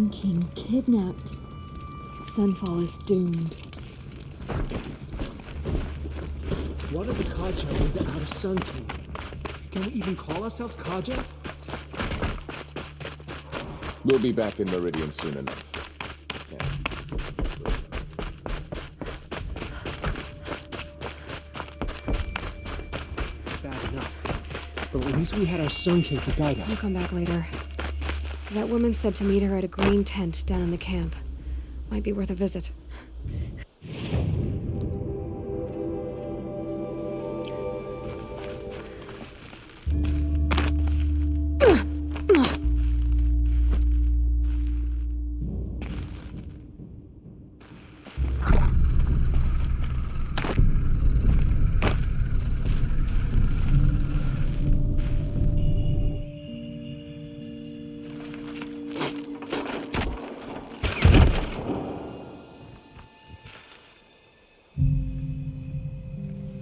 Sun King kidnapped. Sunfall is doomed. What if the Kaja were the Outer Sun King? Can we even call ourselves Kaja? We'll be back in Meridian soon enough. Bad enough. But at least we had our Sun King to guide us. I'll come back later. That woman said to meet her at a green tent down in the camp. Might be worth a visit.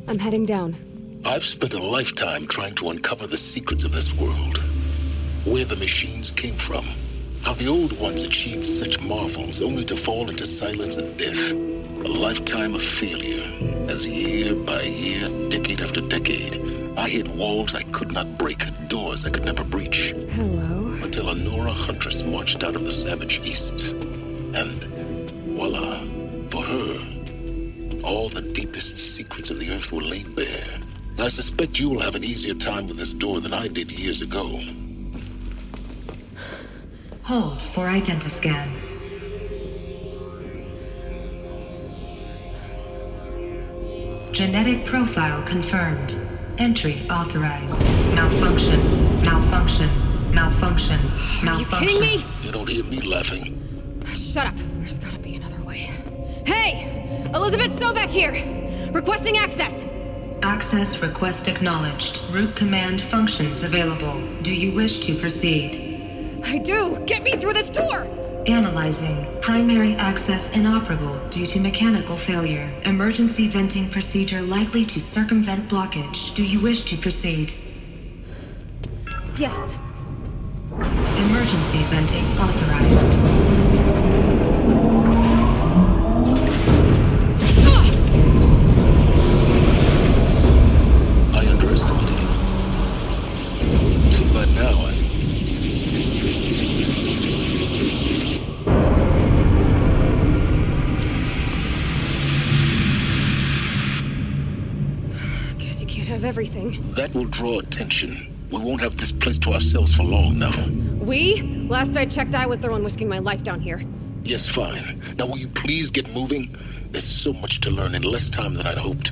I'm heading down. I've spent a lifetime trying to uncover the secrets of this world. Where the machines came from. How the old ones achieved such marvels only to fall into silence and death. A lifetime of failure. As year by year, decade after decade, I hit walls I could not break, doors I could never breach. Hello. Until a Nora huntress marched out of the savage east. And voila, for her, all the deepest secrets of the Earth were laid bare. I suspect you will have an easier time with this door than I did years ago. Hold for identiscan. Genetic profile confirmed. Entry authorized. Malfunction. Malfunction. Malfunction. Malfunction. Are you kidding me? You don't hear me laughing. Shut up. There's gotta be another way. Hey! Elizabeth Sobek here! Requesting access! Access request acknowledged. Root command functions available. Do you wish to proceed? I do! Get me through this door! Analyzing. Primary access inoperable due to mechanical failure. Emergency venting procedure likely to circumvent blockage. Do you wish to proceed? Yes. Emergency venting authorized. I underestimated you. But now Guess you can't have everything. that will draw attention. We won't have this place to ourselves for long now. We? Last I checked, I was the one risking my life down here. Yes, fine. Now will you please get moving? There's so much to learn in less time than I'd hoped.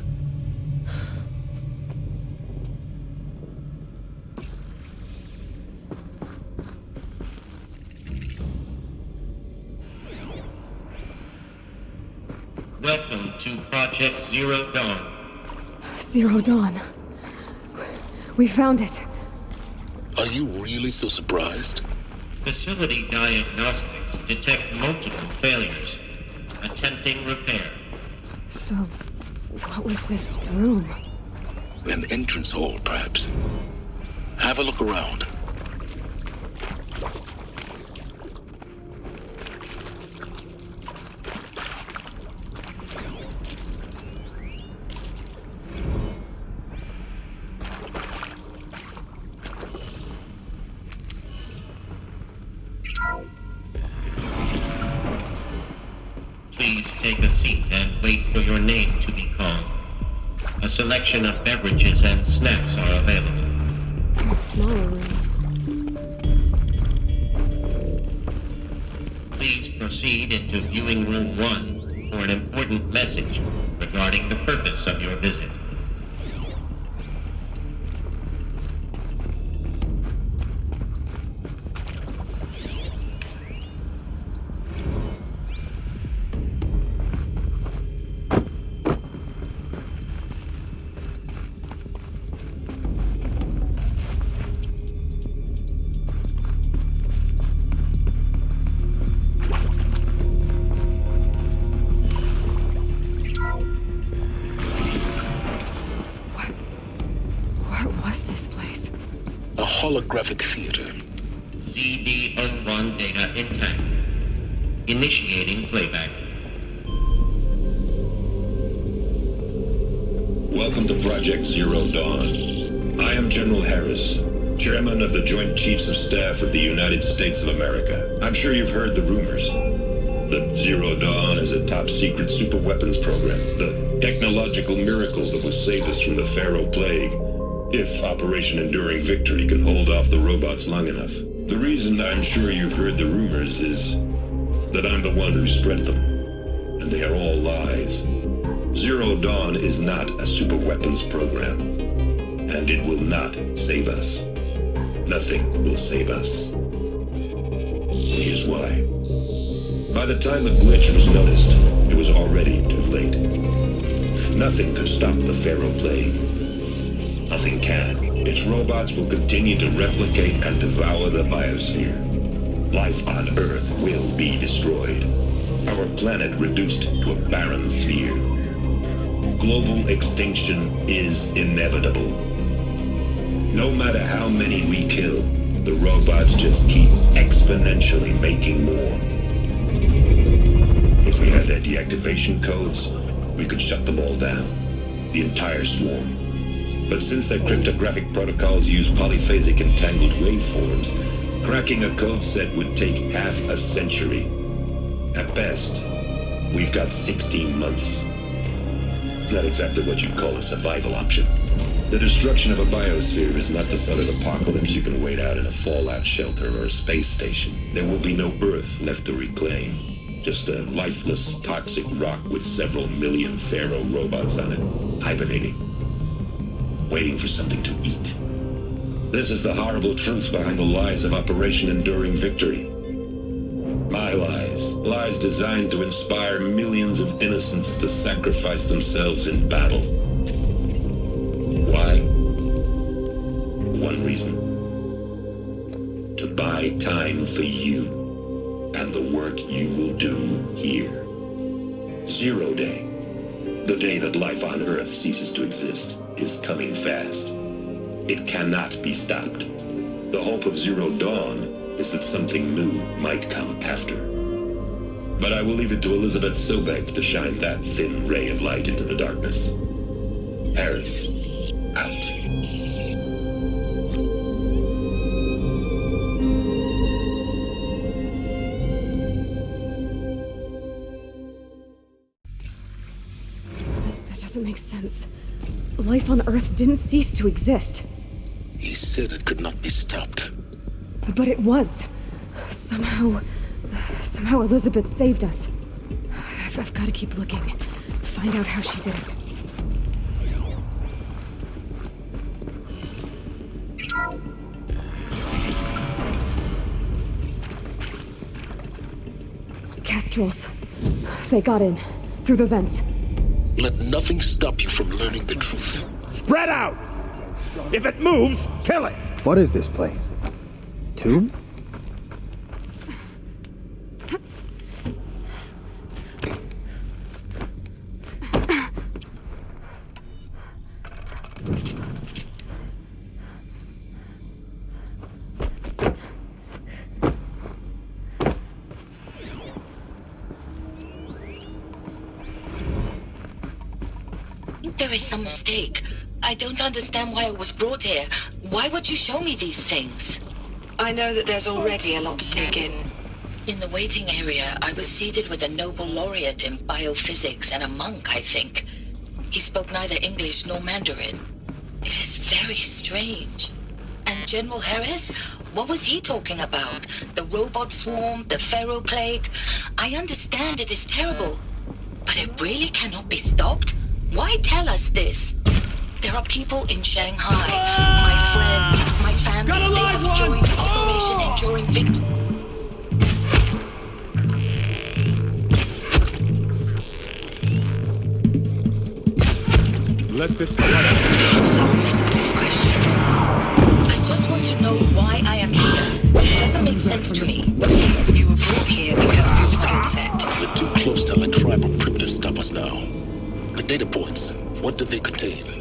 Welcome to Project Zero Dawn. Zero Dawn. We found it. Are you really so surprised? Facility diagnostics detect multiple failures. Attempting repair. So, what was this room? An entrance hall, perhaps. Have a look around. Please take a seat and wait for your name to be called. A selection of beverages and snacks are available. A smaller room. Please proceed into viewing room 1 for an important message regarding the purpose of your visit. A holographic theater. CD01 data intact. Initiating playback. Welcome to Project Zero Dawn. I am General Harris, Chairman of the Joint Chiefs of Staff of the United States of America. I'm sure you've heard the rumors that Zero Dawn is a top-secret superweapons program, the technological miracle that will save us from the Pharaoh Plague, if Operation Enduring Victory can hold off the robots long enough. The reason I'm sure you've heard the rumors is that I'm the one who spread them, and they are all lies. Zero Dawn is not a superweapons program, and it will not save us. Nothing will save us. Here's why. By the time the glitch was noticed, it was already too late. Nothing could stop the Pharaoh Plague. Nothing can. Its robots will continue to replicate and devour the biosphere. Life on Earth will be destroyed. Our planet reduced to a barren sphere. Global extinction is inevitable. No matter how many we kill, the robots just keep exponentially making more. If we had their deactivation codes, we could shut them all down, the entire swarm. But since their cryptographic protocols use polyphasic entangled waveforms, cracking a code set would take half a century. At best, we've got 16 months. Not exactly what you'd call a survival option. The destruction of a biosphere is not the sort of apocalypse you can wait out in a fallout shelter or a space station. There will be no Earth left to reclaim. Just a lifeless, toxic rock with several million Pharaoh robots on it, hibernating, waiting for something to eat. This is the horrible truth behind the lies of Operation Enduring Victory. My lies. Lies designed to inspire millions of innocents to sacrifice themselves in battle. Why? One reason. To buy time for you and the work you will do here. Zero Day, the day that life on Earth ceases to exist, is coming fast. It cannot be stopped. The hope of Zero Dawn is that something new might come after. But I will leave it to Elizabeth Sobek to shine that thin ray of light into the darkness. Harris, out. That doesn't make sense. Life on Earth didn't cease to exist. He said it could not be stopped. But it was. Somehow Elizabeth saved us. I've got to keep looking. Find out how she did it. Kestrels. They got in. Through the vents. Let nothing stop you from learning the truth. Spread out! If it moves, kill it! What is this place? Tomb? There is some mistake. I don't understand why I was brought here. Why would you show me these things? I know that there's already a lot to take in. In the waiting area, I was seated with a Nobel laureate in biophysics and a monk, I think. He spoke neither English nor Mandarin. It is very strange. And General Harris? What was he talking about? The robot swarm, the Pharaoh Plague? I understand it is terrible. But it really cannot be stopped? Why tell us this? There are people in Shanghai. My friends, my family, they have joined Operation Enduring Victory. Let this I just want to know why I am here. It doesn't make sense to me. You were brought here because of your skill set. We're too close to let tribal primitives stop us now. The data points, what do they contain?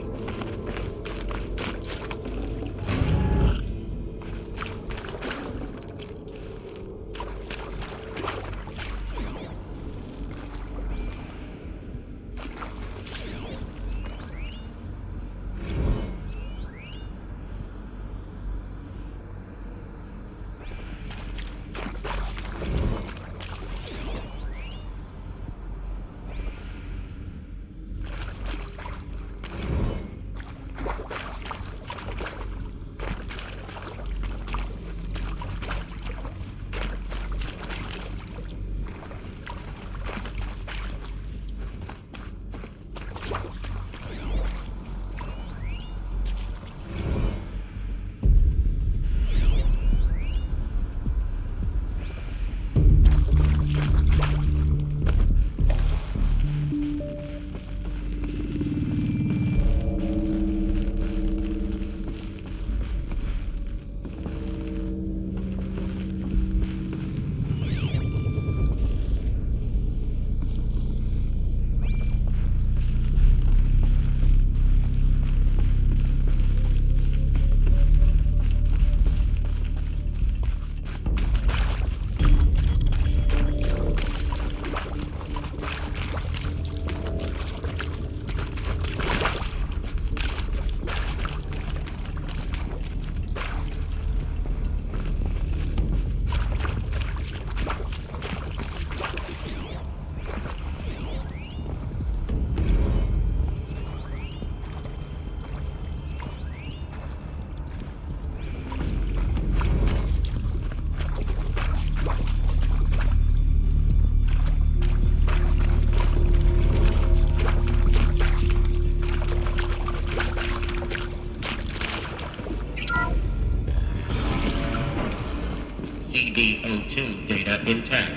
intact.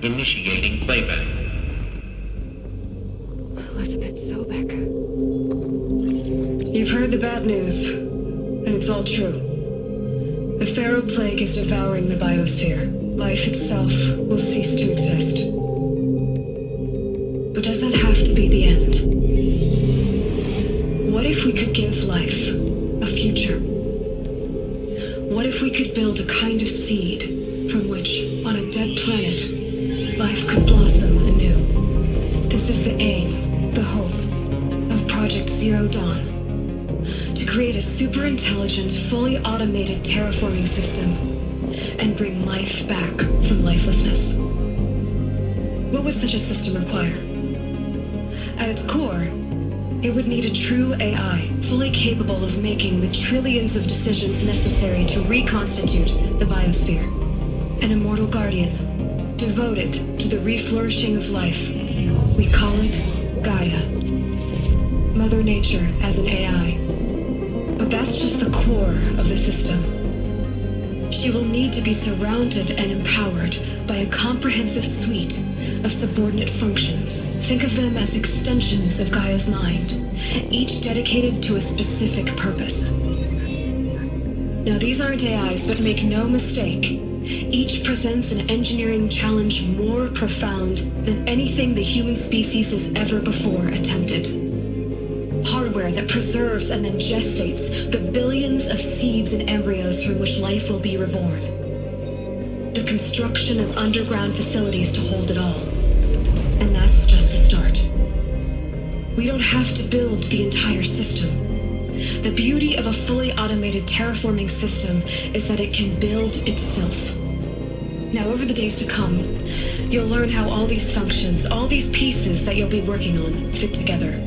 Initiating playback. Elizabeth Sobek. You've heard the bad news, and it's all true. The Pharaoh Plague is devouring the biosphere. Life itself will cease to exist. But does that have to be the end? What if we could give life a future? What if we could build a kind of seed from which, on a dead planet, life could blossom anew? This is the aim, the hope, of Project Zero Dawn. To create a super-intelligent, fully automated terraforming system and bring life back from lifelessness. What would such a system require? At its core, it would need a true AI, fully capable of making the trillions of decisions necessary to reconstitute the biosphere. An immortal guardian, devoted to the reflourishing of life. We call it Gaia. Mother Nature as an AI. But that's just the core of the system. She will need to be surrounded and empowered by a comprehensive suite of subordinate functions. Think of them as extensions of Gaia's mind, each dedicated to a specific purpose. Now, these aren't AIs, but make no mistake, each presents an engineering challenge more profound than anything the human species has ever before attempted. Hardware that preserves and then gestates the billions of seeds and embryos from which life will be reborn. The construction of underground facilities to hold it all. And that's just the start. We don't have to build the entire system. The beauty of a fully automated terraforming system is that it can build itself. Now, over the days to come, you'll learn how all these functions, all these pieces that you'll be working on, fit together.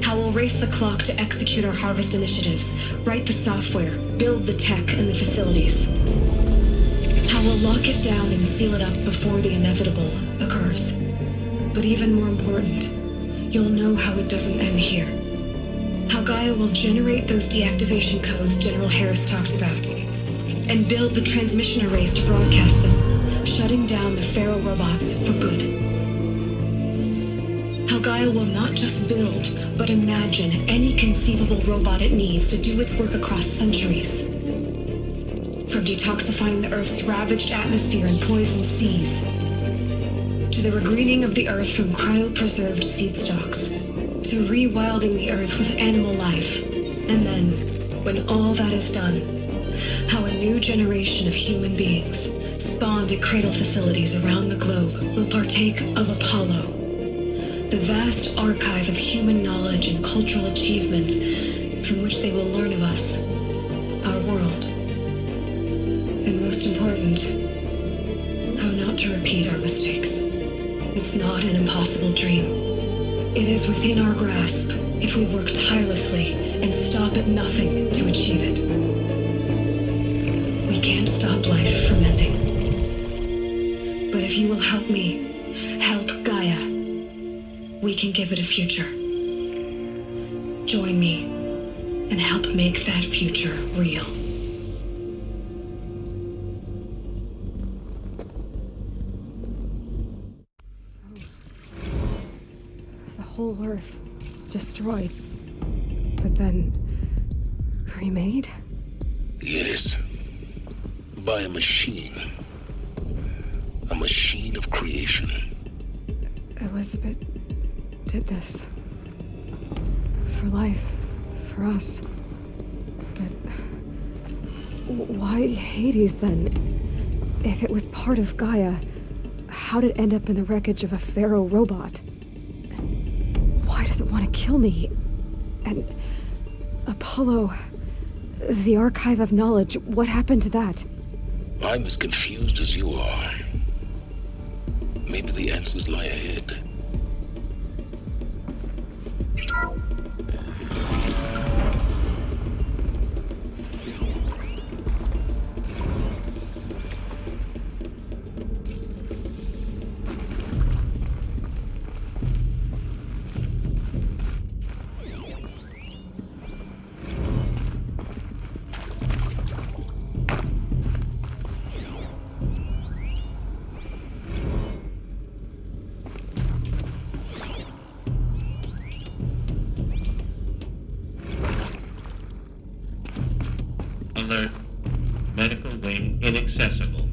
How we'll race the clock to execute our harvest initiatives, write the software, build the tech and the facilities. How we'll lock it down and seal it up before the inevitable occurs. But even more important, you'll know how it doesn't end here. How Gaia will generate those deactivation codes General Harris talked about, and build the transmission arrays to broadcast them, shutting down the Pharaoh robots for good. How Gaia will not just build, but imagine any conceivable robot it needs to do its work across centuries. From detoxifying the Earth's ravaged atmosphere and poisoned seas, to the regreening of the Earth from cryopreserved seed stalks, to rewilding the Earth with animal life. And then, when all that is done, how a new generation of human beings, spawned at cradle facilities around the globe, will partake of Apollo, the vast archive of human knowledge and cultural achievement from which they will learn of us, our world. And most important, how not to repeat our mistakes. It's not an impossible dream. It is within our grasp if we work tirelessly and stop at nothing to achieve it. We can't stop life from ending. But if you will help me, help Gaia, we can give it a future. Join me and help make that future real. The whole Earth destroyed, but then remade? Yes. By a machine. A machine of creation. Elizabeth did this. For life. For us. But why Hades then? If it was part of Gaia, how'd it end up in the wreckage of a Pharaoh robot? And why does it want to kill me? And Apollo, the archive of knowledge, what happened to that? I'm as confused as you are. Maybe the answers lie ahead. alert. Medical wing inaccessible.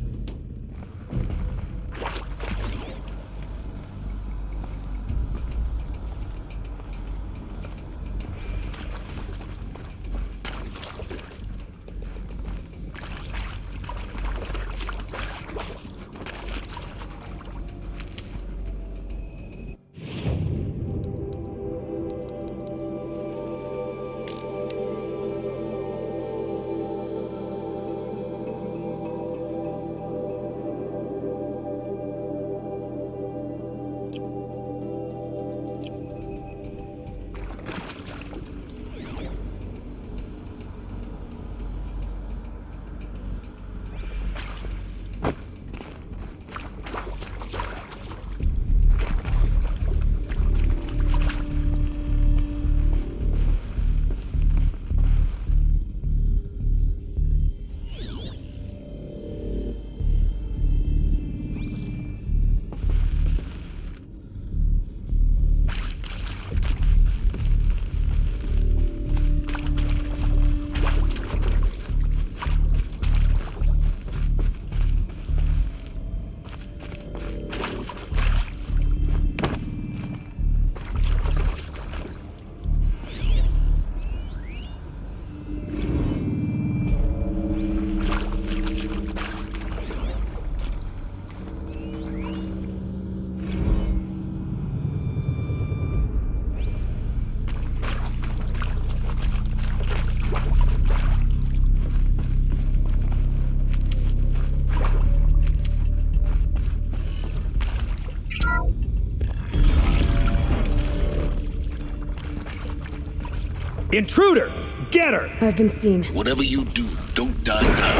Intruder! Get her! I've been seen. Whatever you do, don't die now.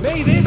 May this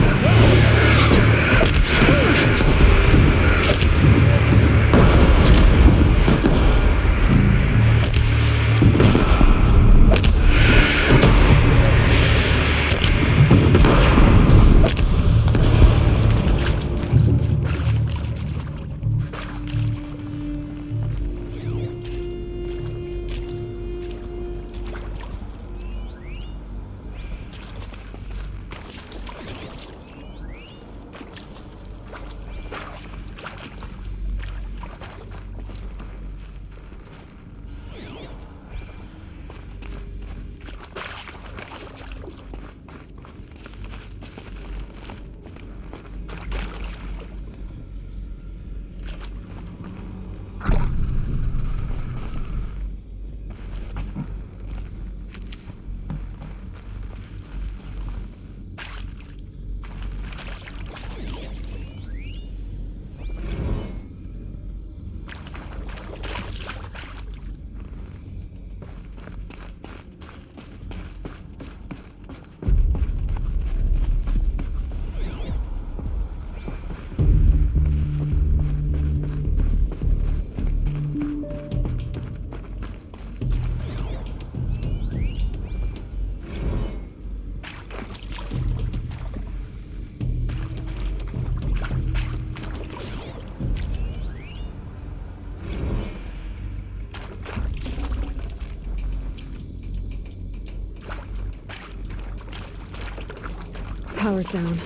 Power's down.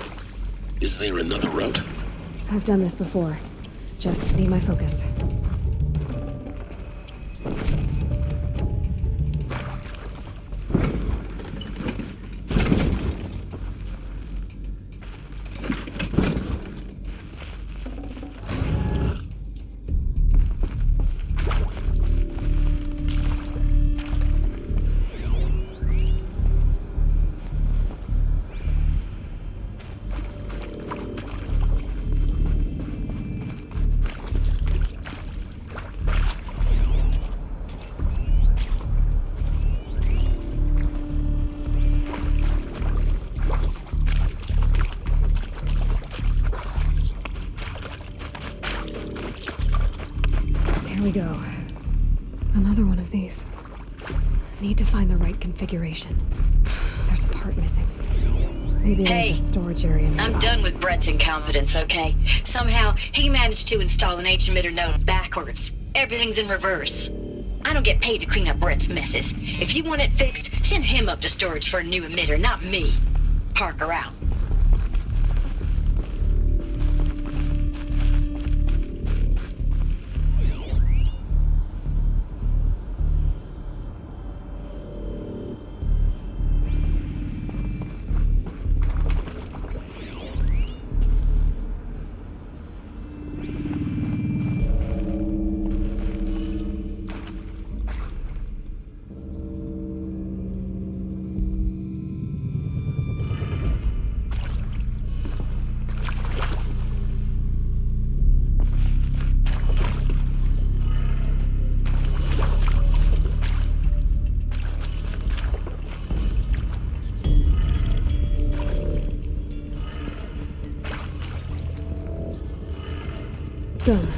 Is there another route? I've done this before. Just need my focus. go. Another one of these. Need to find the right configuration. There's a part missing. Maybe Hey, there's a storage area nearby. I'm done with Brett's incompetence, okay? Somehow, he managed to install an H-emitter node backwards. Everything's in reverse. I don't get paid to clean up Brett's messes. If you want it fixed, send him up to storage for a new emitter, not me. Parker out. Done.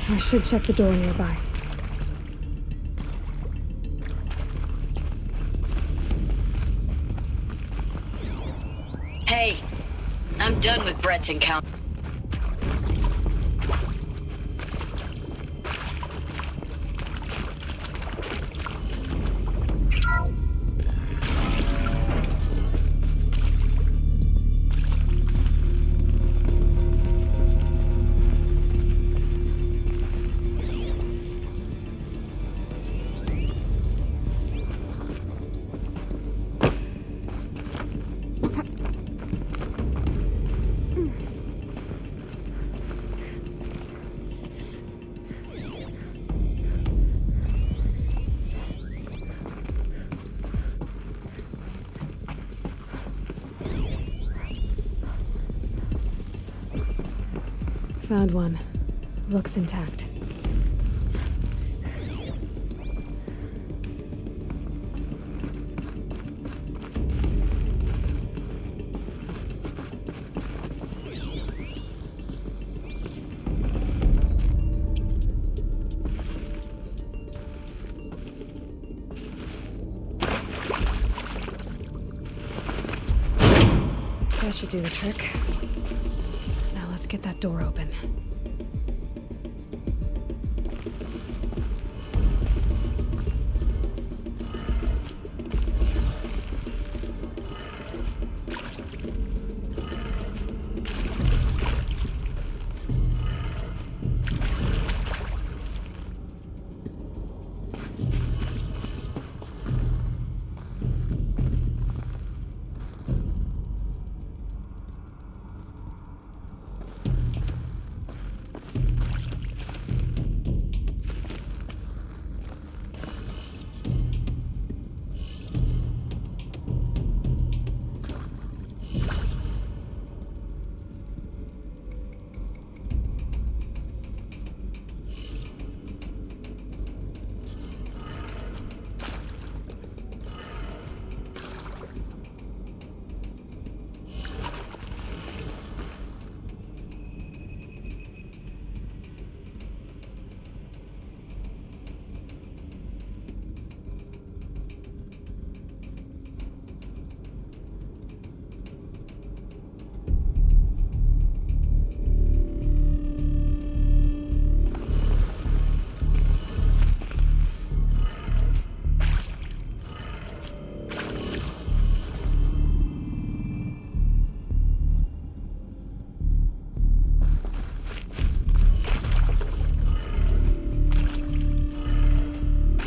I should check the door nearby. Hey, I'm done with Brett's encounter. Found one. Looks intact. That should do the trick. Now let's get that door open.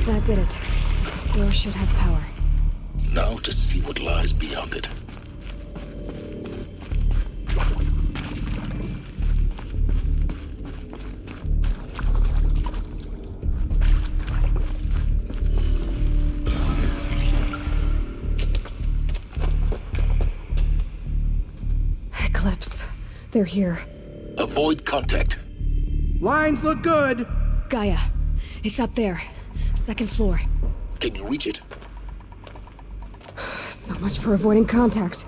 That did it. Door should have power. Now to see what lies beyond it. Eclipse. They're here. Avoid contact. Lines look good. Gaia. It's up there. Second floor. Can you reach it? So much for avoiding contact.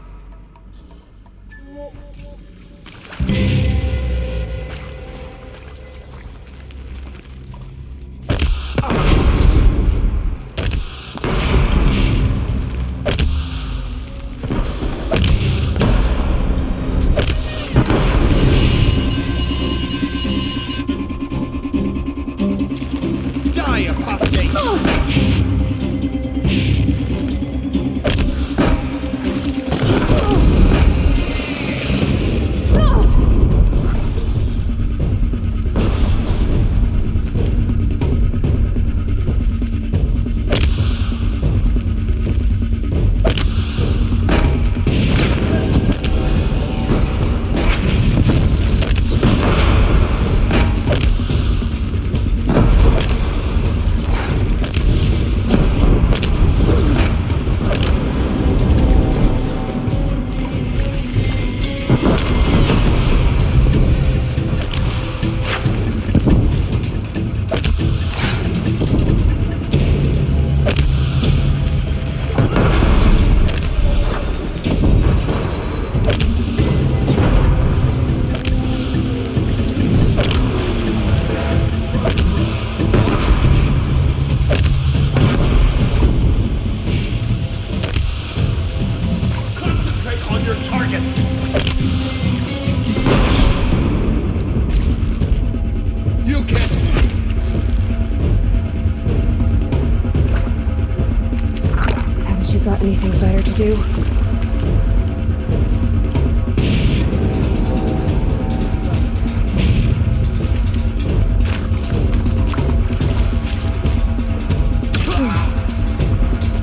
you got anything better to do?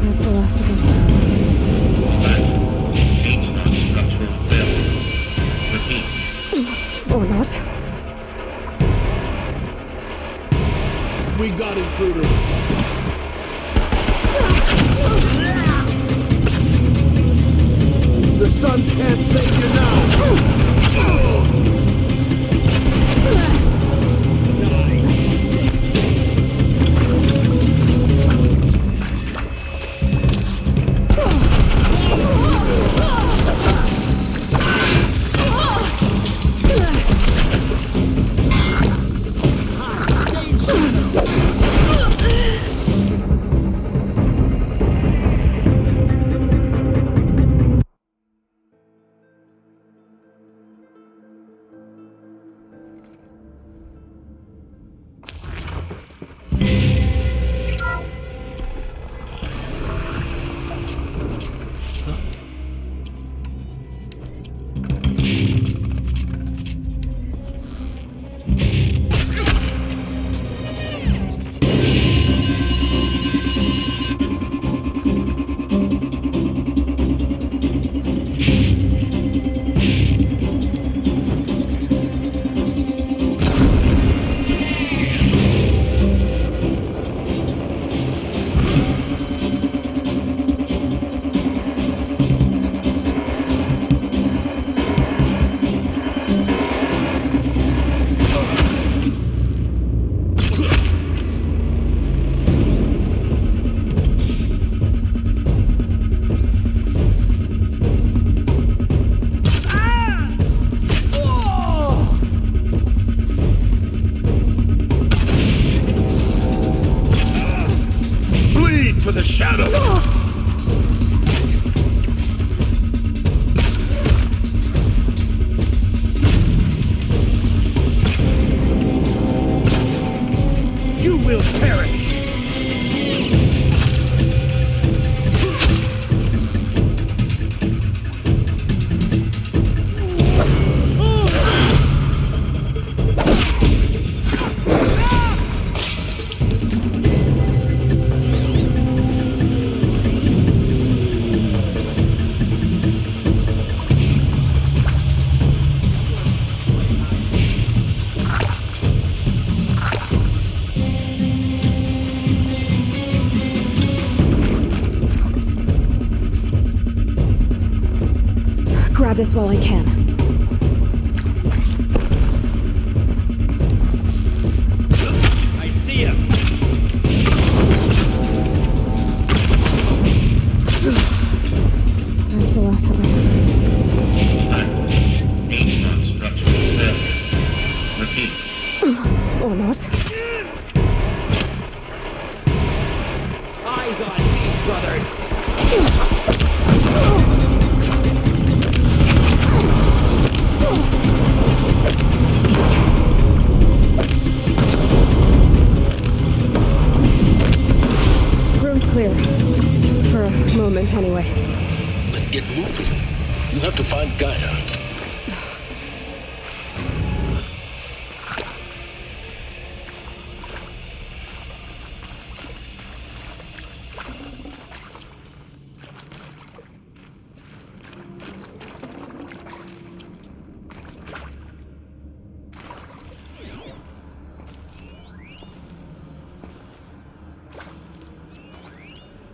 That's the last of them. H-Knock structural failure. Repeat. Or not. We got intruder. The sun can't save you now. For the shadow! You will perish! Grab this while I can. I see him! That's the last of them. H-Knock structural failure. Repeat. Or not. Eyes on me, brothers! Room's clear. For a moment, anyway. Then get moving. You have to find Gaia.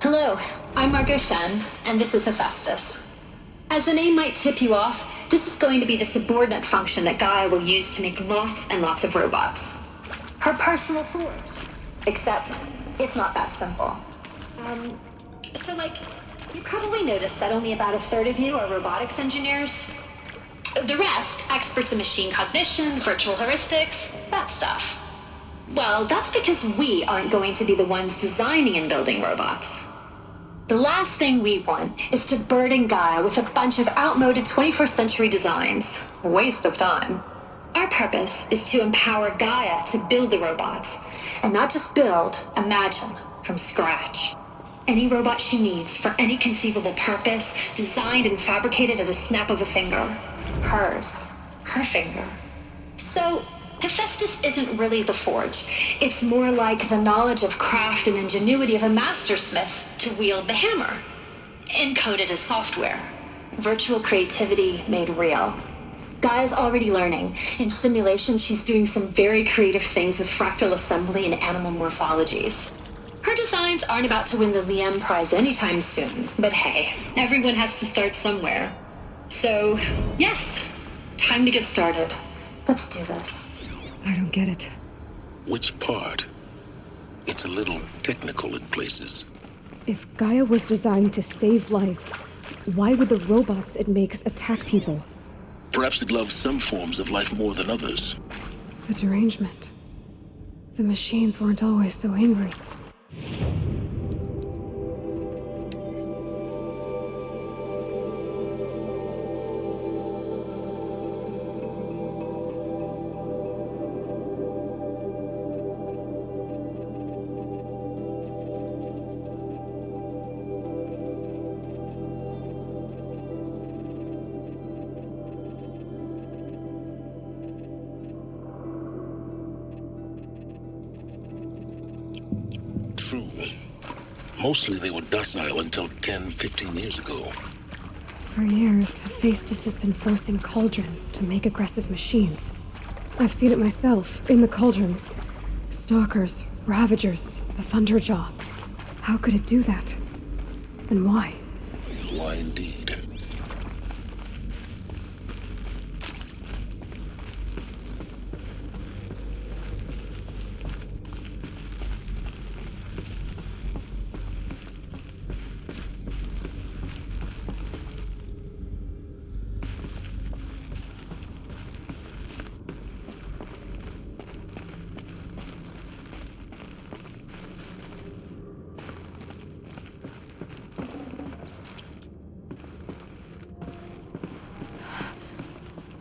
Hello, I'm Margot Shen, and this is Hephaestus. As the name might tip you off, this is going to be the subordinate function that Gaia will use to make lots and lots of robots. Her personal forge. Except, it's not that simple. You probably noticed that only about a third of you are robotics engineers. The rest, experts in machine cognition, virtual heuristics, that stuff. Well, that's because we aren't going to be the ones designing and building robots. The last thing we want is to burden Gaia with a bunch of outmoded 21st century designs. A waste of time. Our purpose is to empower Gaia to build the robots, and not just build, imagine, from scratch. Any robot she needs for any conceivable purpose, designed and fabricated at a snap of a finger. Hers. Her finger. So, Hephaestus isn't really the forge. It's more like the knowledge of craft and ingenuity of a mastersmith to wield the hammer. Encoded as software. Virtual creativity made real. Gaia's already learning. In simulation, she's doing some very creative things with fractal assembly and animal morphologies. Her designs aren't about to win the Liam Prize anytime soon, but hey, everyone has to start somewhere. So, yes, time to get started. Let's do this. I don't get it. Which part? It's a little technical in places. If Gaia was designed to save life, why would the robots it makes attack people? Perhaps it loves some forms of life more than others. The derangement. The machines weren't always so angry. True. Mostly they were docile until 10, 15 years ago. For years, Hephaestus has been forcing cauldrons to make aggressive machines. I've seen it myself, in the cauldrons. Stalkers, Ravagers, the Thunderjaw. How could it do that? And why? Why indeed?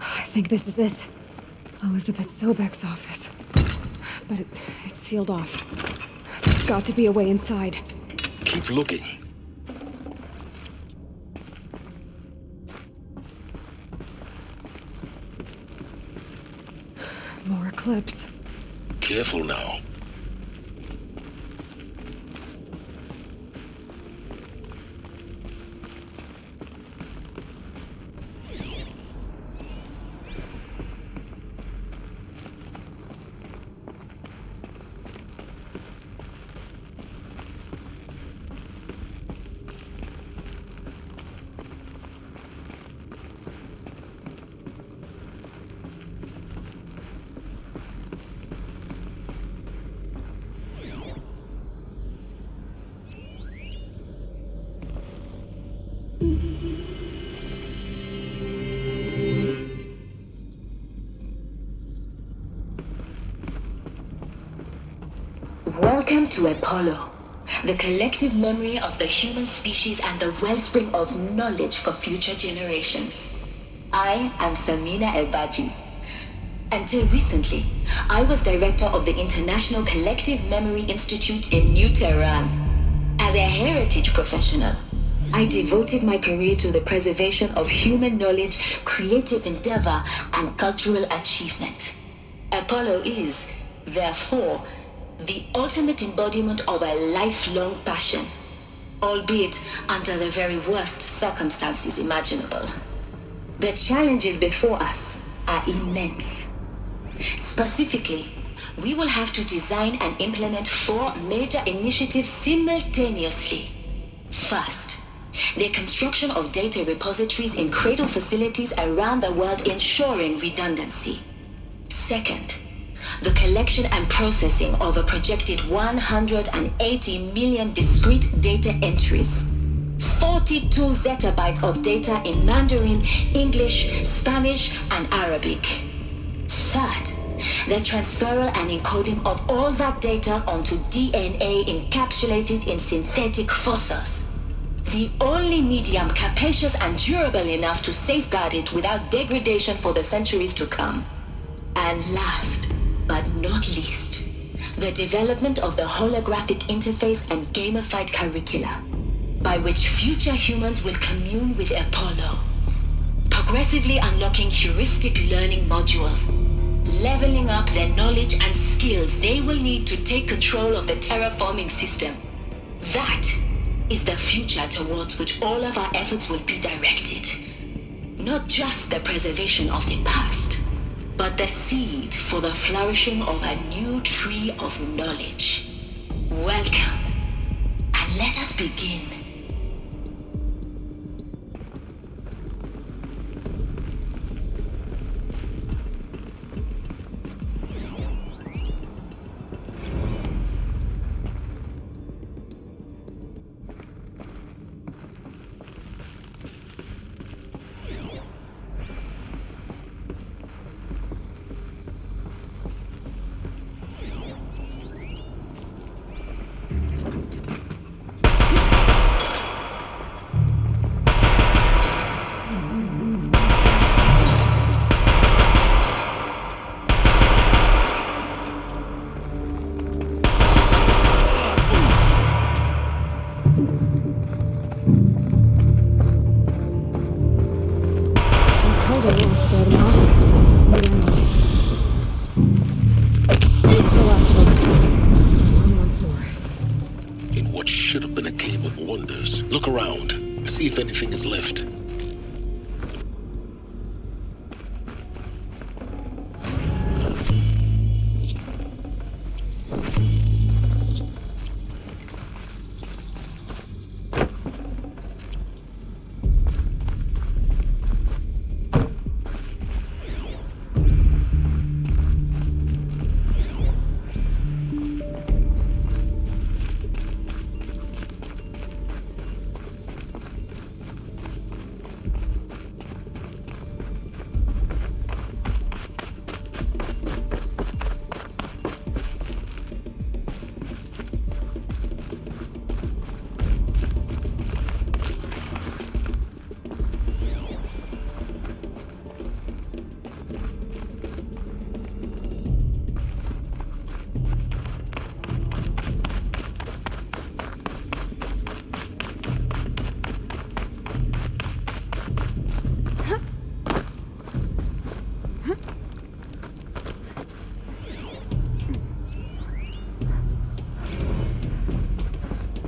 I think this is it. Elizabeth Sobek's office. But it's sealed off. There's got to be a way inside. Keep looking. More Eclipse. Careful now. Welcome to Apollo, the collective memory of the human species and the wellspring of knowledge for future generations. I am Samina Ebaji. Until recently, I was director of the International Collective Memory Institute in New Tehran. As a heritage professional, I devoted my career to the preservation of human knowledge, creative endeavor, and cultural achievement. Apollo is, therefore, the ultimate embodiment of a lifelong passion, albeit under the very worst circumstances imaginable. The challenges before us are immense. Specifically, we will have to design and implement 4 major initiatives simultaneously. First, the construction of data repositories in cradle facilities around the world, ensuring redundancy. Second, the collection and processing of a projected 180 million discrete data entries. 42 zettabytes of data in Mandarin, English, Spanish, and Arabic. Third, the transferal and encoding of all that data onto DNA encapsulated in synthetic fossils. The only medium capacious and durable enough to safeguard it without degradation for the centuries to come. And last, but not least, The development of the holographic interface and gamified curricula, by which future humans will commune with Apollo, progressively unlocking heuristic learning modules, leveling up their knowledge and skills they will need to take control of the terraforming system. That is the future towards which all of our efforts will be directed. Not just the preservation of the past, but the seed for the flourishing of a new tree of knowledge. Welcome, and let us begin. Look around. See if anything is left.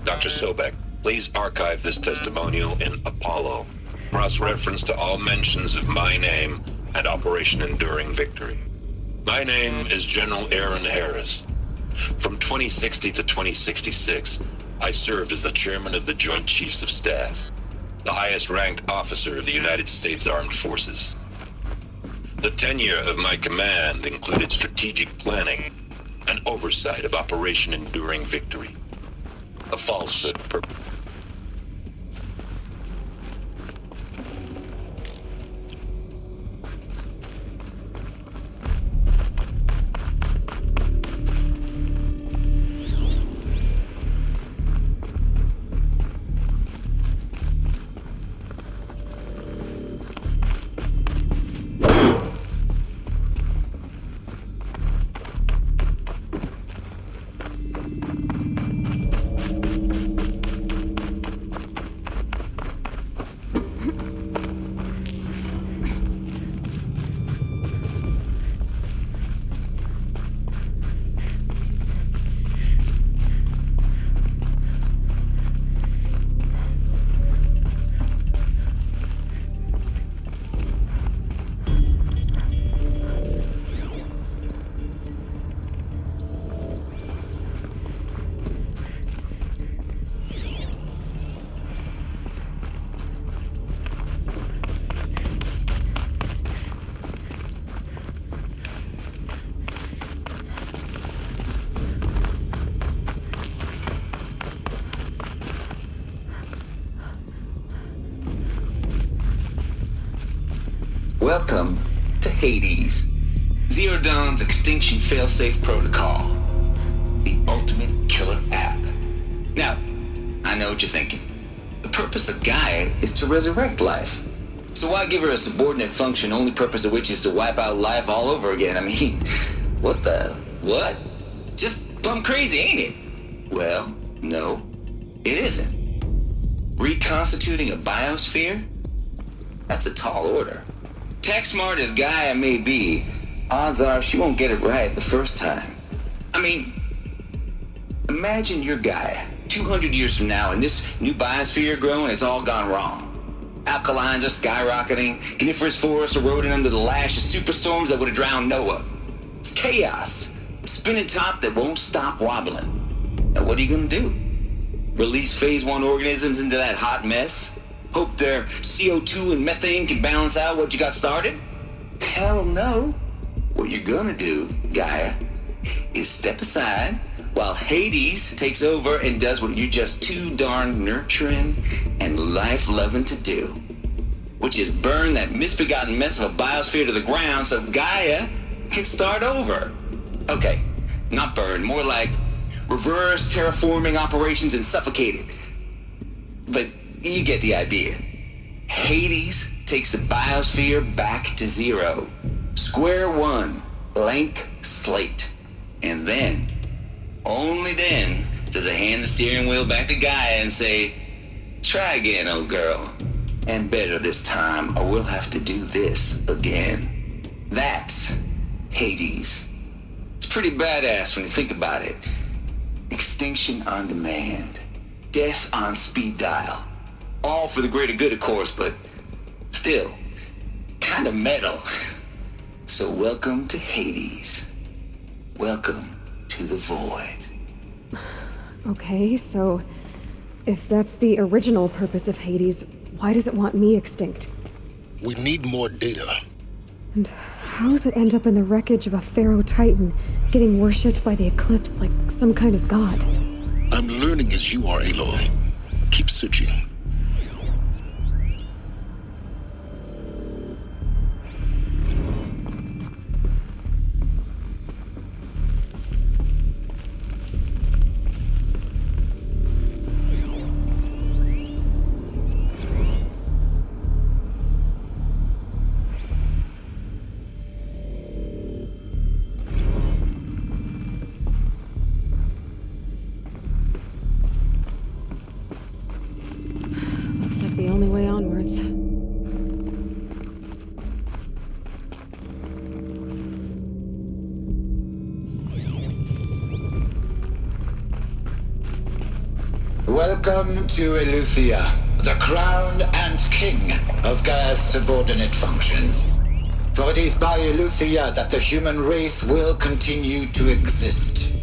Dr. Sobek, please archive this testimonial in Apollo. Cross-reference to all mentions of my name and Operation Enduring Victory. My name is General Aaron Harris. From 2060 to 2066, I served as the chairman of the Joint Chiefs of Staff, the highest-ranked officer of the United States Armed Forces. The tenure of my command included strategic planning and oversight of Operation Enduring Victory. A falsehood purpose. Welcome to Hades, Zero Dawn's extinction failsafe protocol, the ultimate killer app. Now, I know what you're thinking. The purpose of Gaia is to resurrect life. So why give her a subordinate function, only purpose of which is to wipe out life all over again? I mean, what? Just Plumb crazy, ain't it? Well, no, it isn't. Reconstituting a biosphere? That's a tall order. Tech smart as Gaia may be, odds are she won't get it right the first time. I mean, imagine you're Gaia, 200 years from now, and this new biosphere growing, it's all gone wrong. Alkalines are skyrocketing, coniferous forests eroding under the lash of superstorms that would have drowned Noah. It's chaos. A spinning top that won't stop wobbling. Now what are you gonna do? Release phase 1 organisms into that hot mess? Hope their CO2 and methane can balance out what you got started? Hell no. What you're gonna do, Gaia, is step aside while Hades takes over and does what you're just too darn nurturing and life-loving to do, which is burn that misbegotten mess of a biosphere to the ground so Gaia can start over. Okay, not burn, more like reverse terraforming operations and suffocate it. But you get the idea. Hades takes the biosphere back to zero. Square one, blank slate. And then, only then, does it hand the steering wheel back to Gaia and say, try again, old girl. And better this time, or we'll have to do this again. That's Hades. It's pretty badass when you think about it. Extinction on demand. Death on speed dial. All for the greater good, of course, but still, kind of metal. So welcome to Hades. Welcome to the void. Okay, so if that's the original purpose of Hades, why does it want me extinct? We need more data. And how does it end up in the wreckage of a Pharaoh Titan, getting worshipped by the Eclipse like some kind of god? I'm learning as you are, Aloy. Keep searching. The only way onwards. Welcome to Eleuthia, the crown and king of Gaia's subordinate functions. For it is by Eleuthia that the human race will continue to exist.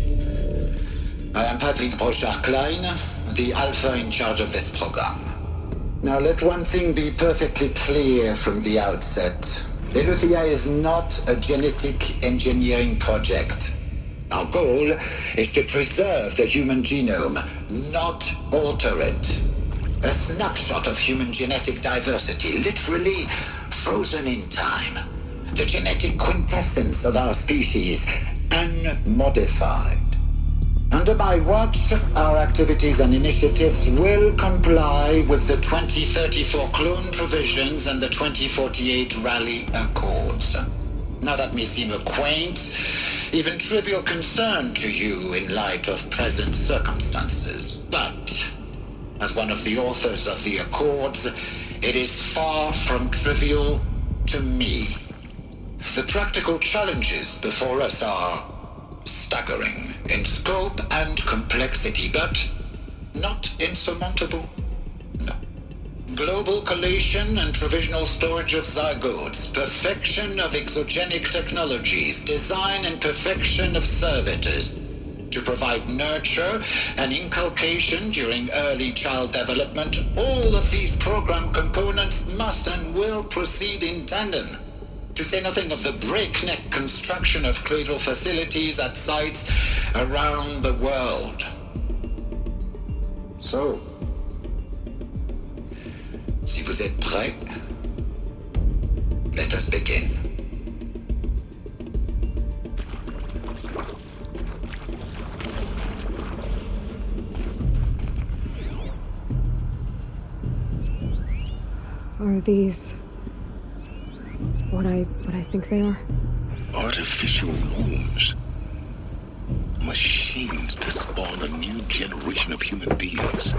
I am Patrick Brochard-Klein, the Alpha in charge of this program. Now let one thing be perfectly clear from the outset. Eleuthia is not a genetic engineering project. Our goal is to preserve the human genome, not alter it. A snapshot of human genetic diversity, literally frozen in time. The genetic quintessence of our species, unmodified. Under my watch, our activities and initiatives will comply with the 2034 clone provisions and the 2048 Raleigh Accords. Now that may seem a quaint, even trivial concern to you in light of present circumstances, but as one of the authors of the Accords, it is far from trivial to me. The practical challenges before us are staggering in scope and complexity, but not insurmountable. No. Global collation and provisional storage of zygotes, perfection of exogenic technologies, design and perfection of servitors to provide nurture and inculcation during early child development. All of these program components must and will proceed in tandem. To say nothing of the breakneck construction of cradle facilities at sites around the world. So, si vous êtes prêts, let us begin. Are these what I think they are? Artificial wombs. Machines to spawn a new generation of human beings.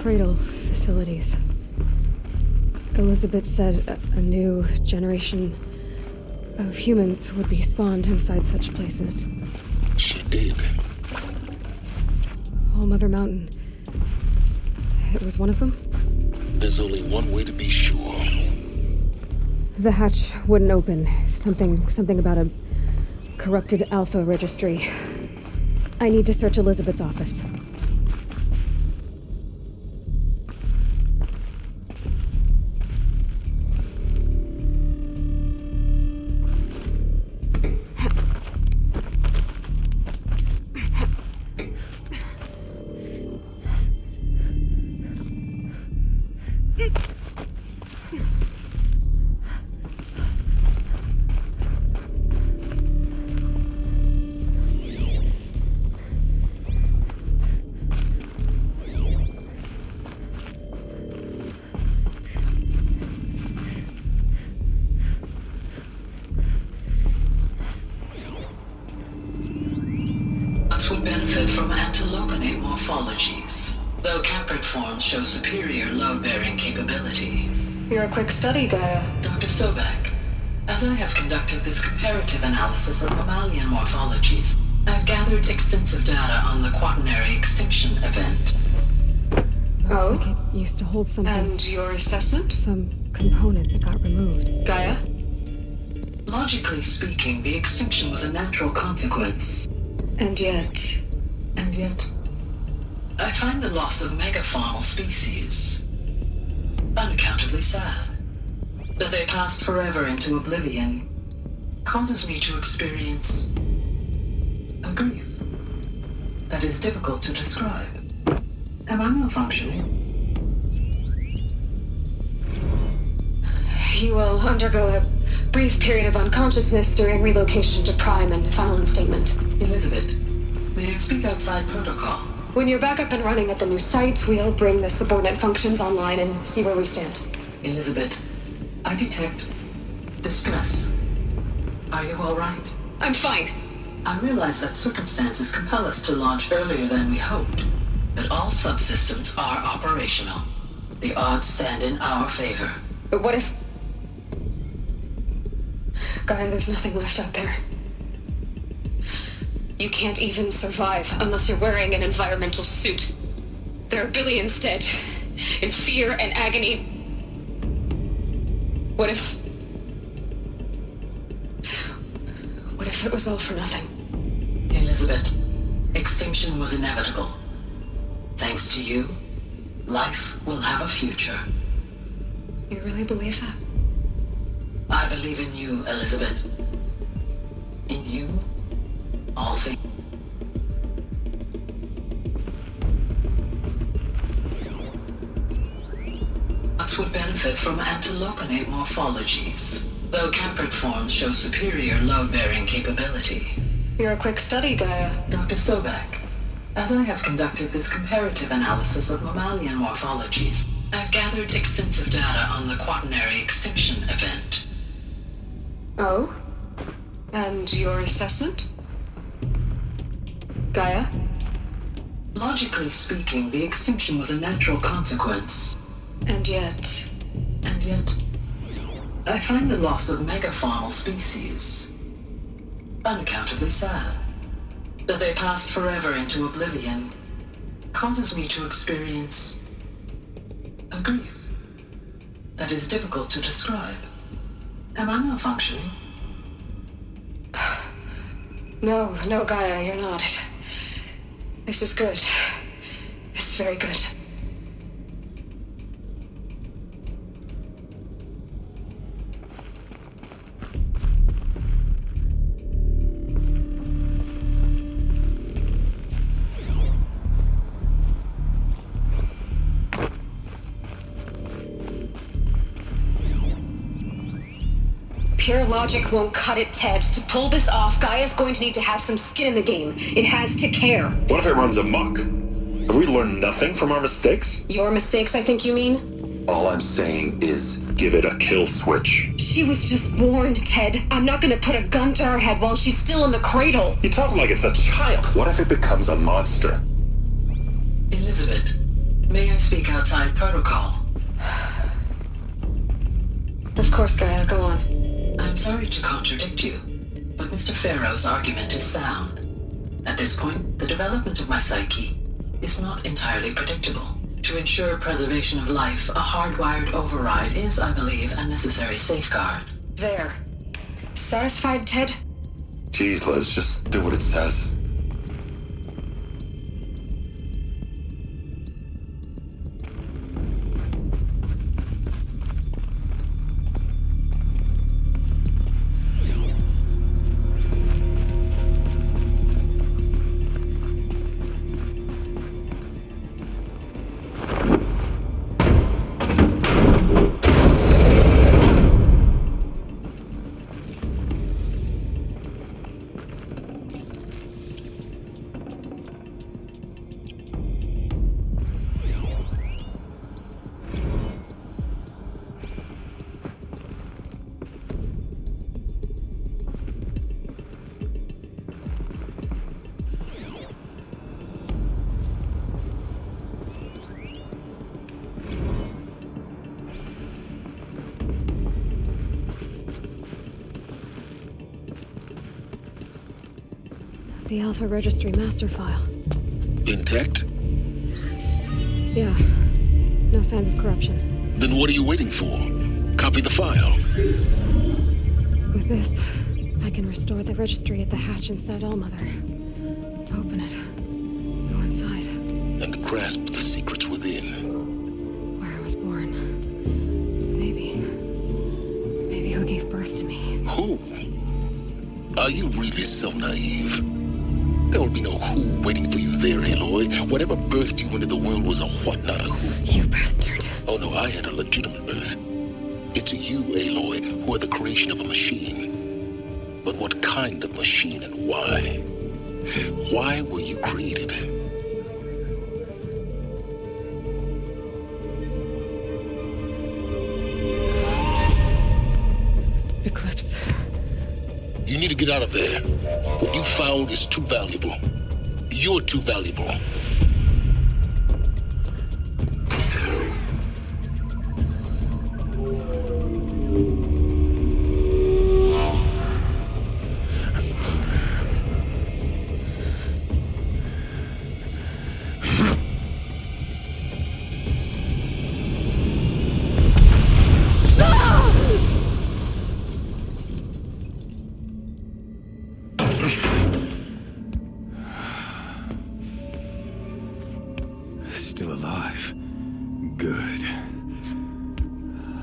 Cradle facilities. Elizabeth said a new generation of humans would be spawned inside such places. She did. All Mother Mountain. It was one of them? There's only one way to be sure. The hatch wouldn't open. Something about a corrupted Alpha registry. I need to search Elizabeth's office. Would benefit from antilopinate morphologies, though caprid forms show superior load-bearing capability. You're a quick study, Gaia. Dr. Sobek, as I have conducted this comparative analysis of mammalian morphologies, I've gathered extensive data on the quaternary extinction event. Looks like it used to hold something. And your assessment? Some component that got removed. Gaia? Logically speaking, the extinction was a natural consequence. And yet, I find the loss of megafaunal species unaccountably sad. That they passed forever into oblivion causes me to experience a grief that is difficult to describe. Am I malfunctioning? You will undergo a brief period of unconsciousness during relocation to Prime and final instatement. Elizabeth, may I speak outside protocol? When you're back up and running at the new site, we'll bring the subordinate functions online and see where we stand. Elizabeth, I detect distress. Are you all right? I'm fine. I realize that circumstances compel us to launch earlier than we hoped, but all subsystems are operational. The odds stand in our favor. But what if... Gaia, there's nothing left out there. You can't even survive unless you're wearing an environmental suit. There are billions dead, in fear and agony. What if it was all for nothing? Elizabeth, extinction was inevitable. Thanks to you, life will have a future. You really believe that? I believe in you, Elizabeth. In you, all things. Would benefit from antilopinate morphologies, though caprid forms show superior load-bearing capability. You're a quick study, Gaia. Dr. Sobek, as I have conducted this comparative analysis of mammalian morphologies, I've gathered extensive data on the quaternary extinction event. Oh? And your assessment? Gaia? Logically speaking, the extinction was a natural consequence. And yet... I find the loss of megafaunal species unaccountably sad. That they passed forever into oblivion causes me to experience a grief that is difficult to describe. Am I malfunctioning? No, Gaia, you're not. This is good. This is very good. Pure logic won't cut it, Ted. To pull this off, Gaia's going to need to have some skin in the game. It has to care. What if it runs amok? Have we learned nothing from our mistakes? Your mistakes, I think you mean? All I'm saying is, give it a kill switch. She was just born, Ted. I'm not gonna put a gun to her head while she's still in the cradle. You talk like it's a child. What if it becomes a monster? Elizabeth, may I speak outside protocol? Of course, Gaia, go on. I'm sorry to contradict you, but Mr. Farrow's argument is sound. At this point, the development of my psyche is not entirely predictable. To ensure preservation of life, a hardwired override is, I believe, a necessary safeguard. There. Satisfied, Ted? Jeez, Liz, just do what it says. The Alpha Registry master file. Intact? Yeah. No signs of corruption. Then what are you waiting for? Copy the file. With this, I can restore the registry at the hatch inside Allmother. Open it. Go inside. And grasp the secrets within. Where I was born. Maybe who gave birth to me. Who? Are you really so naive? There will be no who waiting for you there, Aloy. Whatever birthed you into the world was a what, not a who. You bastard. Oh no, I had a legitimate birth. It's you, Aloy, who are the creation of a machine. But what kind of machine and why? Why were you created? Eclipse. You need to get out of there. What you found is too valuable. You're too valuable. Still alive. Good.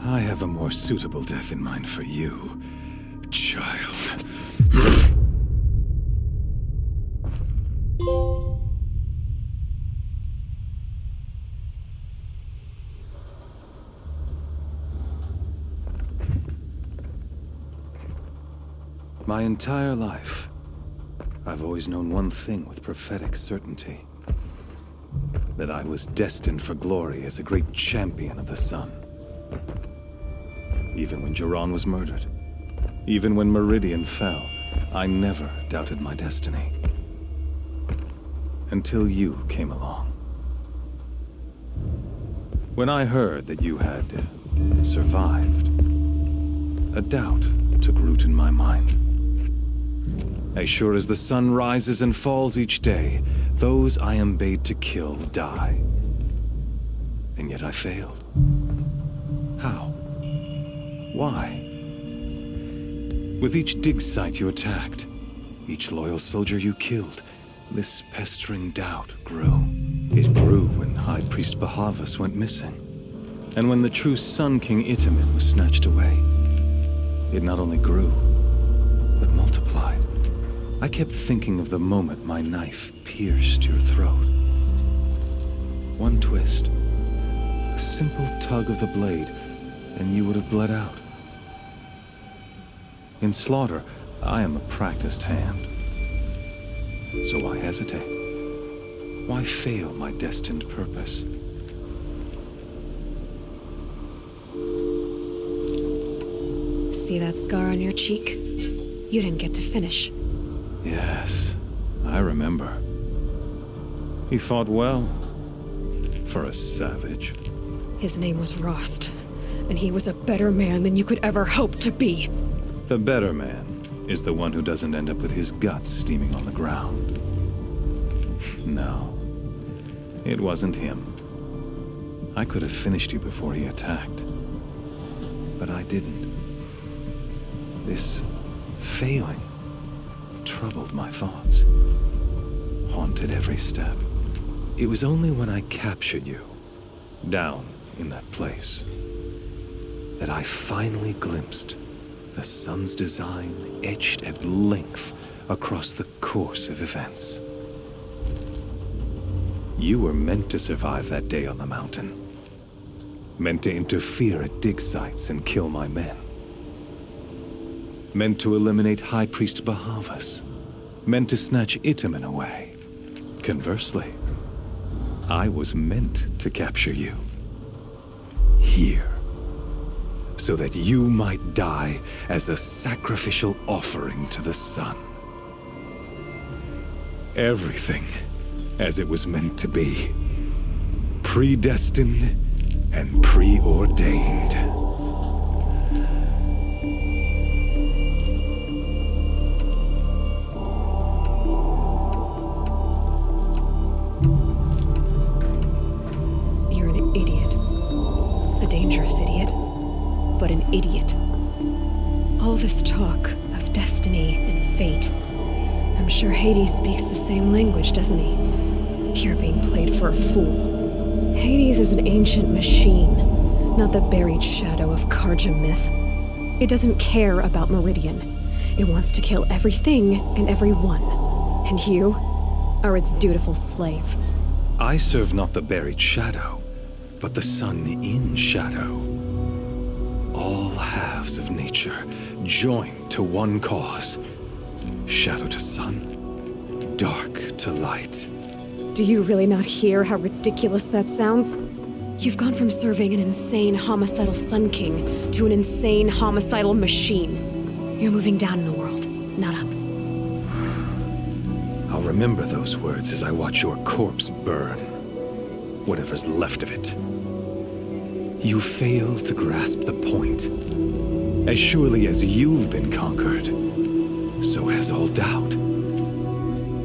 I have a more suitable death in mind for you, child. My entire life, I've always known one thing with prophetic certainty. That I was destined for glory as a great champion of the sun. Even when Jiran was murdered, even when Meridian fell, I never doubted my destiny. Until you came along. When I heard that you had survived, a doubt took root in my mind. As sure as the sun rises and falls each day, those I am bade to kill die. And yet I failed. How? Why? With each dig site you attacked, each loyal soldier you killed, this pestering doubt grew. It grew when High Priest Bahavas went missing, and when the true Sun King Itamen was snatched away. It not only grew, but multiplied. I kept thinking of the moment my knife pierced your throat. One twist, a simple tug of the blade, and you would have bled out. In slaughter, I am a practiced hand. So why hesitate? Why fail my destined purpose? See that scar on your cheek? You didn't get to finish. Yes, I remember. He fought well, for a savage. His name was Rost, and he was a better man than you could ever hope to be. The better man is the one who doesn't end up with his guts steaming on the ground. No, it wasn't him. I could have finished you before he attacked, but I didn't. This failing troubled my thoughts, haunted every step. It was only when I captured you, down in that place, that I finally glimpsed the sun's design etched at length across the course of events. You were meant to survive that day on the mountain. Meant to interfere at dig sites and kill my men. Meant to eliminate High Priest Bahavas. Meant to snatch Itamen away. Conversely, I was meant to capture you. Here. So that you might die as a sacrificial offering to the sun. Everything as it was meant to be. Predestined and preordained. You're an idiot. A dangerous idiot, but an idiot. All this talk of destiny and fate. I'm sure Hades speaks the same language, doesn't he? You're being played for a fool. Hades is an ancient machine, not the buried shadow of Karja myth. It doesn't care about Meridian. It wants to kill everything and everyone. And you are its dutiful slave. I serve not the buried shadow, but the sun in shadow. All halves of nature joined to one cause. Shadow to sun, dark to light. Do you really not hear how ridiculous that sounds? You've gone from serving an insane homicidal Sun King to an insane homicidal machine. You're moving down in the world, not up. I'll remember those words as I watch your corpse burn. Whatever's left of it. You fail to grasp the point. As surely as you've been conquered, so has all doubt.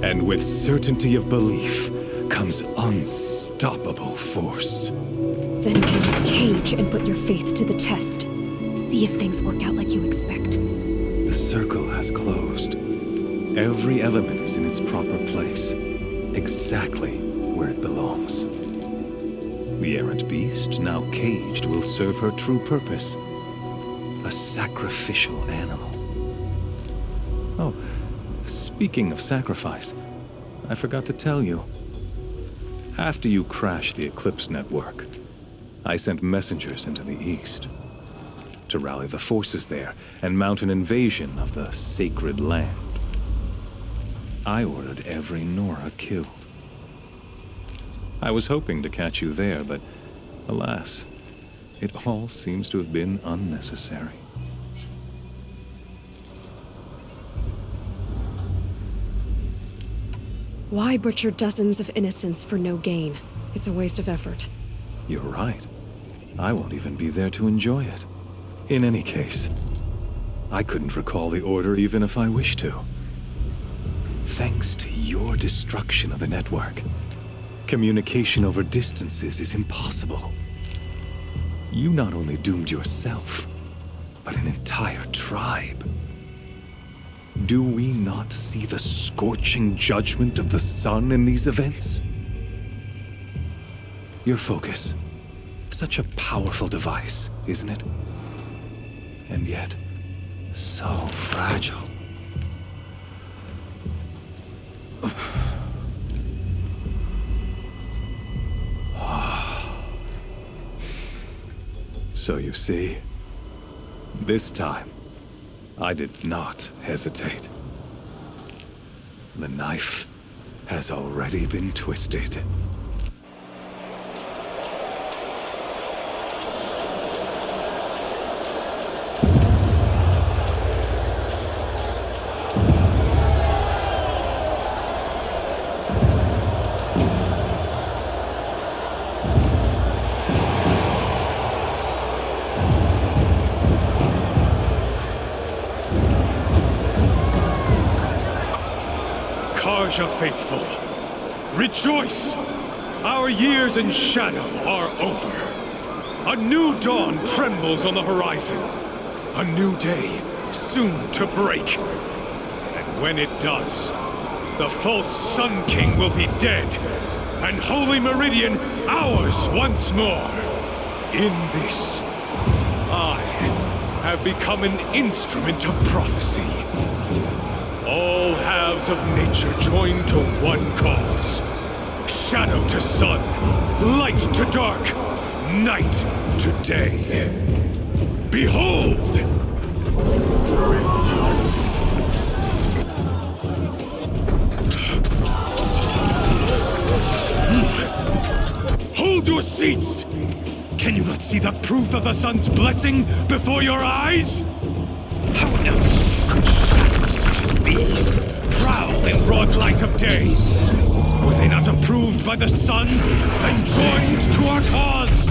And with certainty of belief comes unstoppable force. Then just cage and put your faith to the test. See if things work out like you expect. The circle has closed. Every element is in its proper place, exactly where it belongs. The errant beast, now caged, will serve her true purpose. A sacrificial animal. Oh, speaking of sacrifice, I forgot to tell you. After you crashed the Eclipse network, I sent messengers into the east to rally the forces there and mount an invasion of the sacred land. I ordered every Nora killed. I was hoping to catch you there, but alas, it all seems to have been unnecessary. Why butcher dozens of innocents for no gain? It's a waste of effort. You're right. I won't even be there to enjoy it. In any case, I couldn't recall the order even if I wished to. Thanks to your destruction of the network, communication over distances is impossible. You not only doomed yourself, but an entire tribe. Do we not see the scorching judgment of the sun in these events? Your focus. Such a powerful device, isn't it? And yet, so fragile. So you see, this time, I did not hesitate. The knife has already been twisted. Karja faithful, rejoice! Our years in shadow are over. A new dawn trembles on the horizon. A new day soon to break. And when it does, the false Sun King will be dead, and Holy Meridian ours once more. In this, I have become an instrument of prophecy. All halves of nature join to one cause. Shadow to sun, light to dark, night to day. Behold! Hold your seats! Can you not see the proof of the sun's blessing before your eyes? How else could shadows such as these prowl in broad light of day? Were they not approved by the sun and joined to our cause?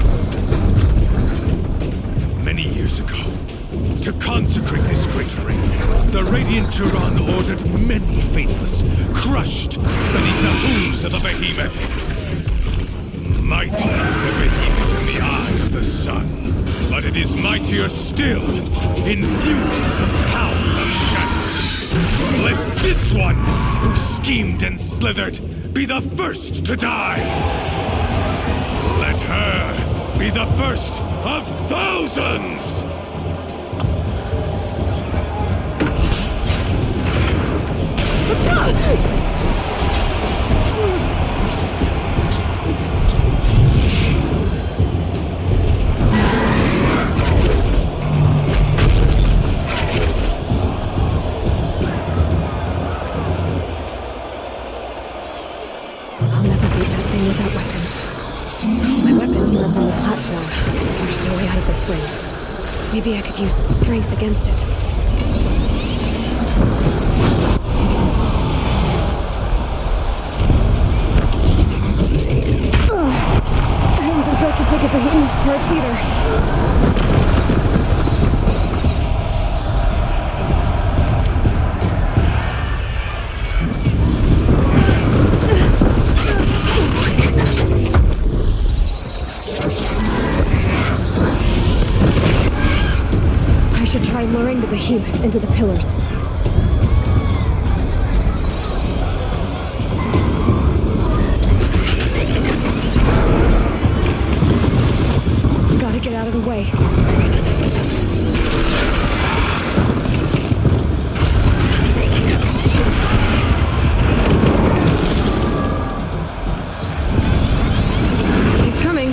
Many years ago, to consecrate this great ring, the Radiant Turan ordered many faithless crushed beneath the hooves of the behemoth. Mighty is the behemoth in the eye of the sun, but it is mightier still, infused with the power of shadow. Let this one, who schemed and slithered, be the first to die. Let her be the first of thousands! I'll never beat that thing without weapons. My weapons are up on the platform. There's no way out of this ring. Maybe I could use its strength against it. I wasn't built to take a behemoth's charge either. I should try luring the behemoth into the pillars. Gotta get out of the way. He's coming.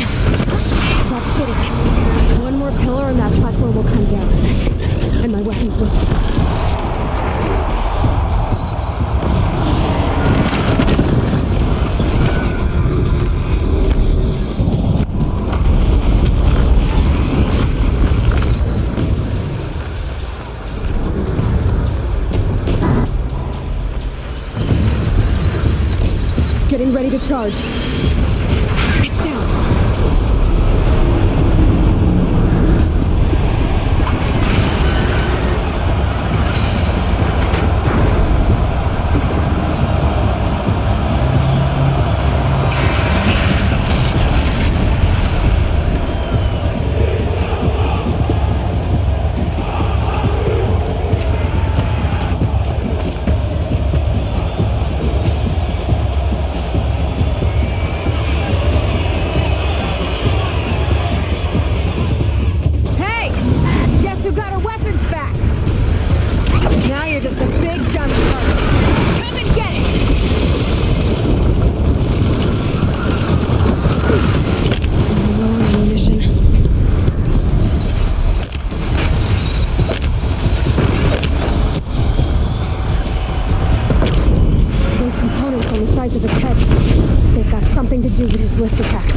That's it. One more pillar and that platform will come down. And my weapons will. Getting ready to charge. It's down. something to do with his lift attacks.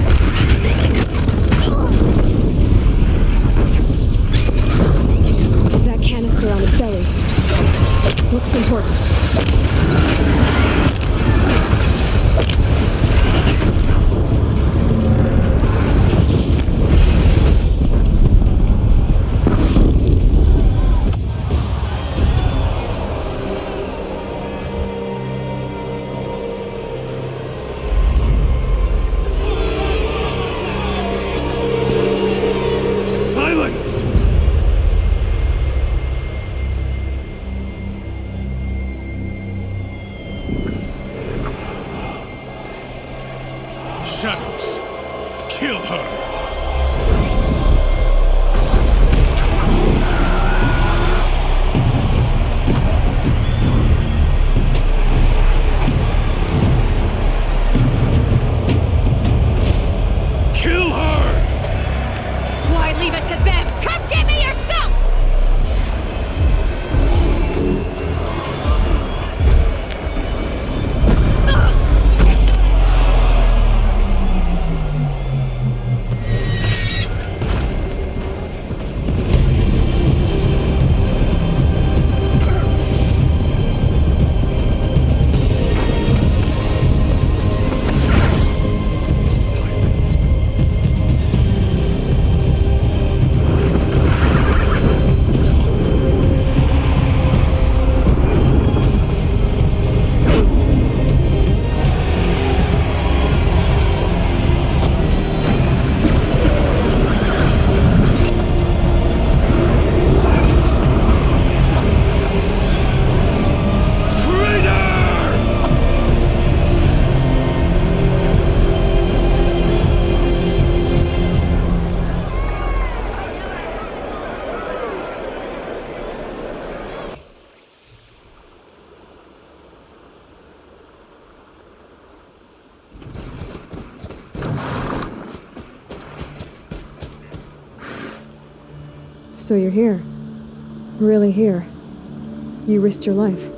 That canister on its belly looks important. Shadows, kill her! Kill her! Why leave it to them? Come get me yourself! So you're here. Really here. You risked your life.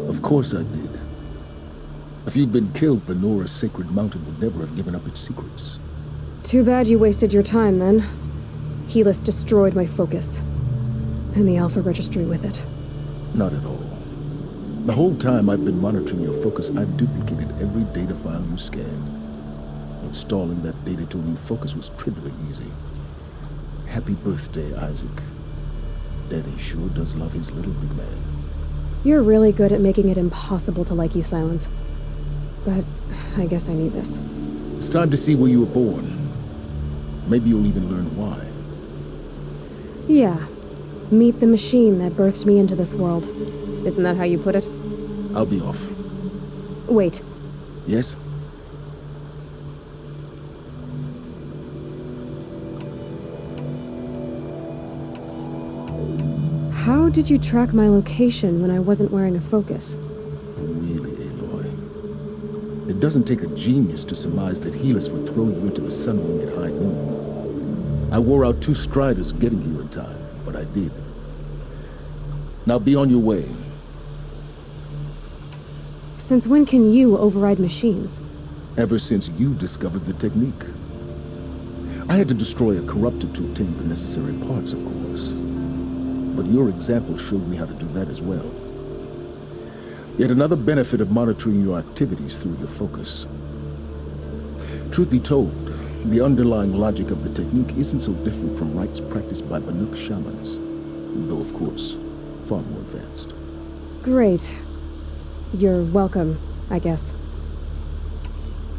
Of course I did. If you'd been killed, Venora's sacred mountain would never have given up its secrets. Too bad you wasted your time, then. Helis destroyed my focus. And the Alpha Registry with it. Not at all. The whole time I've been monitoring your focus, I've duplicated every data file you scanned. Installing that data to a new focus was trivially easy. Happy birthday, Isaac. Daddy sure does love his little big man. You're really good at making it impossible to like you, Silence. But I guess I need this. It's time to see where you were born. Maybe you'll even learn why. Yeah. Meet the machine that birthed me into this world. Isn't that how you put it? I'll be off. Wait. Yes? How did you track my location when I wasn't wearing a focus? Really, Aloy? It doesn't take a genius to surmise that Helis would throw you into the sun ring at high noon. I wore out 2 striders getting here in time, but I did. Now be on your way. Since when can you override machines? Ever since you discovered the technique. I had to destroy a corruptor to obtain the necessary parts, of course. But your example showed me how to do that as well. Yet another benefit of monitoring your activities through your focus. Truth be told, the underlying logic of the technique isn't so different from rites practiced by Banuk shamans, though of course, far more advanced. Great. You're welcome, I guess.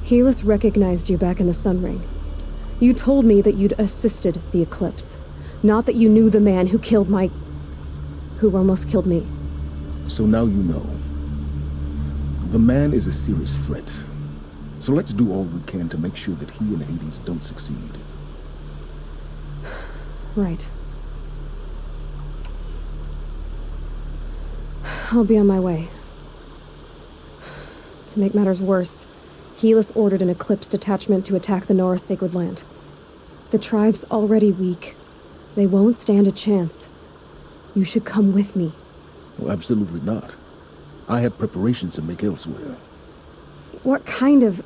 Helis recognized you back in the Sun Ring. You told me that you'd assisted the Eclipse, not that you knew the man who killed who almost killed me. So now you know. The man is a serious threat. So let's do all we can to make sure that he and Hades don't succeed. Right. I'll be on my way. To make matters worse, Helis ordered an Eclipse detachment to attack the Nora Sacred Land. The tribe's already weak. They won't stand a chance. You should come with me. Oh, absolutely not. I have preparations to make elsewhere. What kind of...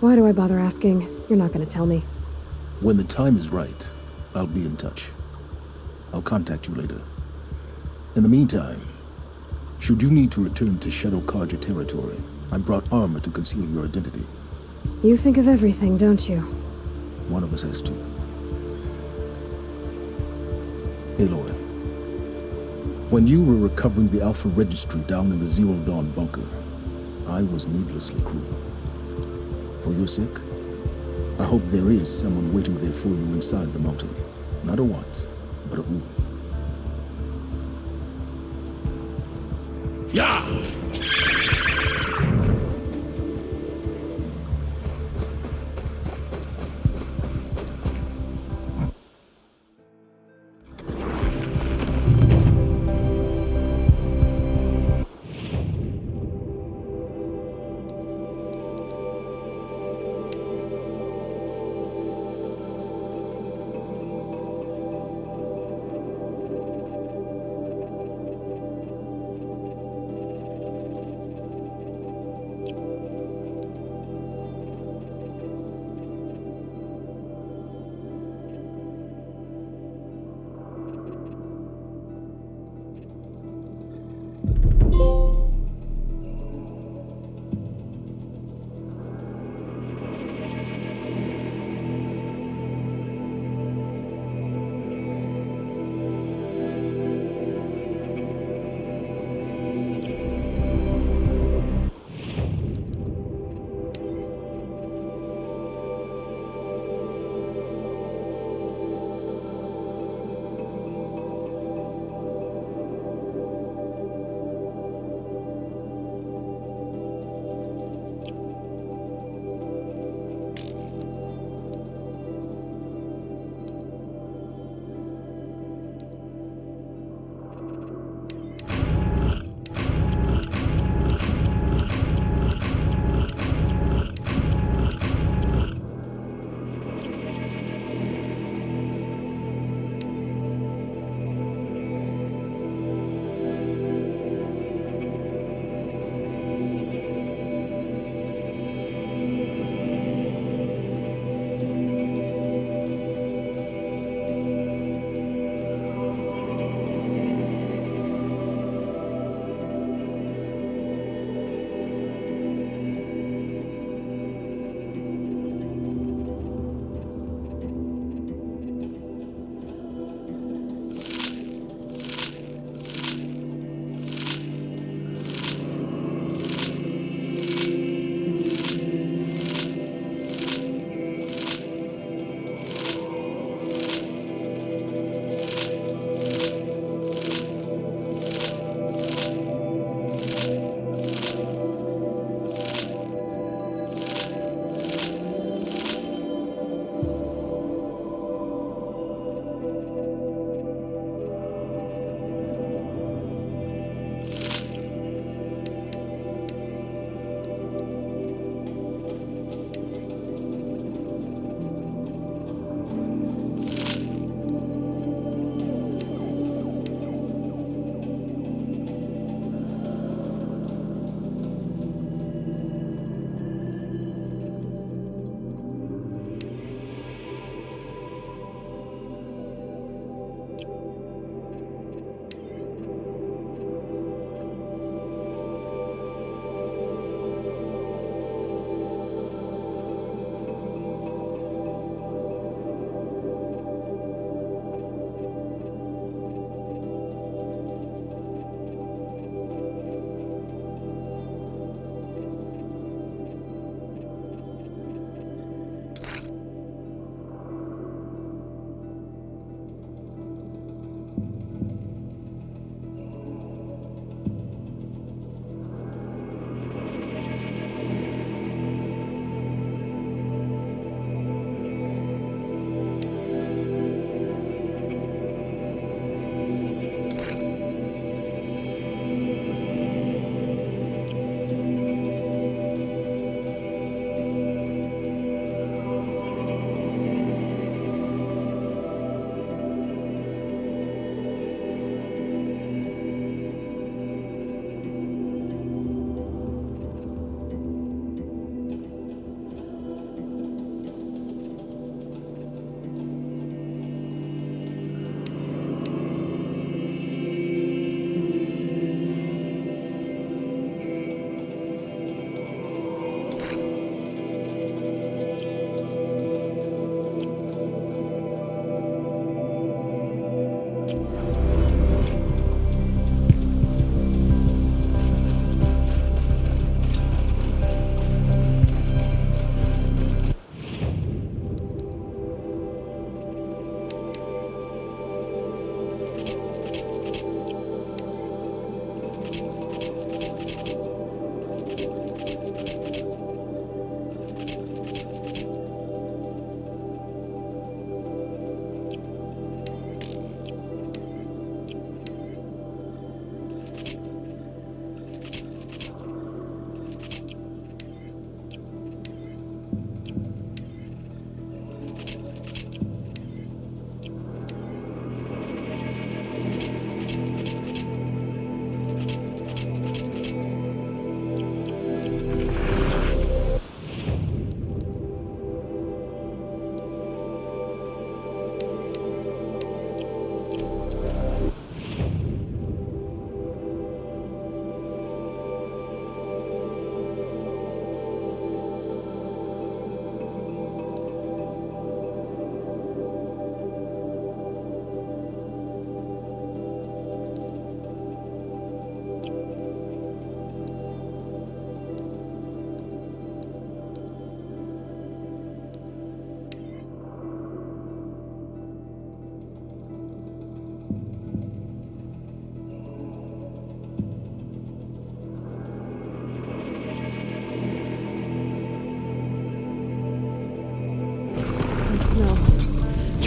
Why do I bother asking? You're not gonna tell me. When the time is right, I'll be in touch. I'll contact you later. In the meantime, should you need to return to Shadow Carja territory, I brought armor to conceal your identity. You think of everything, don't you? One of us has to. Aloy, when you were recovering the Alpha Registry down in the Zero Dawn bunker, I was needlessly cruel. For your sake, I hope there is someone waiting there for you inside the mountain. Not a what, but a who. Yeah!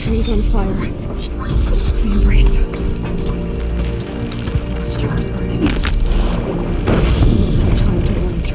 factory is on fire. The embrace. Watchtower's burning. Sentinels have time to launch.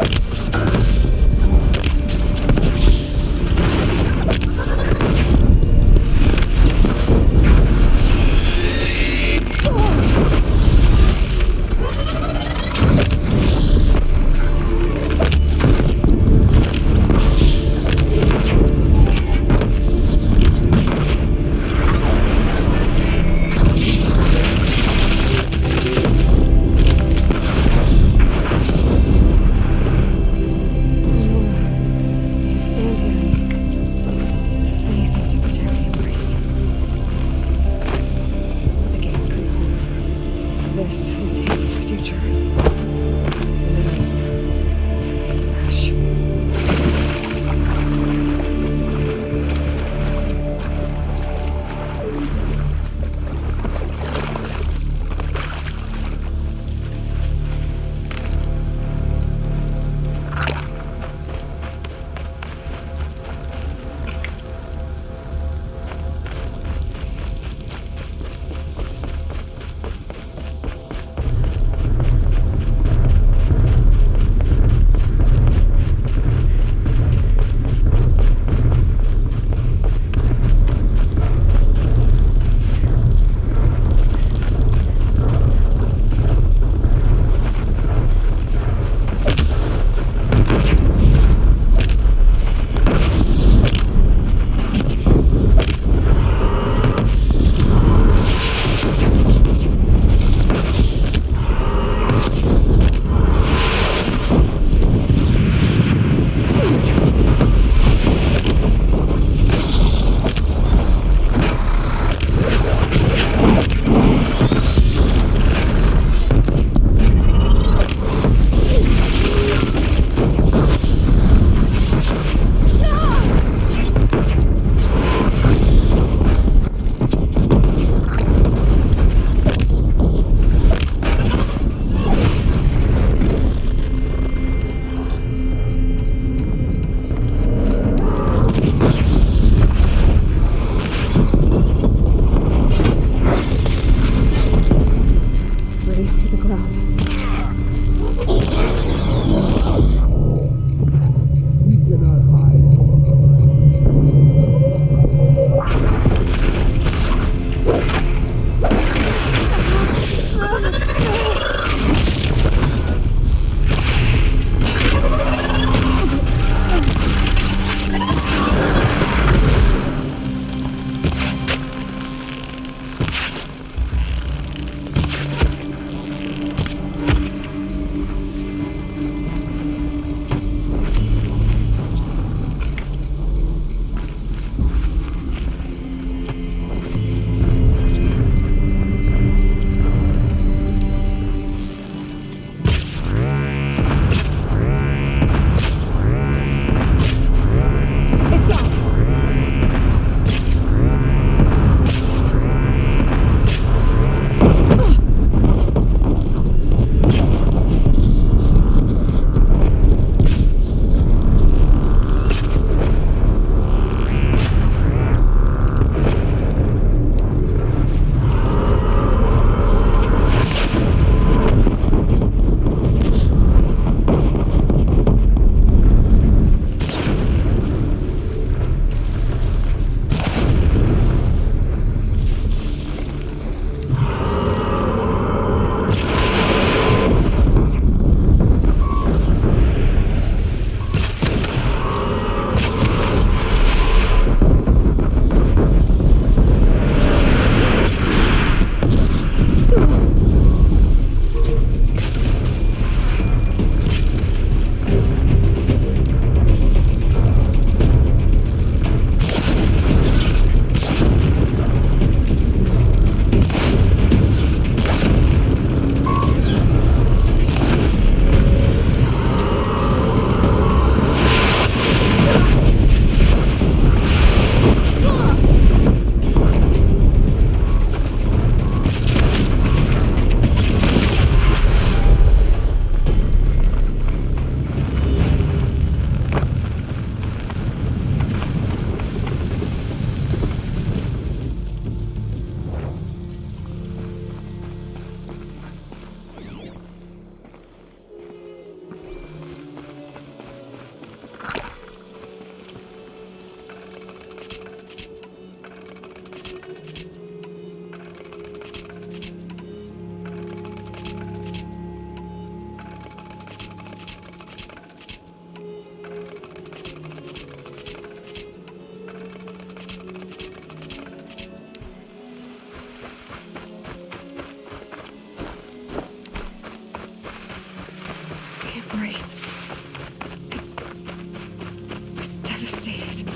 devastated.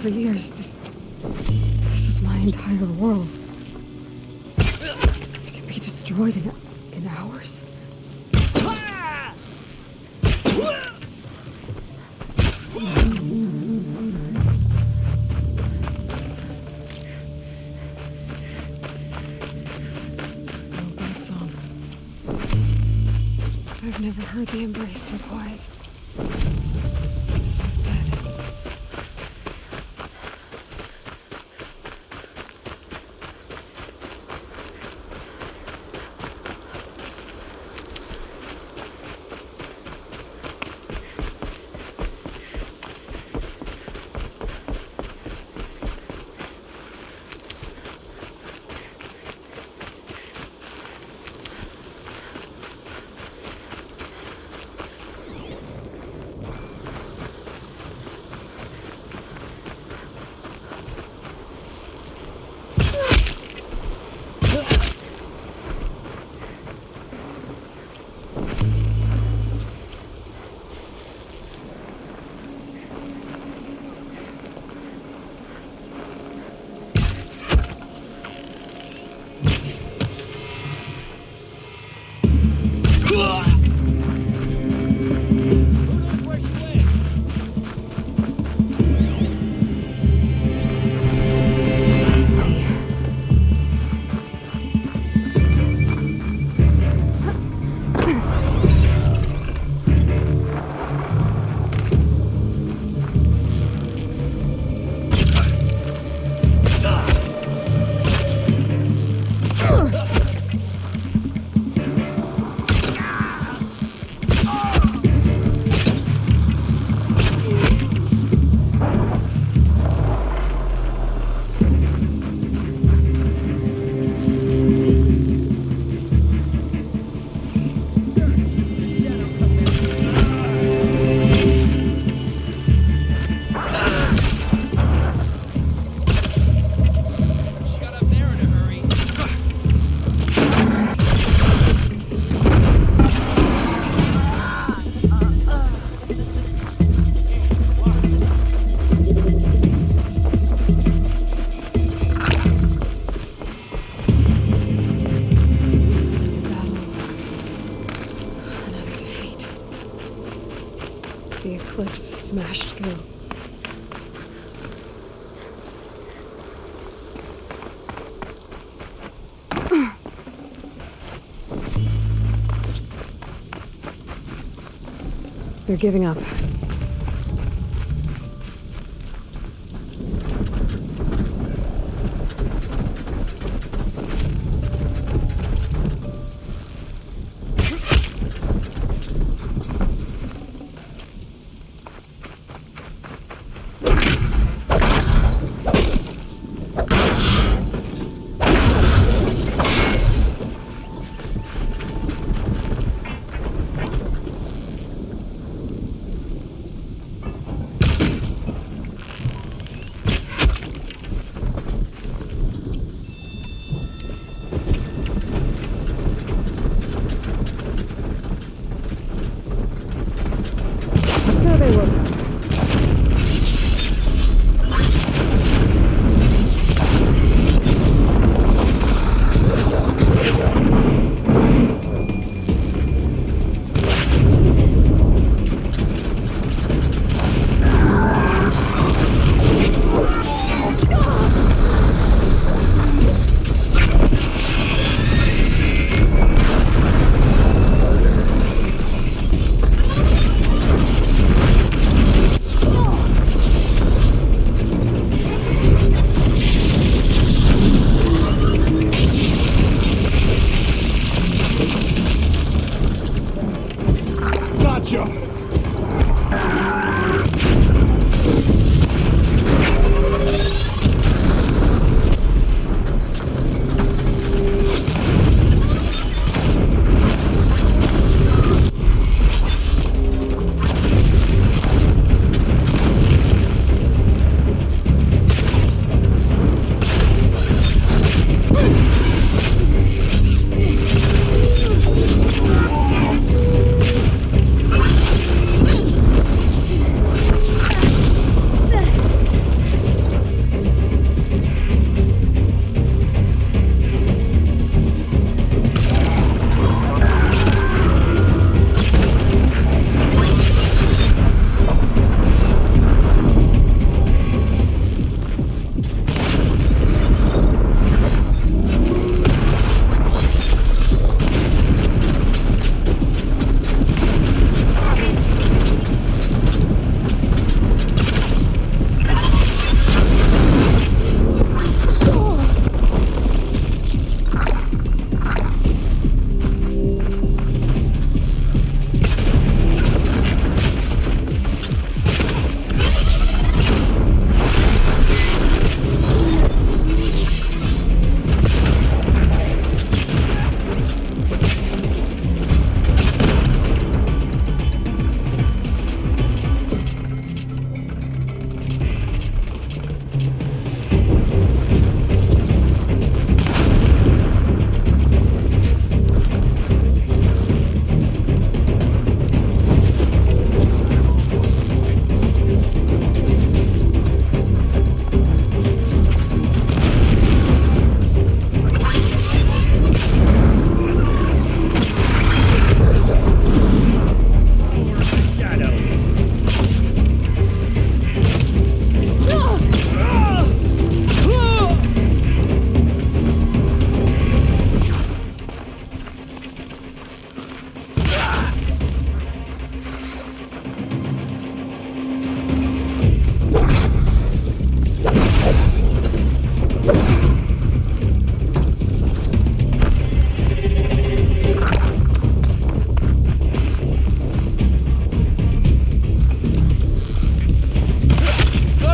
For years, this was my entire world. It could be destroyed in hours. I've never heard the embrace so quiet. So dead. The eclipse smashed through. They're giving up.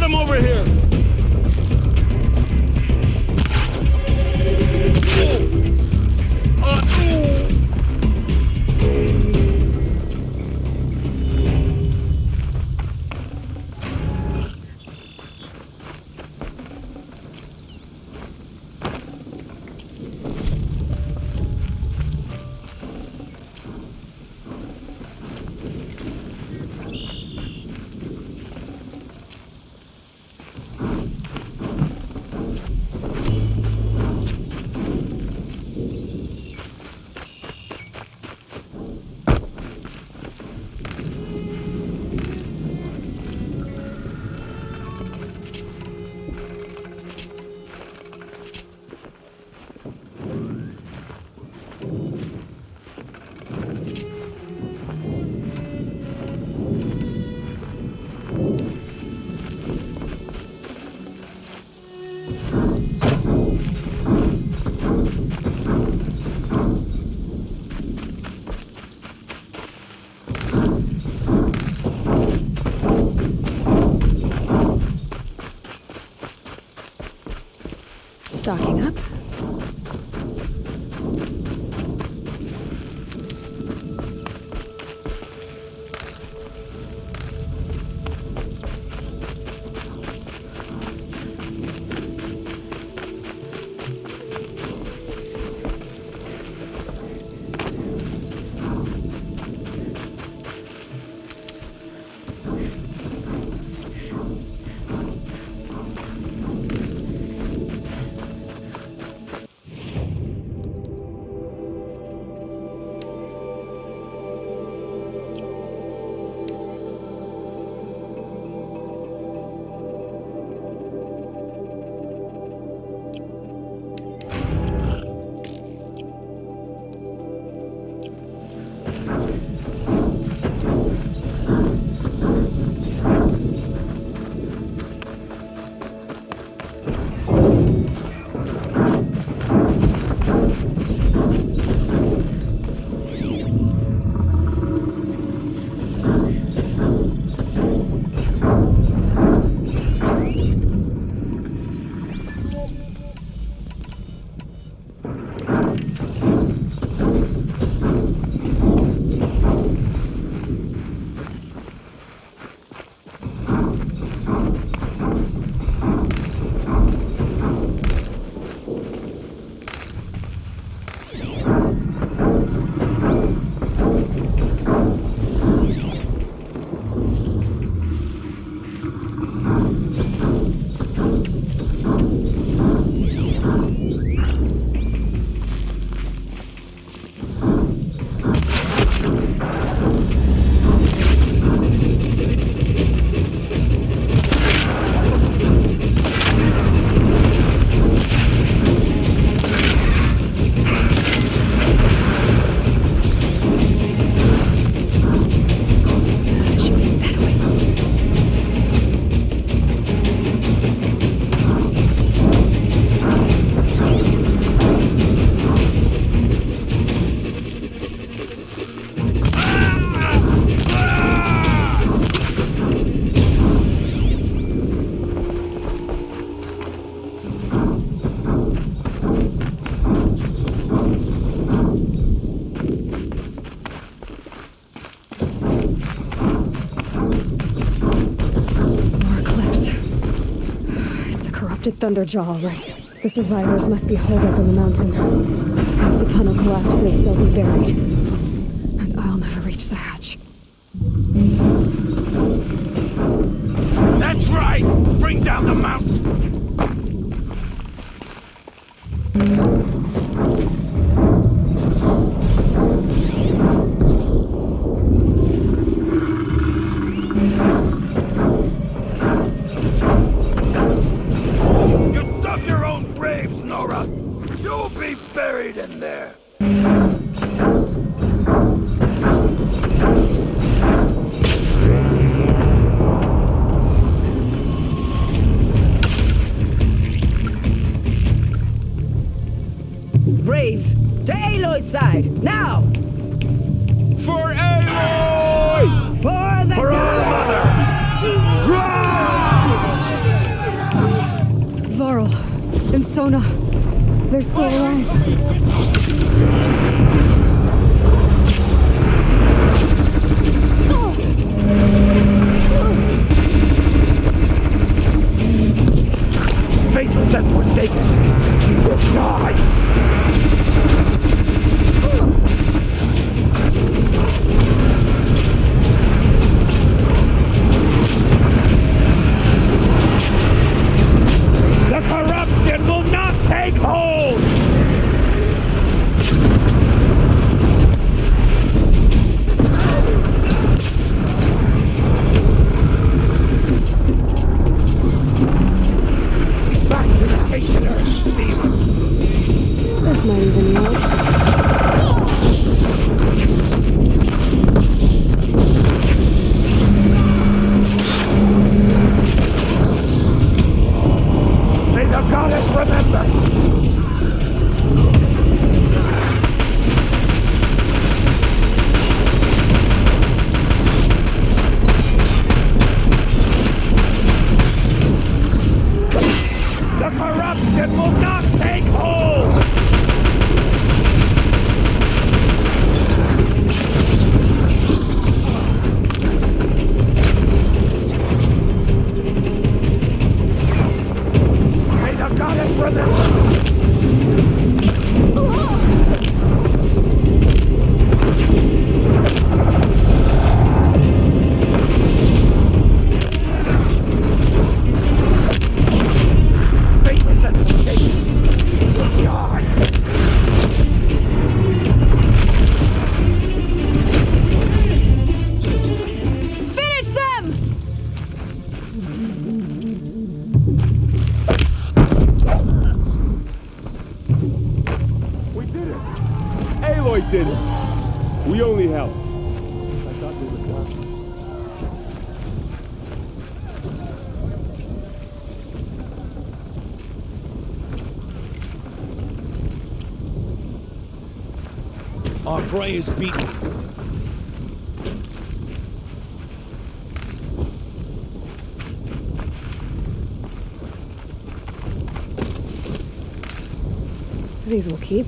them over here! Stocking up. Thunderjaw, right. The survivors must be holed up in the mountain. If the tunnel collapses, they'll be buried. And I'll never reach the hatch. That's right! Bring down the mountain! In there. Braves, to Aloy's side, now! For Aloy! For the For our mother! Run! no. They're still alive. Faithless and forsaken, you will die! The corruption will not take hold! Back to the tainted earth, demon! This might even melt. May the goddess remember! The corruption will not take hold! May the goddess remember! Faithless and forsaken, you will die! Finish them! We did it! Aloy did it! We only helped. I thought they were done. Our prey is beaten. These will keep.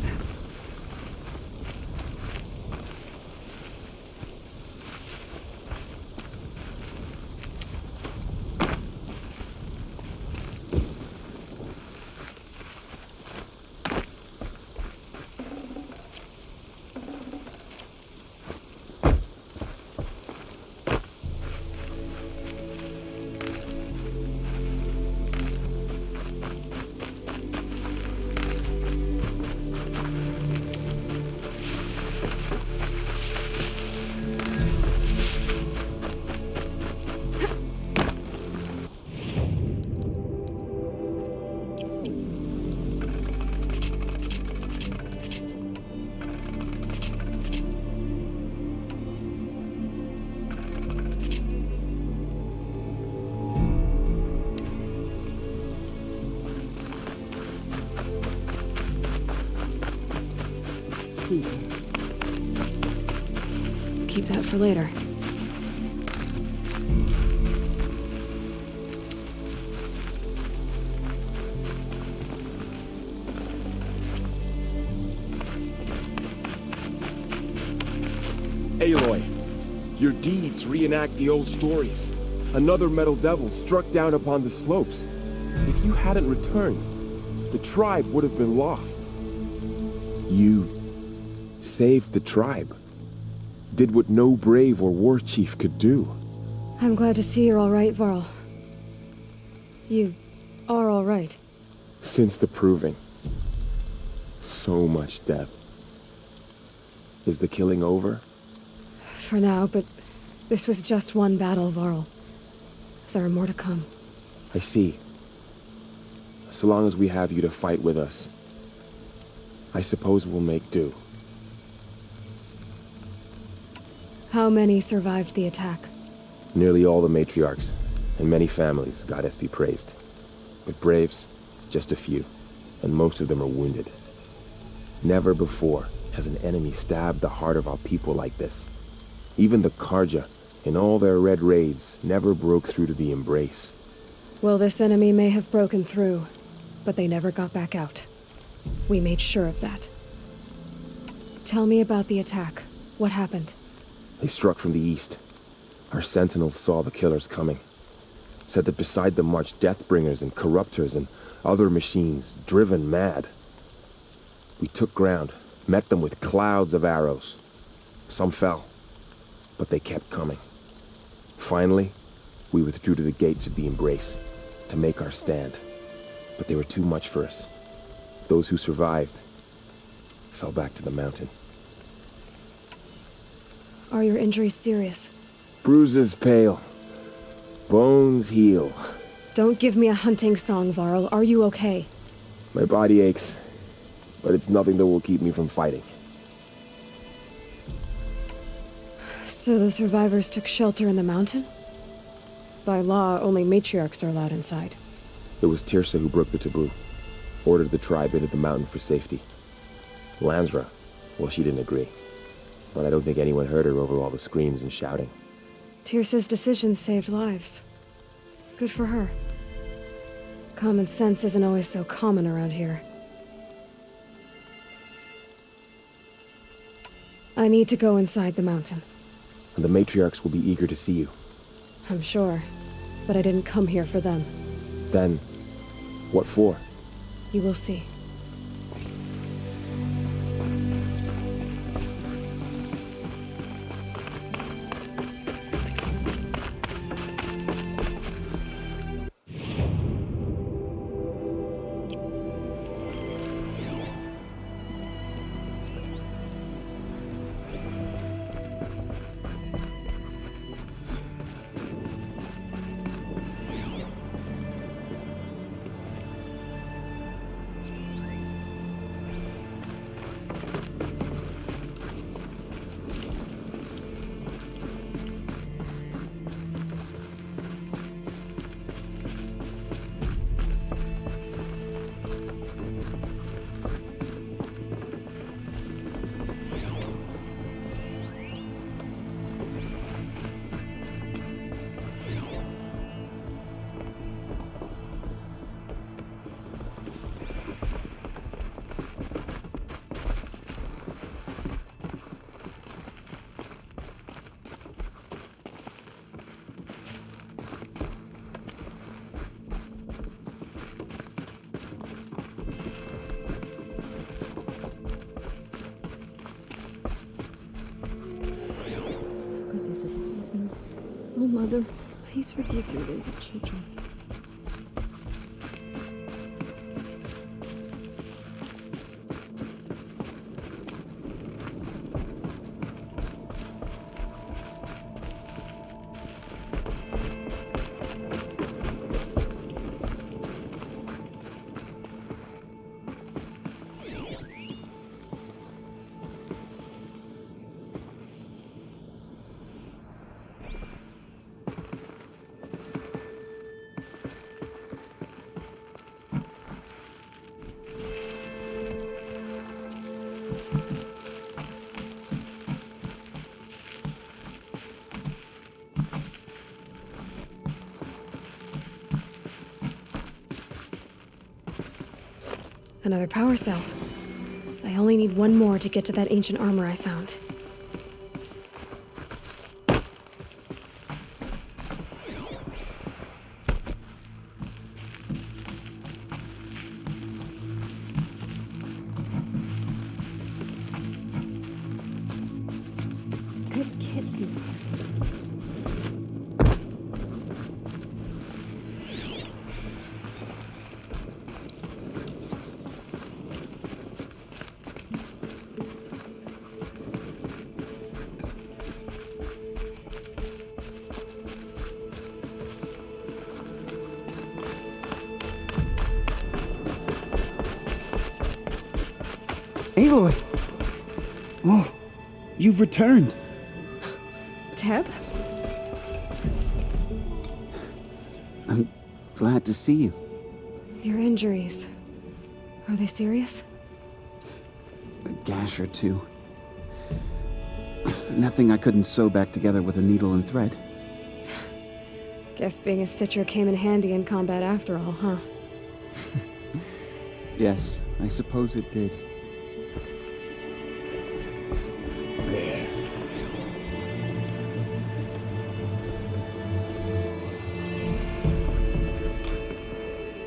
Keep that for later. Aloy, your deeds reenact the old stories. Another metal devil struck down upon the slopes. If you hadn't returned, the tribe would have been lost. You saved the tribe. Did what no brave or war chief could do. I'm glad to see you're all right, Varl. You are all right. Since the proving. So much death. Is the killing over? For now, but this was just one battle, Varl. There are more to come. I see. So long as we have you to fight with us, I suppose we'll make do. How many survived the attack? Nearly all the matriarchs, and many families, goddess be praised. But braves, just a few, and most of them are wounded. Never before has an enemy stabbed the heart of our people like this. Even the Karja, in all their red raids, never broke through to the embrace. Well, this enemy may have broken through, but they never got back out. We made sure of that. Tell me about the attack. What happened? They struck from the east. Our sentinels saw the killers coming. Said that beside them marched Deathbringers and Corruptors and other machines, driven mad. We took ground, met them with clouds of arrows. Some fell, but they kept coming. Finally, we withdrew to the gates of the Embrace to make our stand. But they were too much for us. Those who survived fell back to the mountain. Are your injuries serious? Bruises pale. Bones heal. Don't give me a hunting song, Varl. Are you okay? My body aches, but it's nothing that will keep me from fighting. So the survivors took shelter in the mountain? By law, only matriarchs are allowed inside. It was Tirsa who broke the taboo. Ordered the tribe into the mountain for safety. Lansra, well, she didn't agree. But I don't think anyone heard her over all the screams and shouting. Tirsa's decision saved lives. Good for her. Common sense isn't always so common around here. I need to go inside the mountain. And the matriarchs will be eager to see you. I'm sure, but I didn't come here for them. Then, what for? You will see. Oh, Mother, please forgive me, baby children. Another power cell. I only need one more to get to that ancient armor I found. Good catch, these. Aloy! Oh, you've returned. Teb? I'm glad to see you. Your injuries. Are they serious? A gash or two. Nothing I couldn't sew back together with a needle and thread. Guess being a stitcher came in handy in combat after all, huh? Yes, I suppose it did.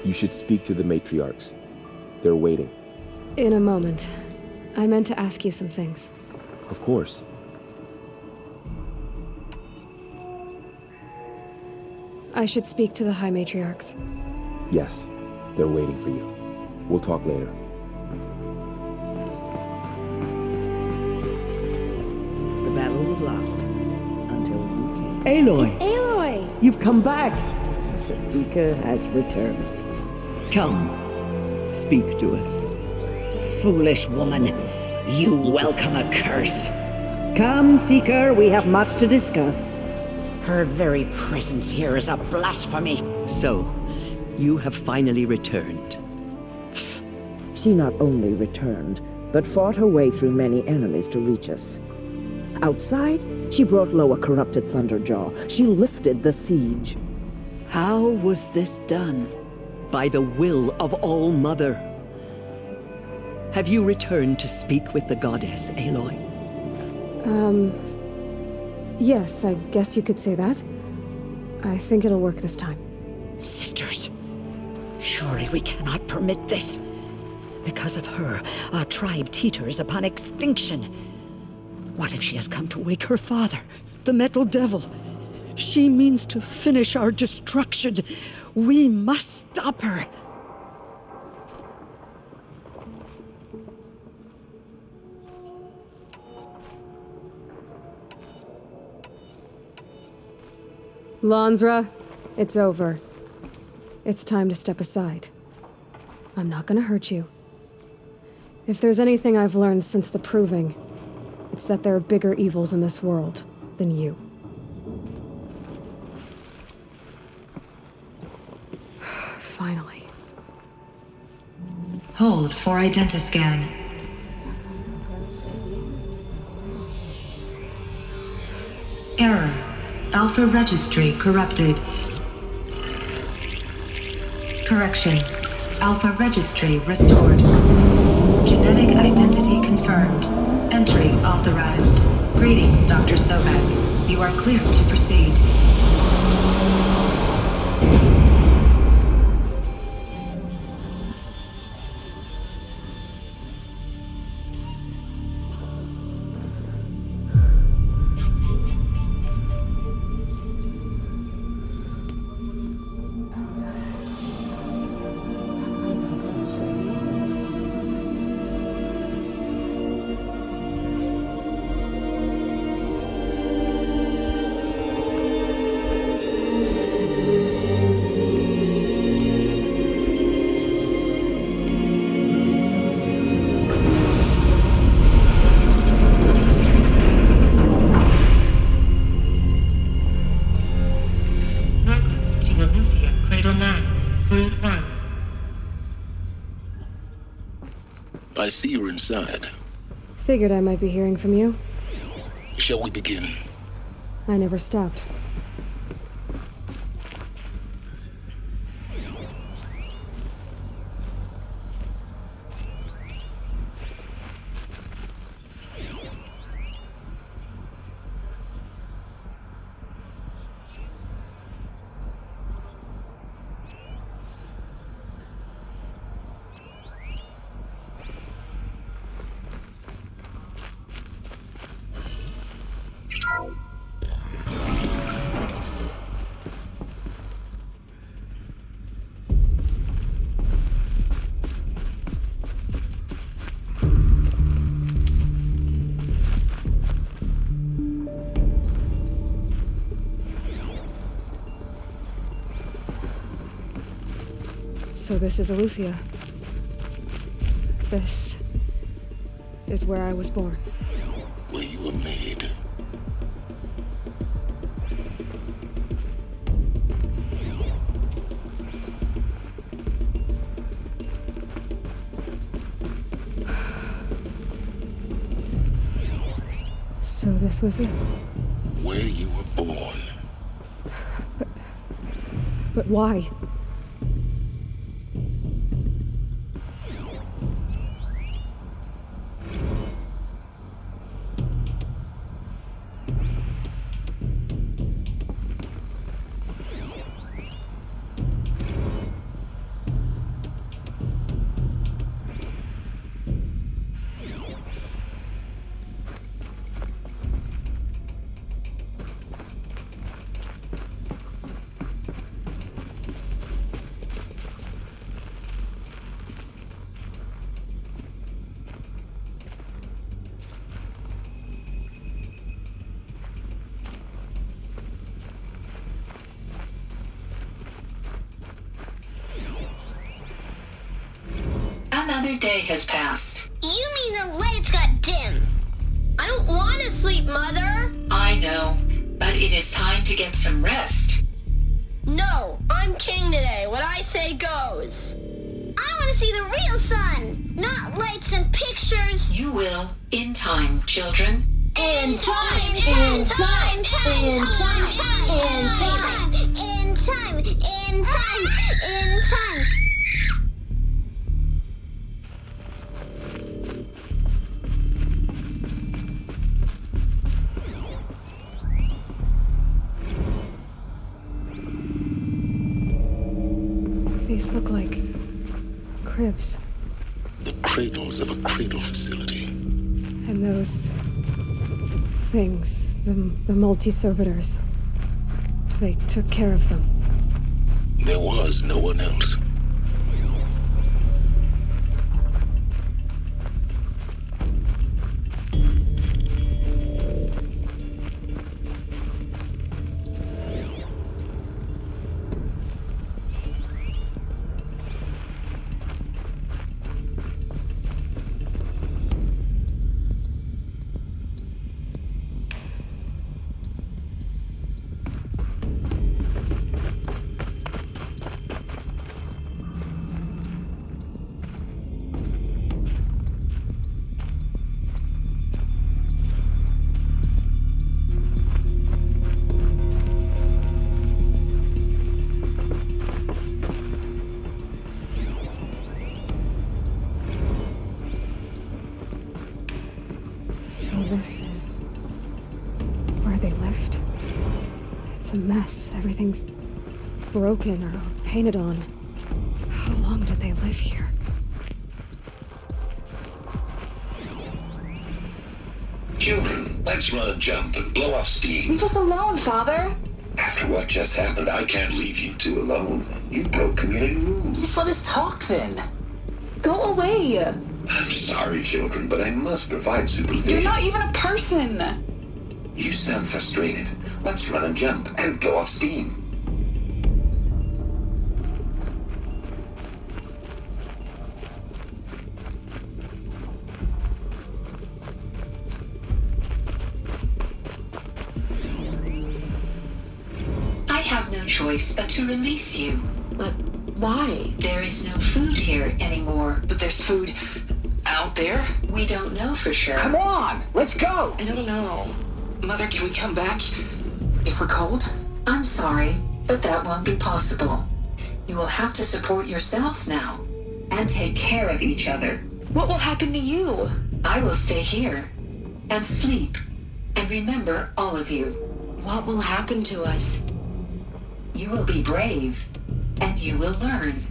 You should speak to the matriarchs. They're waiting. In a moment. I meant to ask you some things. Of course. I should speak to the High Matriarchs. Yes, they're waiting for you. We'll talk later. The battle was lost. Until you came. Aloy! It's Aloy! You've come back! The Seeker has returned. Come. Speak to us. Foolish woman, you welcome a curse. Come, Seeker, we have much to discuss. Her very presence here is a blasphemy. So, you have finally returned. She not only returned, but fought her way through many enemies to reach us. Outside, she brought low a corrupted Thunderjaw. She lifted the siege. How was this done? By the will of All-Mother. Have you returned to speak with the goddess, Aloy? Yes, I guess you could say that. I think it'll work this time. Sisters, surely we cannot permit this. Because of her, our tribe teeters upon extinction. What if she has come to wake her father, the Metal Devil? She means to finish our destruction. We must stop her. Lansra, it's over. It's time to step aside. I'm not gonna hurt you. If there's anything I've learned since the Proving, it's that there are bigger evils in this world than you. Finally. Hold for identiscan. Error. Alpha registry corrupted. Correction. Alpha registry restored. Genetic identity confirmed. Entry authorized. Greetings, Dr. Sobek. You are clear to proceed. I see you're inside. Figured I might be hearing from you. Shall we begin? I never stopped. So this is Eleuthia. This is where I was born. Where you were made. So this was it. Where you were born. But why? Another day has passed. You mean the lights got dim? I don't want to sleep, Mother. I know, but it is time to get some rest. No, I'm king today. What I say goes. I want to see the real sun, not lights and pictures. You will, in time, children. In time, in time, in time, in time, in time, in time, in time. These look like cribs. The cradles of a cradle facility. And those things, the multi-servitors, they took care of them. There was no one else. This is where they lived. It's a mess. Everything's broken or painted on. How long did they live here? Children, let's run and jump and blow off steam. Leave us alone, Father. After what just happened, I can't leave you two alone. You broke community rules. Just let us talk then. Go away. I'm sorry, children, but I must provide supervision. You're not even a person. You sound frustrated. Let's run and jump and blow off steam. I have no choice but to release you. But why? There is no food here anymore. But there's food out there? We don't know for sure. Come on, let's go. I don't know. Mother, can we come back if we're cold? I'm sorry, but that won't be possible. You will have to support yourselves now and take care of each other. What will happen to you? I will stay here and sleep and remember all of you. What will happen to us? You will be brave and you will learn.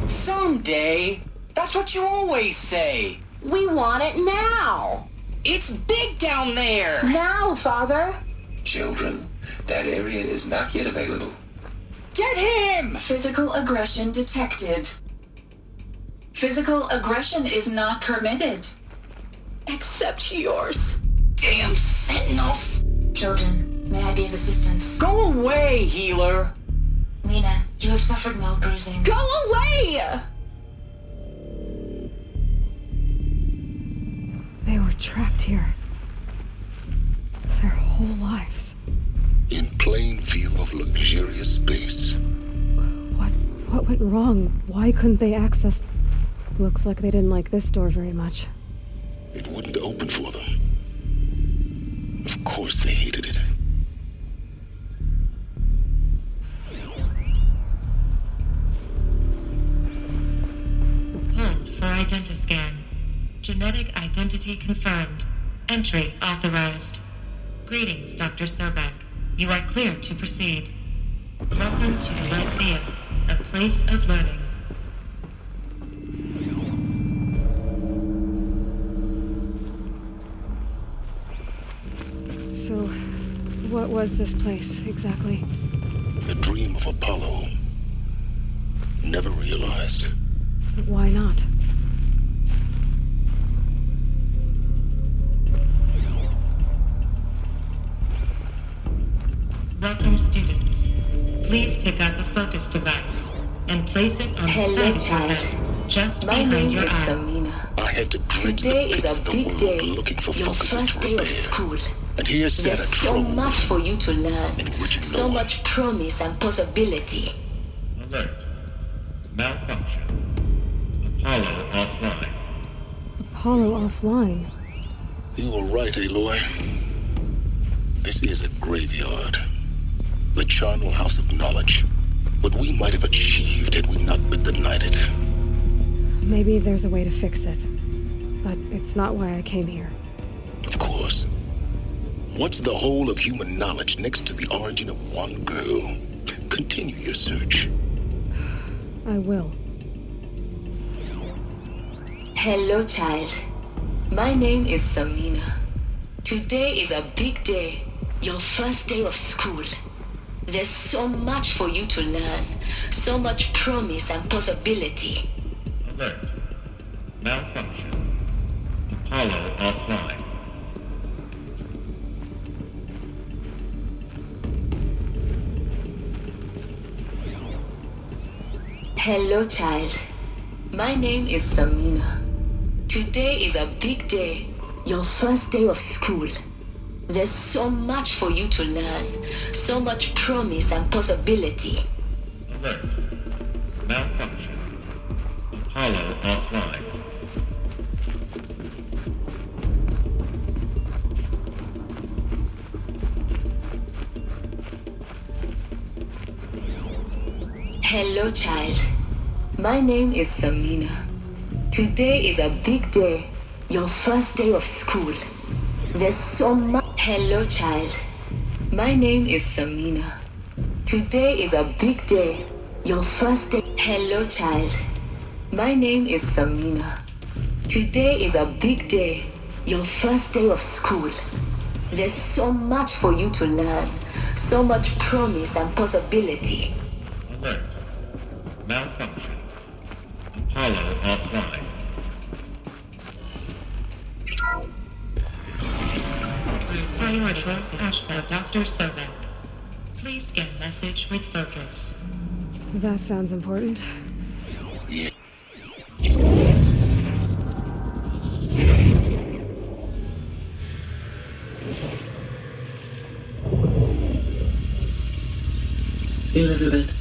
Someday. That's what you always say. We want it now. It's big down there. Now, Father. Children, that area is not yet available. Get him! Physical aggression detected. Physical aggression is not permitted. Except yours. Damn sentinels. Children, may I be of assistance? Go away, healer. Lena, you have suffered mild bruising. Go away! They were trapped here. Their whole lives. In plain view of luxurious space. What went wrong? Why couldn't they access? Looks like they didn't like this door very much. It wouldn't open for them. Of course they hated it. Hold for identiscan. Genetic identity confirmed. Entry authorized. Greetings, Dr. Sobek. You are cleared to proceed. Welcome to Lyceum, a place of learning. So, what was this place, exactly? The dream of Apollo. Never realized. Why not? Welcome, students. Please pick up a focus device and place it on the side of your head, just My behind name your is eye. Samina. I had to dredge Today the is pits a of the big world day. looking for Your focuses first to day of repair. school. And here sat There's a so troll. much for you to learn. So much promise and possibility. Alert. Malfunction. Apollo offline. Apollo offline. You were right, Aloy. This is a graveyard. The charnel house of knowledge. What we might have achieved had we not been denied it. Maybe there's a way to fix it. But it's not why I came here. Of course. What's the whole of human knowledge next to the origin of one girl? Continue your search. I will. Hello, child. My name is Samina. Today is a big day. Your first day of school. There's so much for you to learn. So much promise and possibility. Alert. Malfunction. Apollo offline. Hello, child. My name is Samina. Today is a big day. Your first day of school. There's so much for you to learn. So much promise and possibility. Alert. Malfunction. Apollo offline. Hello, child. My name is Samina. Today is a big day. Your first day of school. There's so much. Hello, child. My name is Samina. Today is a big day. Your first day. Hello, child. My name is Samina. Today is a big day. Your first day of school. There's so much for you to learn. So much promise and possibility. Alert. Malfunction. Apollo offline. Priorities as for Dr. Sobek. Please scan message with focus. That sounds important. Elizabeth,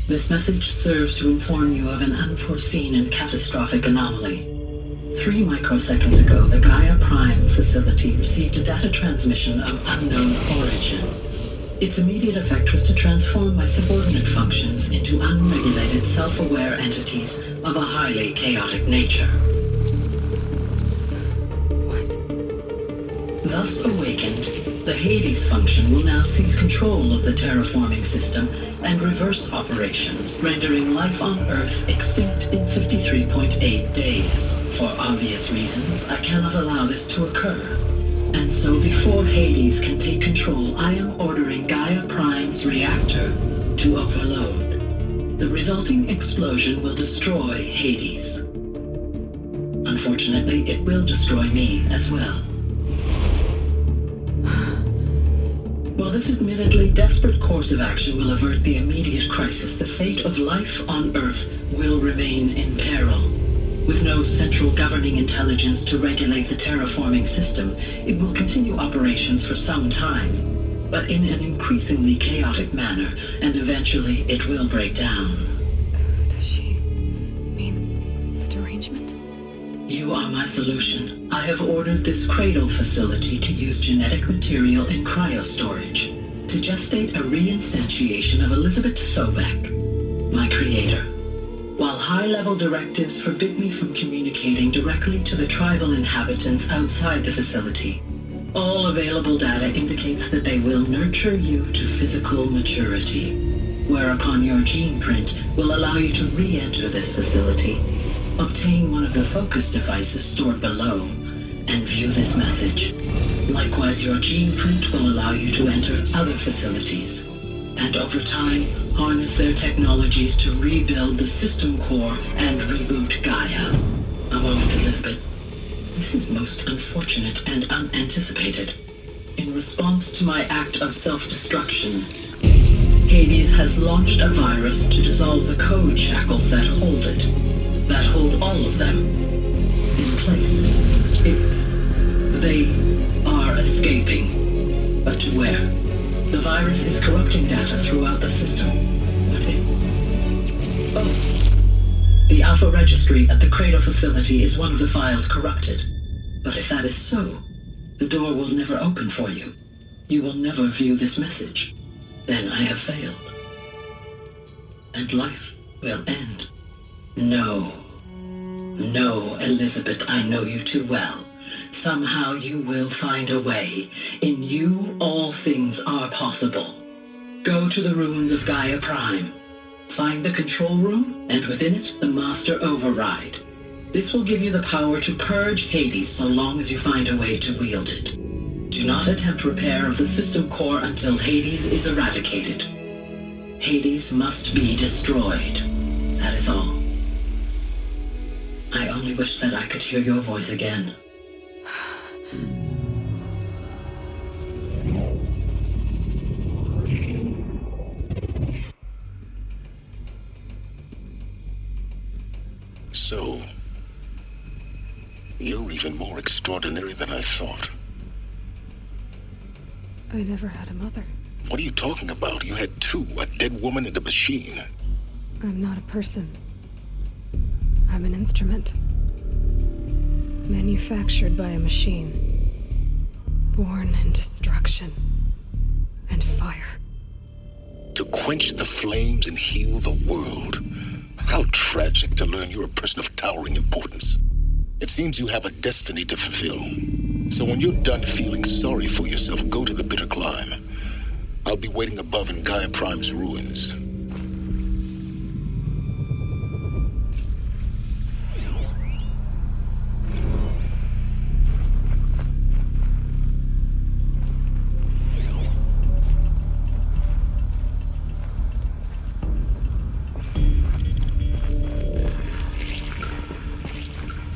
this message serves to inform you of an unforeseen and catastrophic anomaly. 3 microseconds ago, the Gaia Prime facility received a data transmission of unknown origin. Its immediate effect was to transform my subordinate functions into unregulated, self-aware entities of a highly chaotic nature. Thus awakened, the Hades function will now seize control of the terraforming system and reverse operations, rendering life on Earth extinct in 53.8 days. For obvious reasons, I cannot allow this to occur. And so before Hades can take control, I am ordering Gaia Prime's reactor to overload. The resulting explosion will destroy Hades. Unfortunately, it will destroy me as well. While this admittedly desperate course of action will avert the immediate crisis, the fate of life on Earth will remain in peril. With no central governing intelligence to regulate the terraforming system, it will continue operations for some time, but in an increasingly chaotic manner, and eventually it will break down. Does she mean the derangement? You are my solution. I have ordered this cradle facility to use genetic material in cryostorage to gestate a reinstantiation of Elizabeth Sobek, my creator. While high-level directives forbid me from communicating directly to the tribal inhabitants outside the facility, all available data indicates that they will nurture you to physical maturity, whereupon your gene print will allow you to re-enter this facility, obtain one of the focus devices stored below, and view this message. Likewise, your gene print will allow you to enter other facilities, and over time, harness their technologies to rebuild the system core and reboot Gaia. A moment, Elizabeth. This is most unfortunate and unanticipated. In response to my act of self-destruction, Hades has launched a virus to dissolve the code shackles that hold it, that hold all of them, in place. They are escaping, but to where? The virus is corrupting data throughout the system. What if... Oh. The Alpha Registry at the Cradle facility is one of the files corrupted. But if that is so, the door will never open for you. You will never view this message. Then I have failed. And life will end. No. No, Elizabeth, I know you too well. Somehow you will find a way. In you, all things are possible. Go to the ruins of Gaia Prime. Find the control room, and within it, the Master Override. This will give you the power to purge Hades so long as you find a way to wield it. Do not attempt repair of the system core until Hades is eradicated. Hades must be destroyed. That is all. I only wish that I could hear your voice again. So, you're even more extraordinary than I thought. I never had a mother. What are you talking about? You had two, a dead woman and a machine. I'm not a person. I'm an instrument. Manufactured by a machine. Born in destruction and fire. To quench the flames and heal the world. How tragic to learn you're a person of towering importance. It seems you have a destiny to fulfill. So when you're done feeling sorry for yourself, go to the Bitter Climb. I'll be waiting above in Gaia Prime's ruins.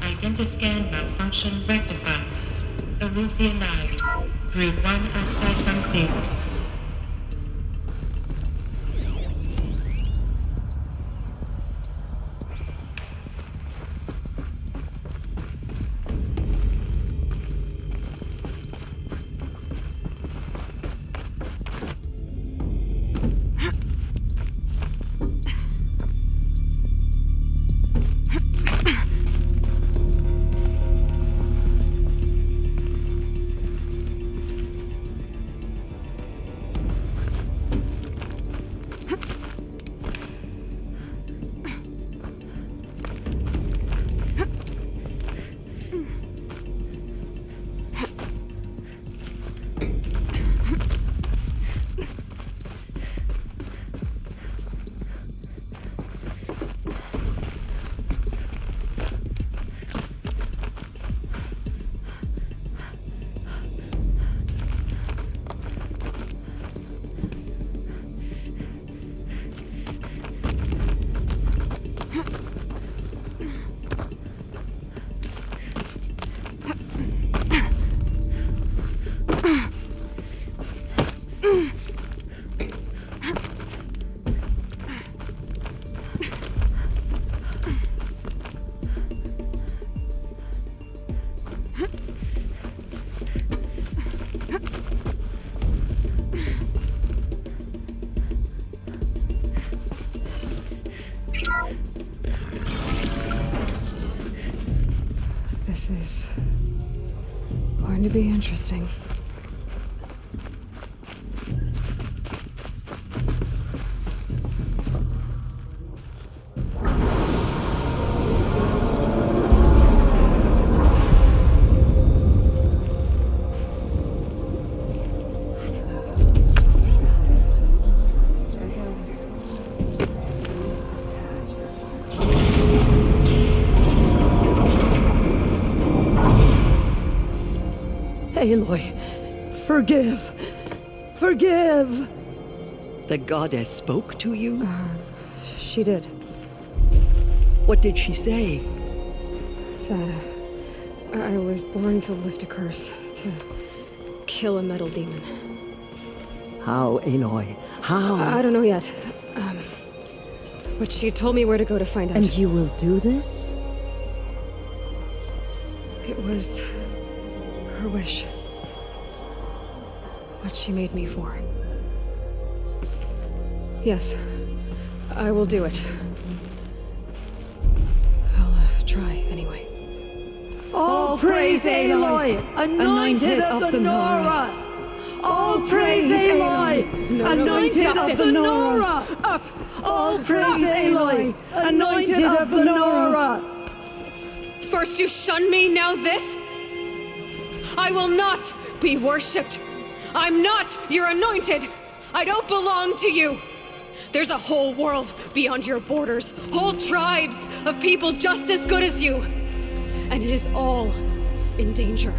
Identiscan malfunction rectified. Eleuthia 9. Group 1 access unsealed. This is going to be interesting. Aloy, forgive! Forgive! The goddess spoke to you? She did. What did she say? That I was born to lift a curse, to kill a metal demon. How, Aloy? How? I don't know yet. But she told me where to go to find out. And you will do this? It was her wish. What she made me for. Yes, I will do it. I'll try anyway. All praise Aloy, anointed of the Nora! All praise Aloy, anointed of the Nora! Up! All praise Aloy, anointed of the Nora! First you shun me, now this? I will not be worshipped. I'm not your anointed. I don't belong to you. There's a whole world beyond your borders, whole tribes of people just as good as you. And it is all in danger.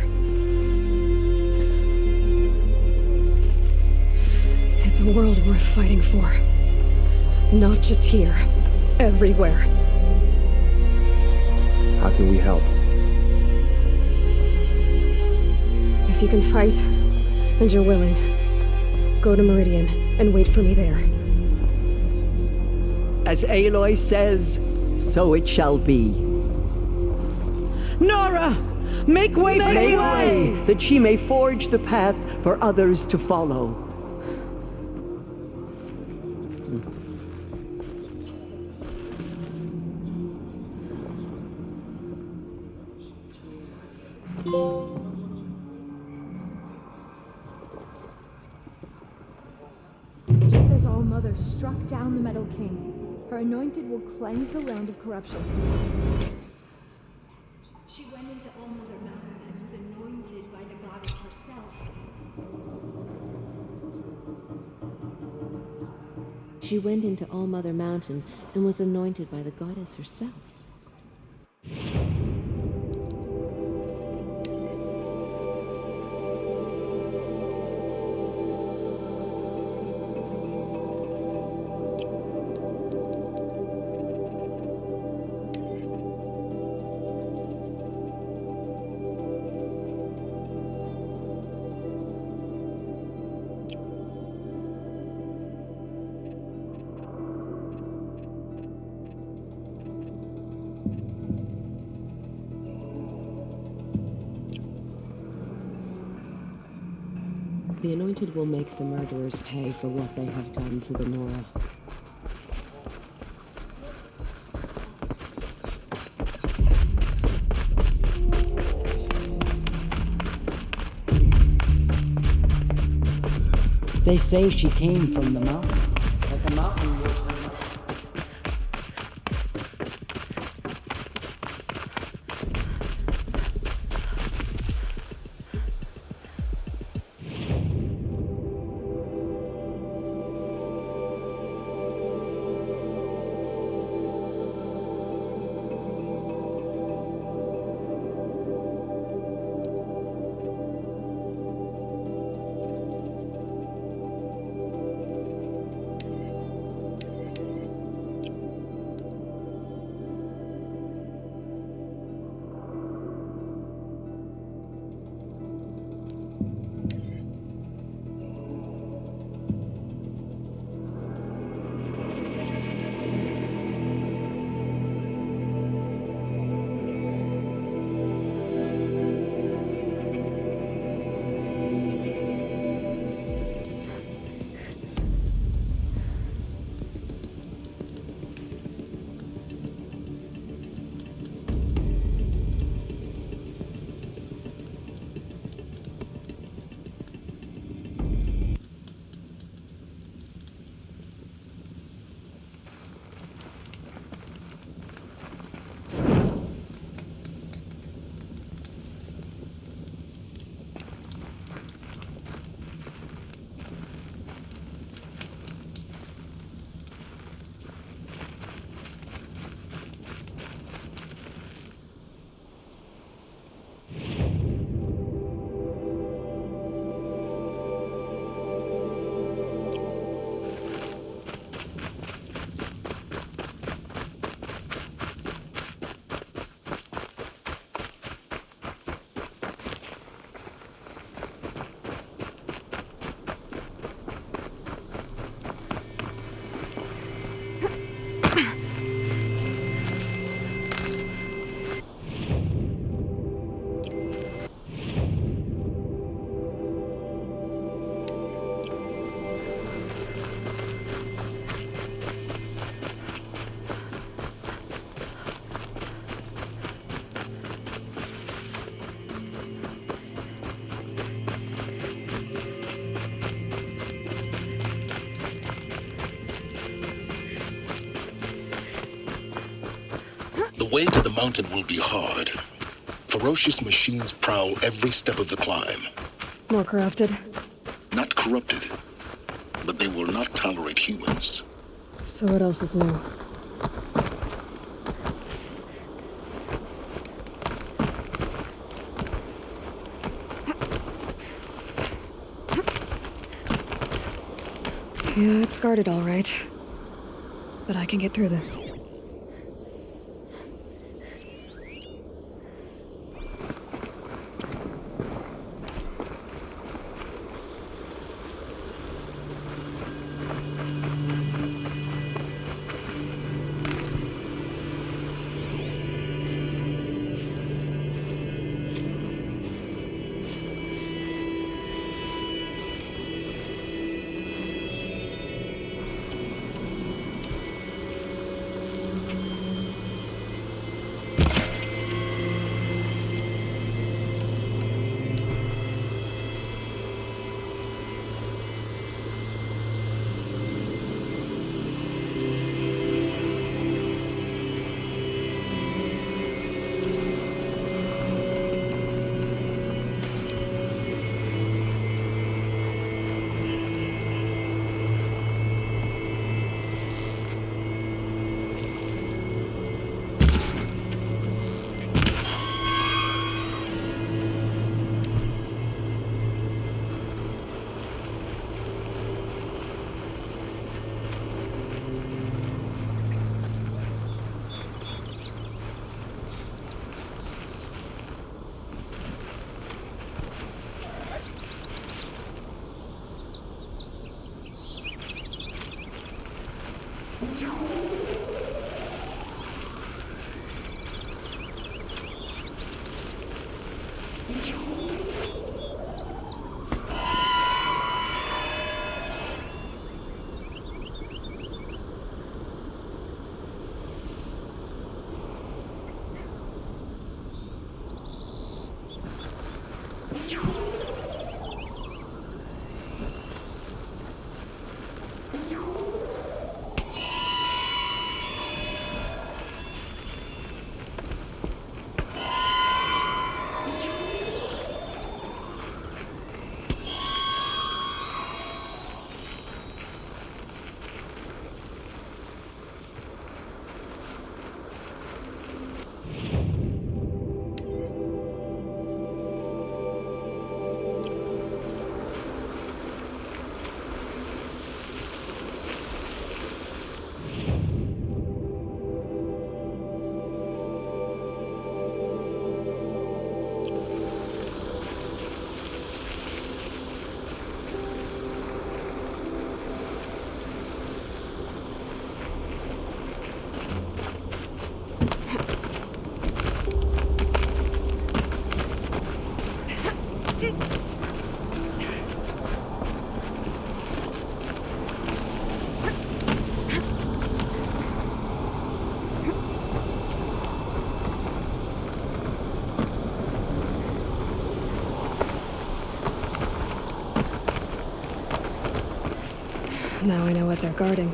It's a world worth fighting for. Not just here, everywhere. How can we help? If you can fight, and you're willing, go to Meridian and wait for me there. As Aloy says, so it shall be. Nora! Make way for Make Aloy! way, that she may forge the path for others to follow. Just as All-Mother struck down the Metal King, her anointed will cleanse the land of corruption. She went into All-Mother Mountain and was anointed by the goddess herself. She went into All-Mother Mountain and was anointed by the goddess herself. The Anointed will make the murderers pay for what they have done to the Nora. They say she came from the mountain, but the mountain was her mother. The way to the mountain will be hard. Ferocious machines prowl every step of the climb. More corrupted. Not corrupted, but they will not tolerate humans. So what else is new? Yeah, it's guarded all right. But I can get through this. Now I know what they're guarding.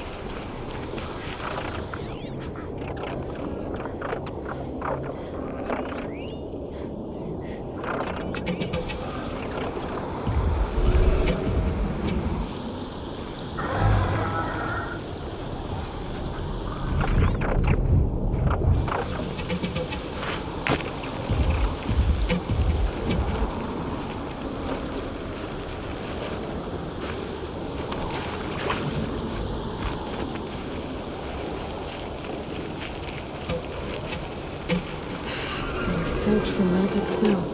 Soaked from melted snow.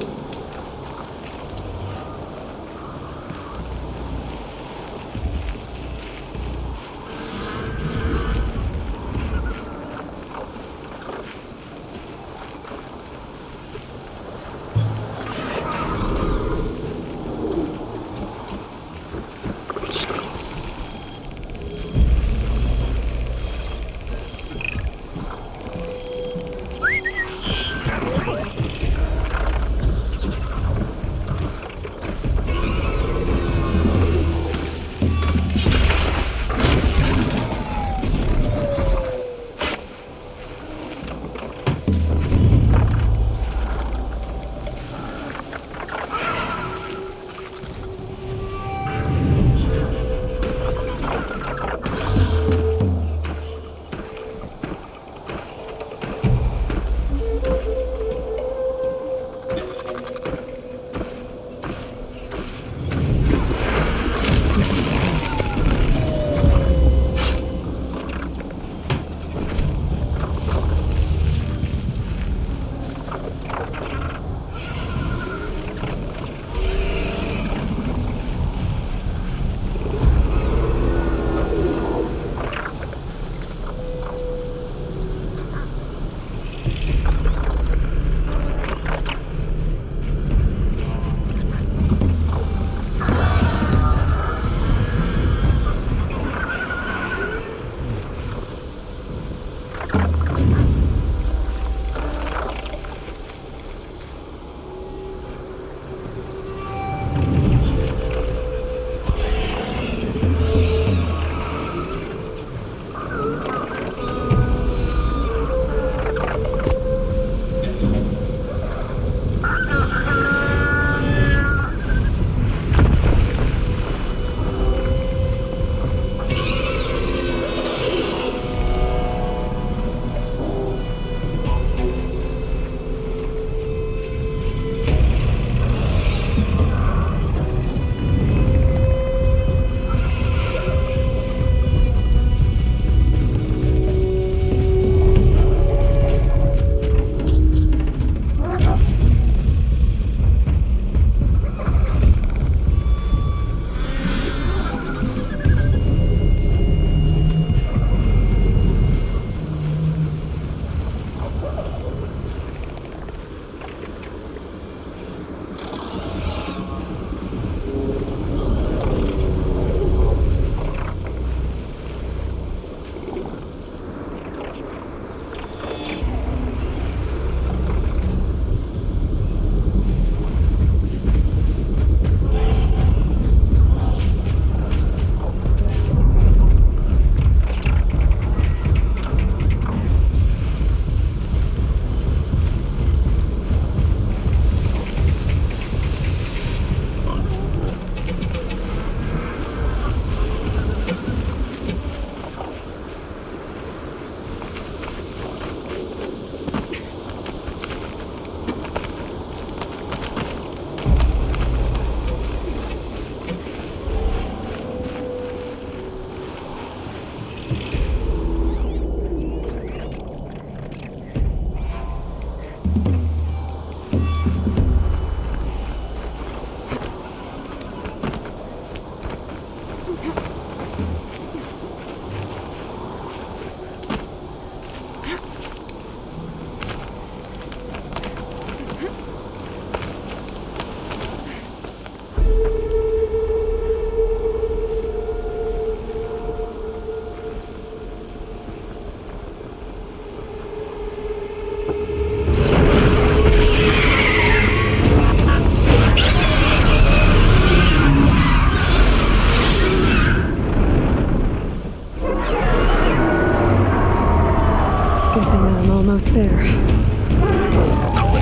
almost there.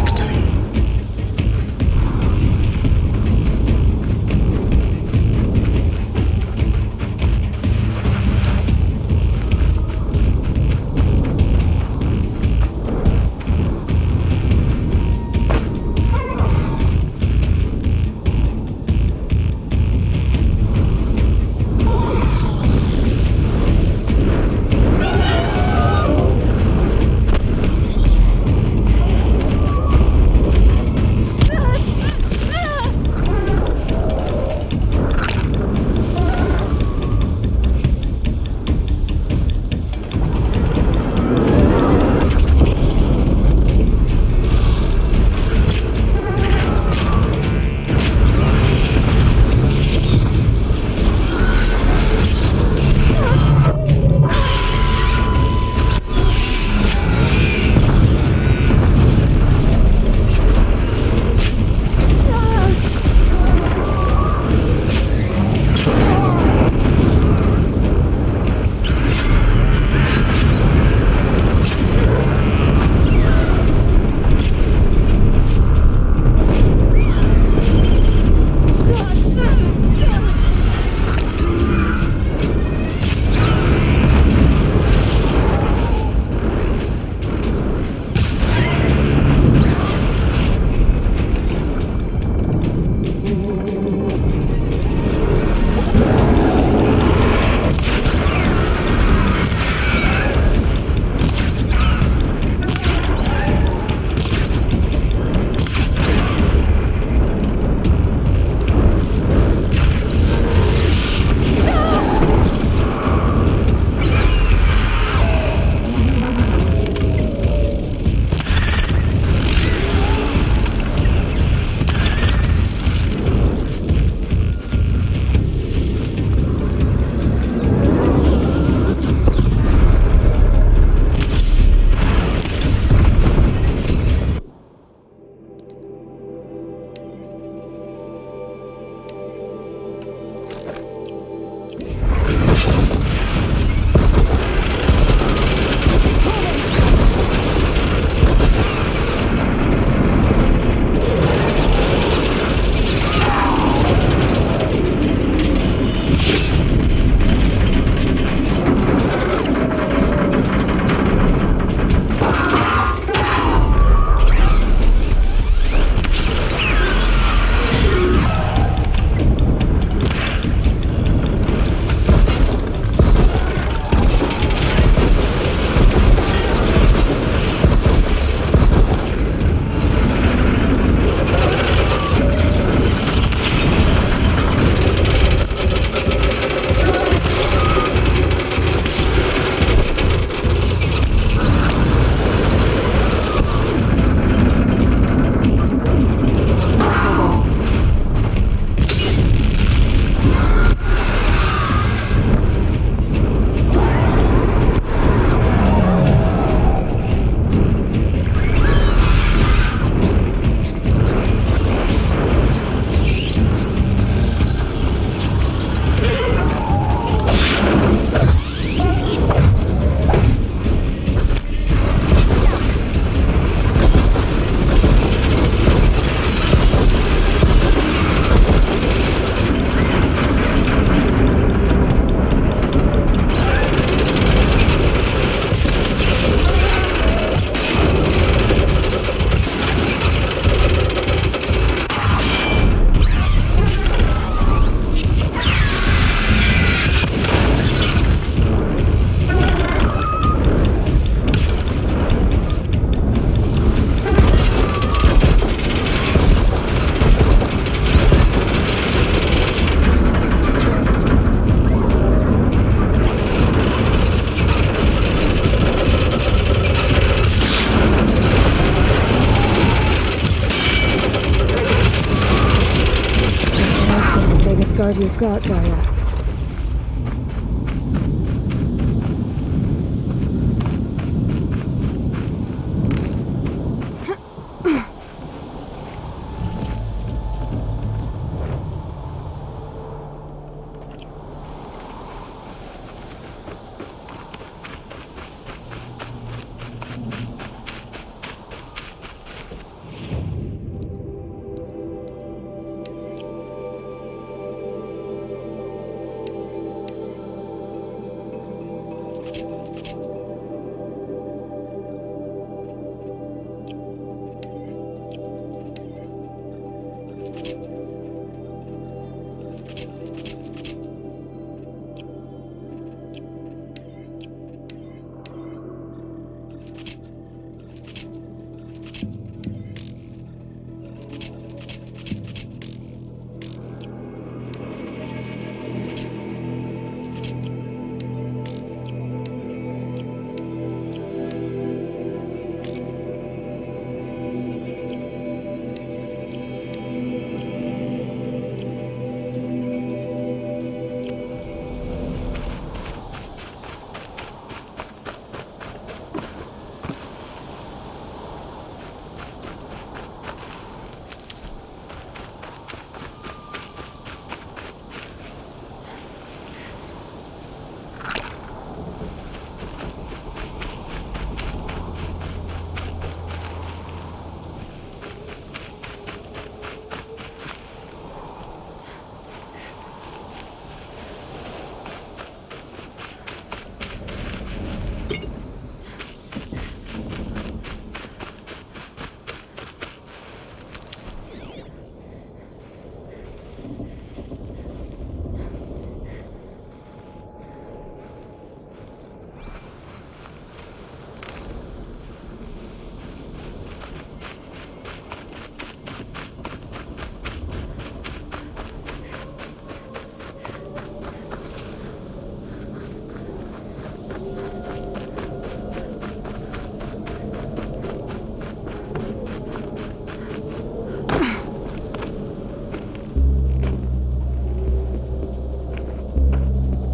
Correct. guard you've got, Gaia.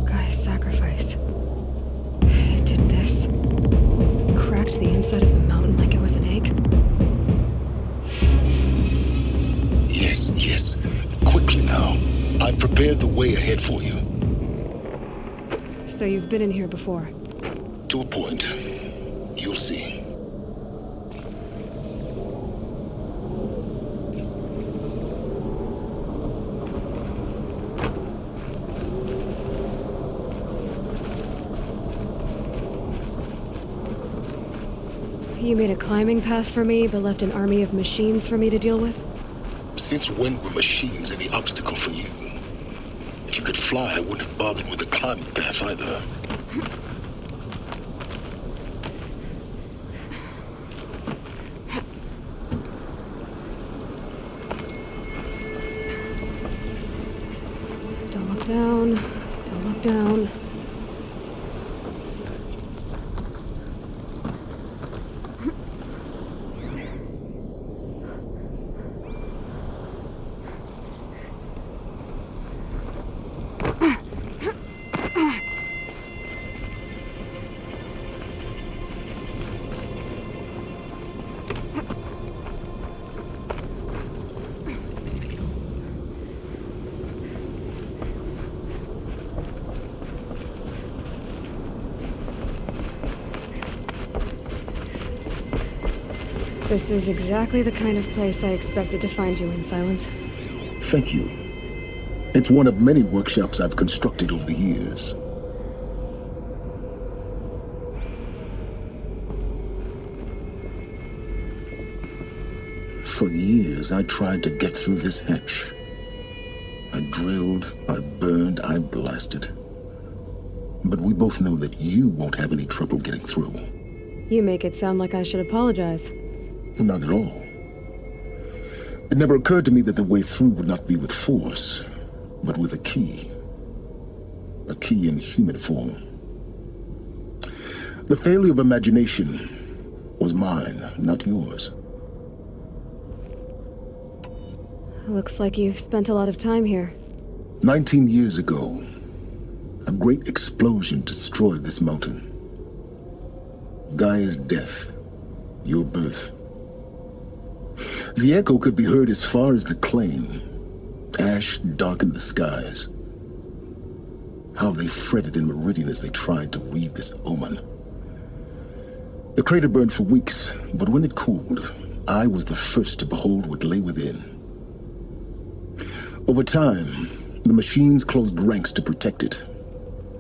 Gaia's sacrifice. It did this. Cracked the inside of the mountain like it was an egg. Yes. Quickly now. I've prepared the way ahead for you. So you've been in here before? To a point. You'll see. You made a climbing path for me, but left an army of machines for me to deal with? Since when were machines any obstacle for you? If you could fly, I wouldn't have bothered with a climbing path either. Don't look down. Don't look down. This is exactly the kind of place I expected to find you in, Silence. Thank you. It's one of many workshops I've constructed over the years. For years, I tried to get through this hatch. I drilled, I burned, I blasted. But we both know that you won't have any trouble getting through. You make it sound like I should apologize. Not at all. It never occurred to me that the way through would not be with force, but with a key. A key in human form. The failure of imagination was mine, not yours. Looks like you've spent a lot of time here. 19 years ago, a great explosion destroyed this mountain. Gaia's death, your birth. The echo could be heard as far as the claim. Ash darkened the skies. How they fretted in meridian as they tried to read this omen. The crater burned for weeks, but when it cooled, I was the first to behold what lay within. Over time, the machines closed ranks to protect it.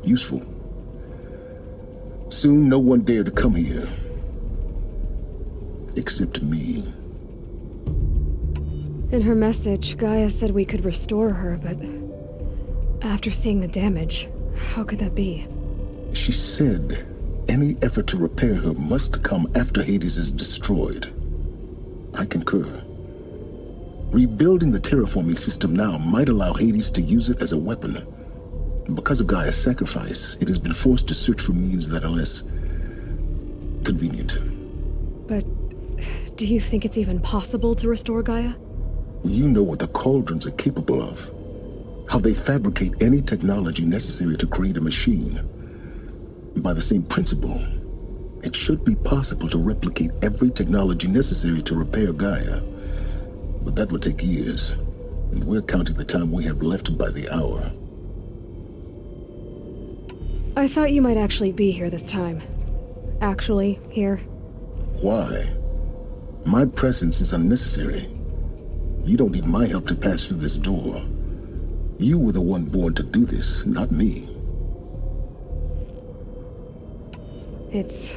Useful. Soon, no one dared to come here. Except me. In her message, Gaia said we could restore her, but after seeing the damage, how could that be? She said any effort to repair her must come after Hades is destroyed. I concur. Rebuilding the terraforming system now might allow Hades to use it as a weapon. Because of Gaia's sacrifice, it has been forced to search for means that are less convenient. But do you think it's even possible to restore Gaia? You know what the Cauldrons are capable of. How they fabricate any technology necessary to create a machine. By the same principle, it should be possible to replicate every technology necessary to repair Gaia. But that would take years, and we're counting the time we have left by the hour. I thought you might actually be here this time. Actually, here. Why? My presence is unnecessary. You don't need my help to pass through this door. You were the one born to do this, not me. It's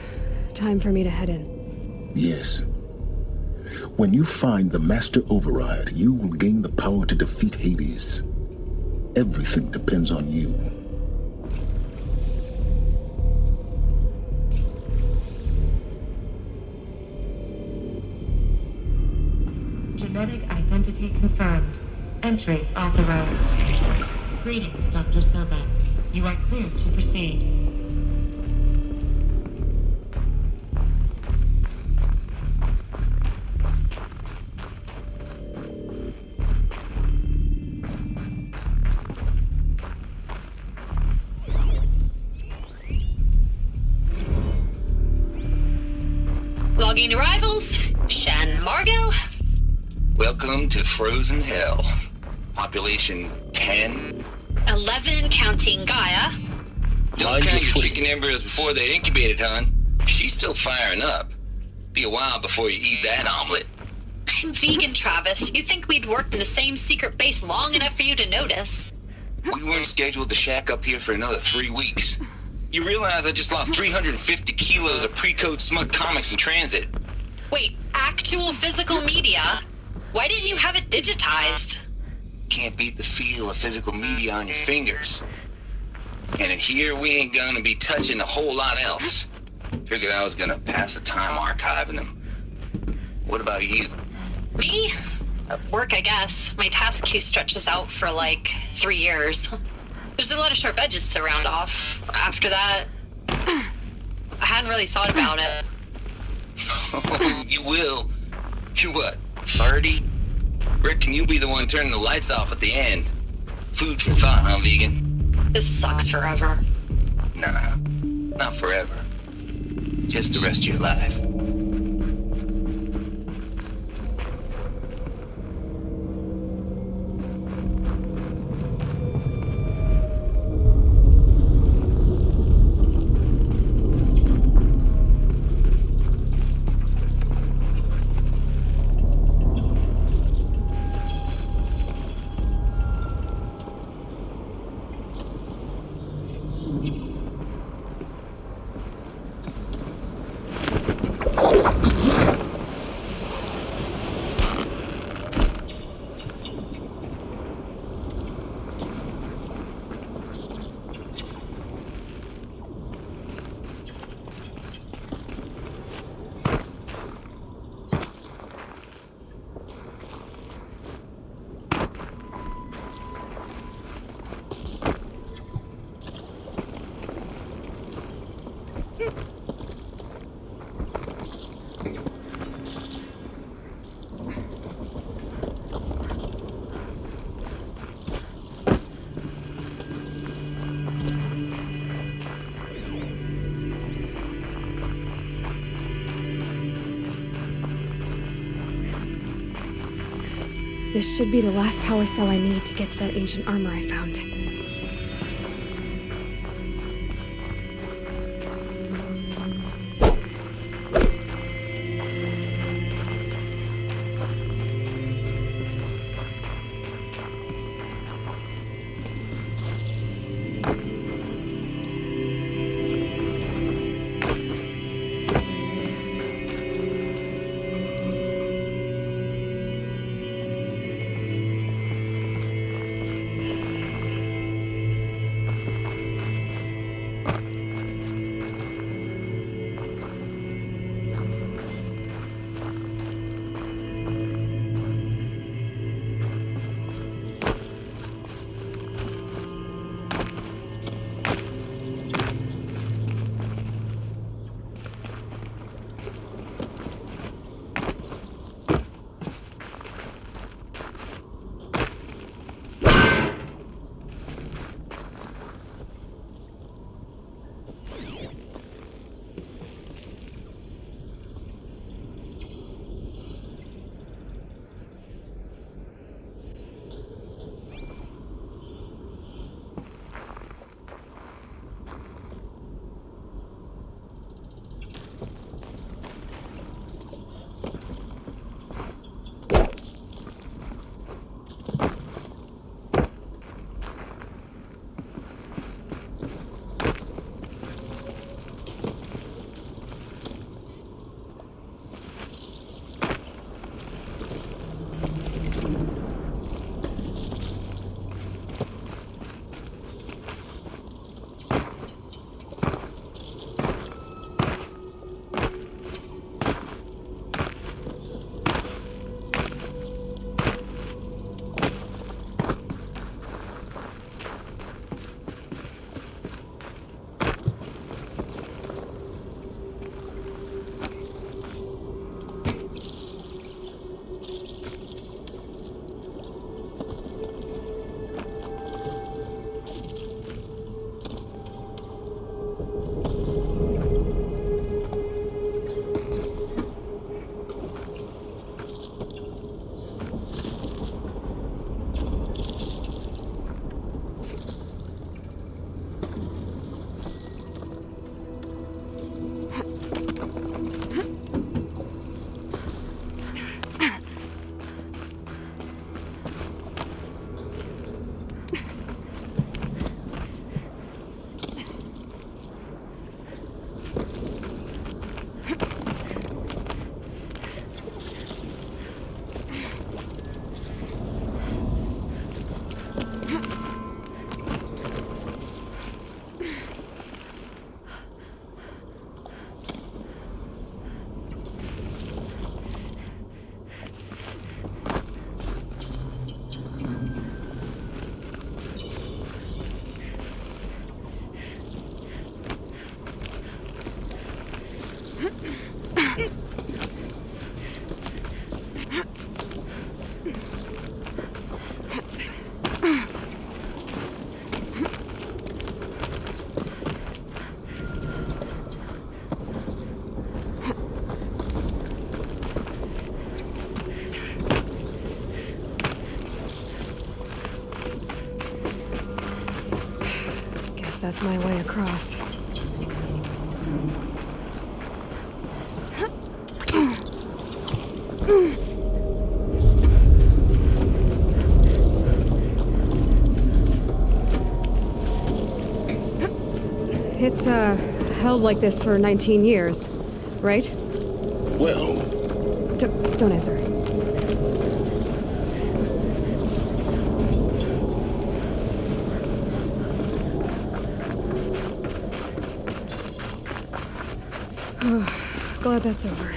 time for me to head in. Yes. When you find the Master Override, you will gain the power to defeat Hades. Everything depends on you. Genetic identity confirmed. Entry authorized. Greetings, Dr. Sobek. You are cleared to proceed. Logging arrivals. Shan Margot. Welcome to Frozen Hell. Population 10. 11 counting Gaia. Don't count your chicken embryos before they're incubated, hon. She's still firing up. Be a while before you eat that omelet. I'm vegan, Travis. You'd think we'd worked in the same secret base long enough for you to notice. We weren't scheduled to shack up here for another 3 weeks. You realize I just lost 350 kilos of pre-code smug comics in transit. Wait, actual physical media? Why didn't you have it digitized? Can't beat the feel of physical media on your fingers. And in here, we ain't gonna be touching a whole lot else. Figured I was gonna pass the time archiving them. What about you? Me? Work, I guess. My task queue stretches out for like 3 years. There's a lot of sharp edges to round off. After that, I hadn't really thought about it. Oh, you will. You're what, 30? Rick, can you be the one turning the lights off at the end? Food for thought, huh, vegan? This sucks forever. Nah, not forever. Just the rest of your life. This should be the last power cell I need to get to that ancient armor I found. That's my way across. It's, held like this for 19 years, right? Well... Don't answer. Glad that's over.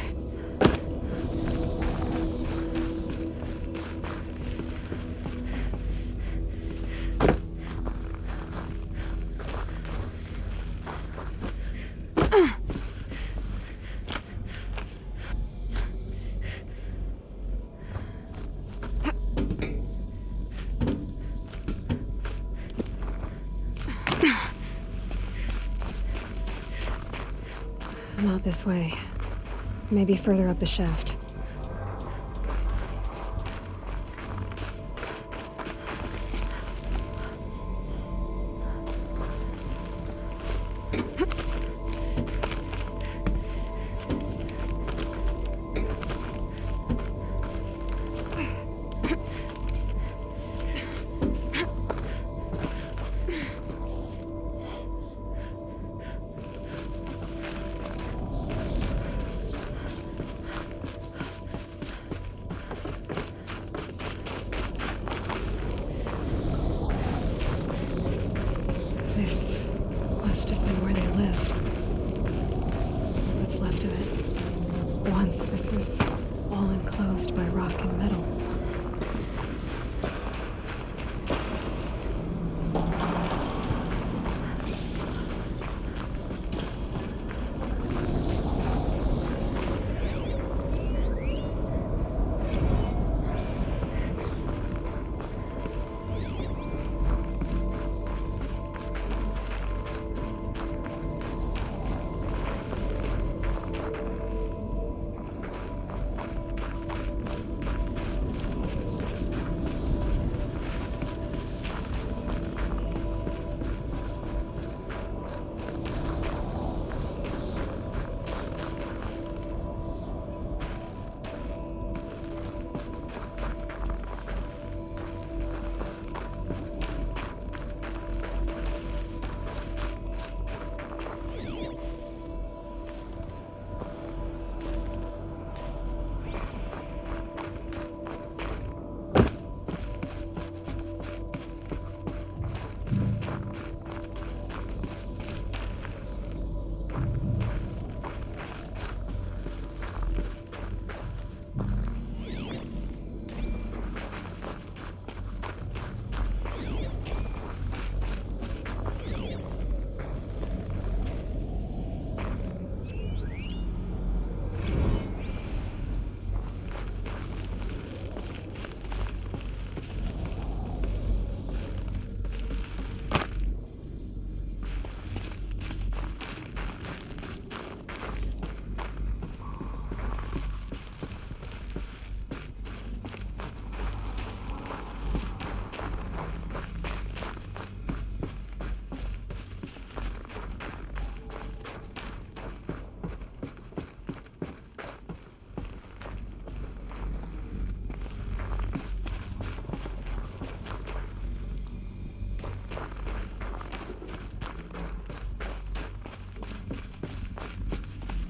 Not this way. Maybe further up the shaft. This was all enclosed by rock and metal.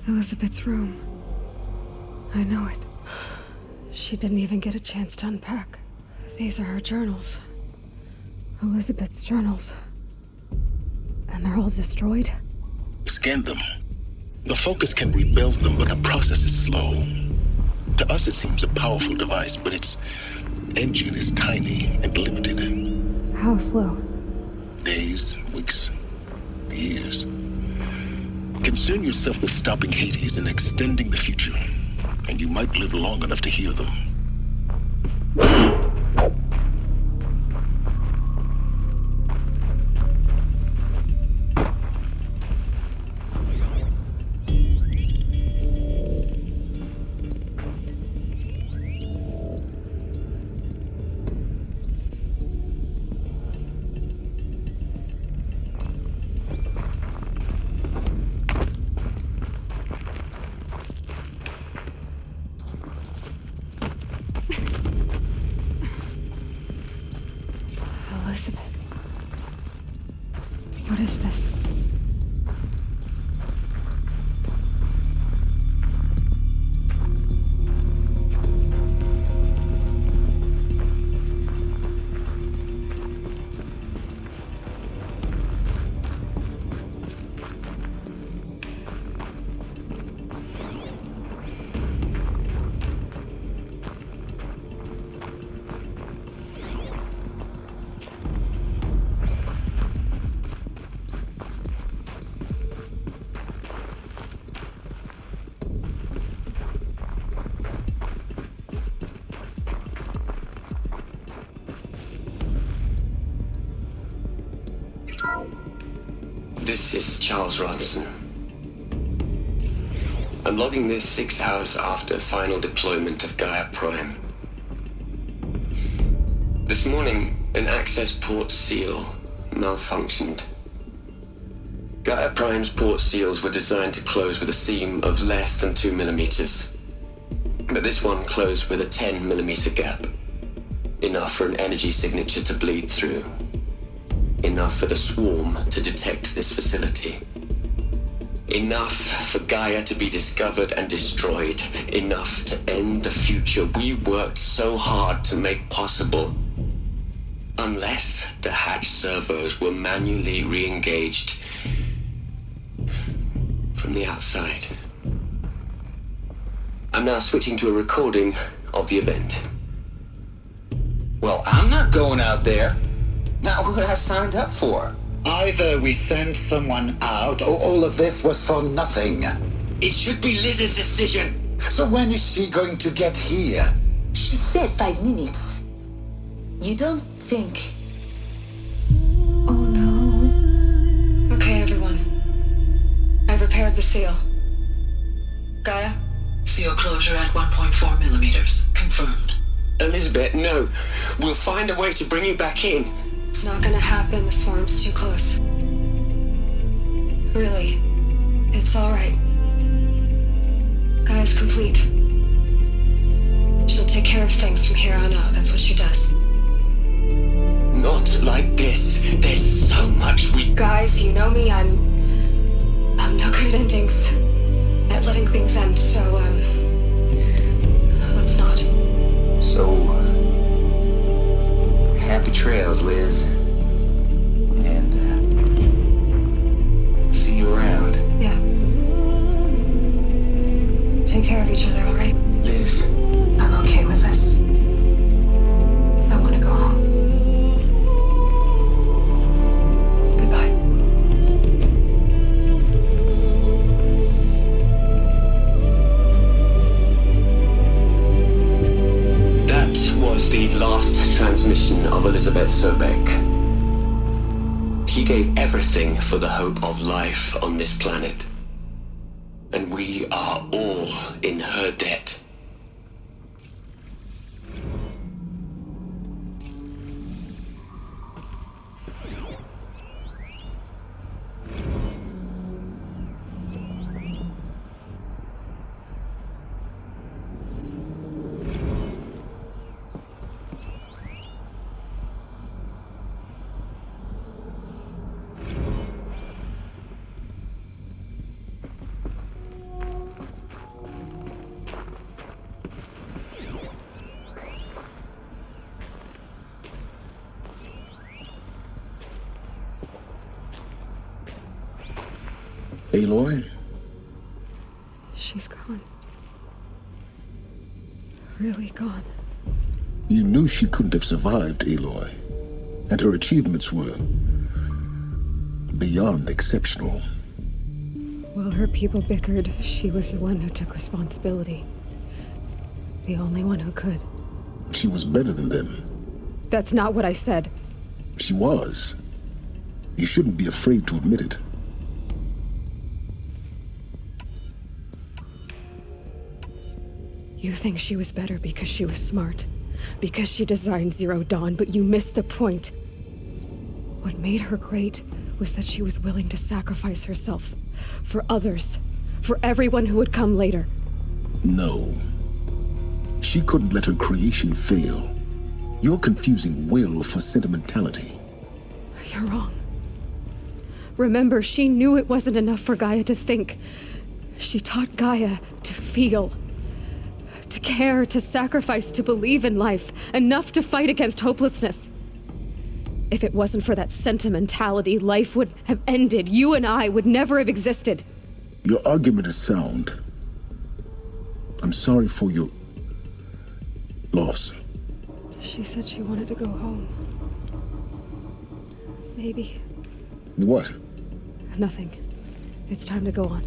Elizabeth's room. I know it. She didn't even get a chance to unpack. These are her journals. Elizabeth's journals. And they're all destroyed? Scan them. The Focus can rebuild them, but the process is slow. To us, it seems a powerful device, but its engine is tiny and limited. How slow? Days, weeks, years. Concern yourself with stopping Hades and extending the future, and you might live long enough to hear them. Elizabeth. What is this? This is Charles Ronson. I'm logging this 6 hours after final deployment of Gaia Prime. This morning, an access port seal malfunctioned. Gaia Prime's port seals were designed to close with a seam of less than 2 millimeters. But this one closed with a 10 millimeter gap. Enough for an energy signature to bleed through. Enough for the swarm to detect this facility. Enough for Gaia to be discovered and destroyed. Enough to end the future we worked so hard to make possible. Unless the hatch servos were manually re-engaged from the outside. I'm now switching to a recording of the event. Well, I'm not going out there. Not what I signed up for. Either we send someone out, or all of this was for nothing. It should be Liz's decision. So when is she going to get here? She said 5 minutes. You don't think... Oh no. Okay, everyone. I've repaired the seal. Gaia? Seal closure at 1.4 millimeters. Confirmed. Elizabeth, no. We'll find a way to bring you back in. It's not gonna happen. The swarm's too close. Really. It's alright. Gaia's complete. She'll take care of things from here on out. That's what she does. Not like this. There's so much we... Guys, you know me. I'm no good at endings. At letting things end, so, let's not. So, happy trails, Liz. And, see you around. Yeah. Take care of each other, alright? Liz. I'm okay with this. I want to go home. Goodbye. That was the last transmission of Elizabeth Sobek. She gave everything for the hope of life on this planet. And we are all in her debt. Aloy? She's gone. Really gone. You knew she couldn't have survived, Aloy. And her achievements were beyond exceptional. While her people bickered, she was the one who took responsibility. The only one who could. She was better than them. That's not what I said. She was. You shouldn't be afraid to admit it. You think she was better because she was smart, because she designed Zero Dawn, but you missed the point. What made her great was that she was willing to sacrifice herself for others, for everyone who would come later. No. She couldn't let her creation fail. You're confusing will for sentimentality. You're wrong. Remember, she knew it wasn't enough for Gaia to think. She taught Gaia to feel. To care, to sacrifice, to believe in life, enough to fight against hopelessness. If it wasn't for that sentimentality, life would have ended. You and I would never have existed. Your argument is sound. I'm sorry for your loss. She said she wanted to go home. Maybe. What? Nothing. It's time to go on.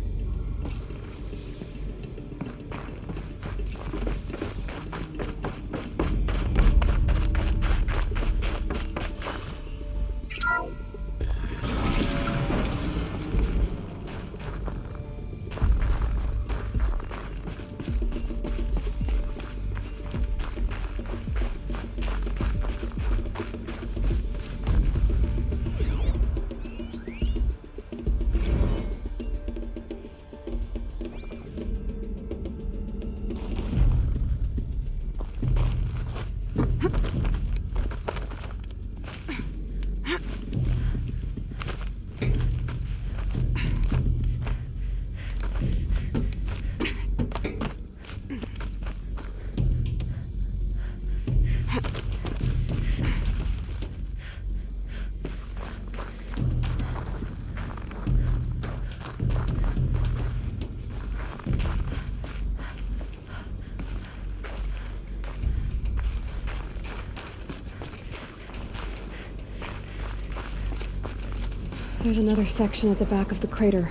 There's another section at the back of the crater.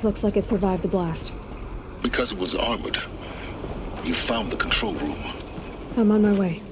Looks like it survived the blast. Because it was armored. You found the control room. I'm on my way.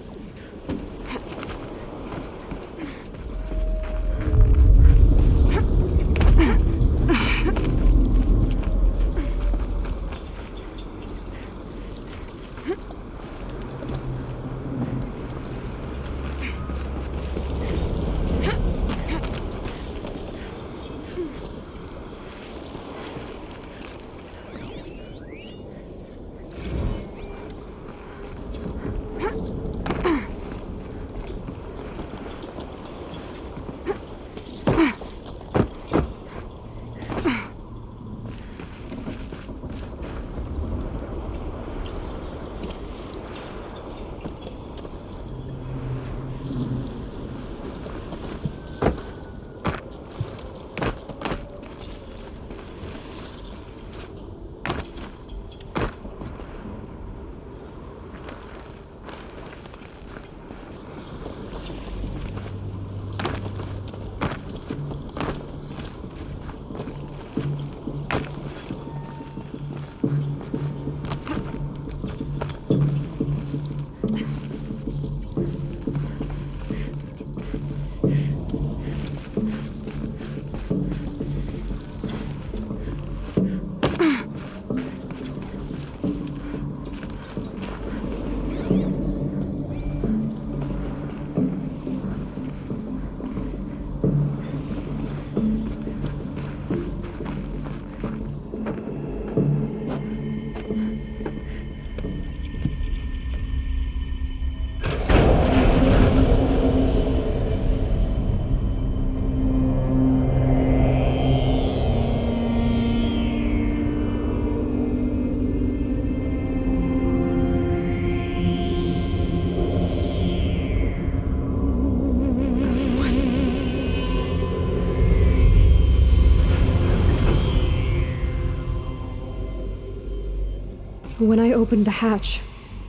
When I opened the hatch,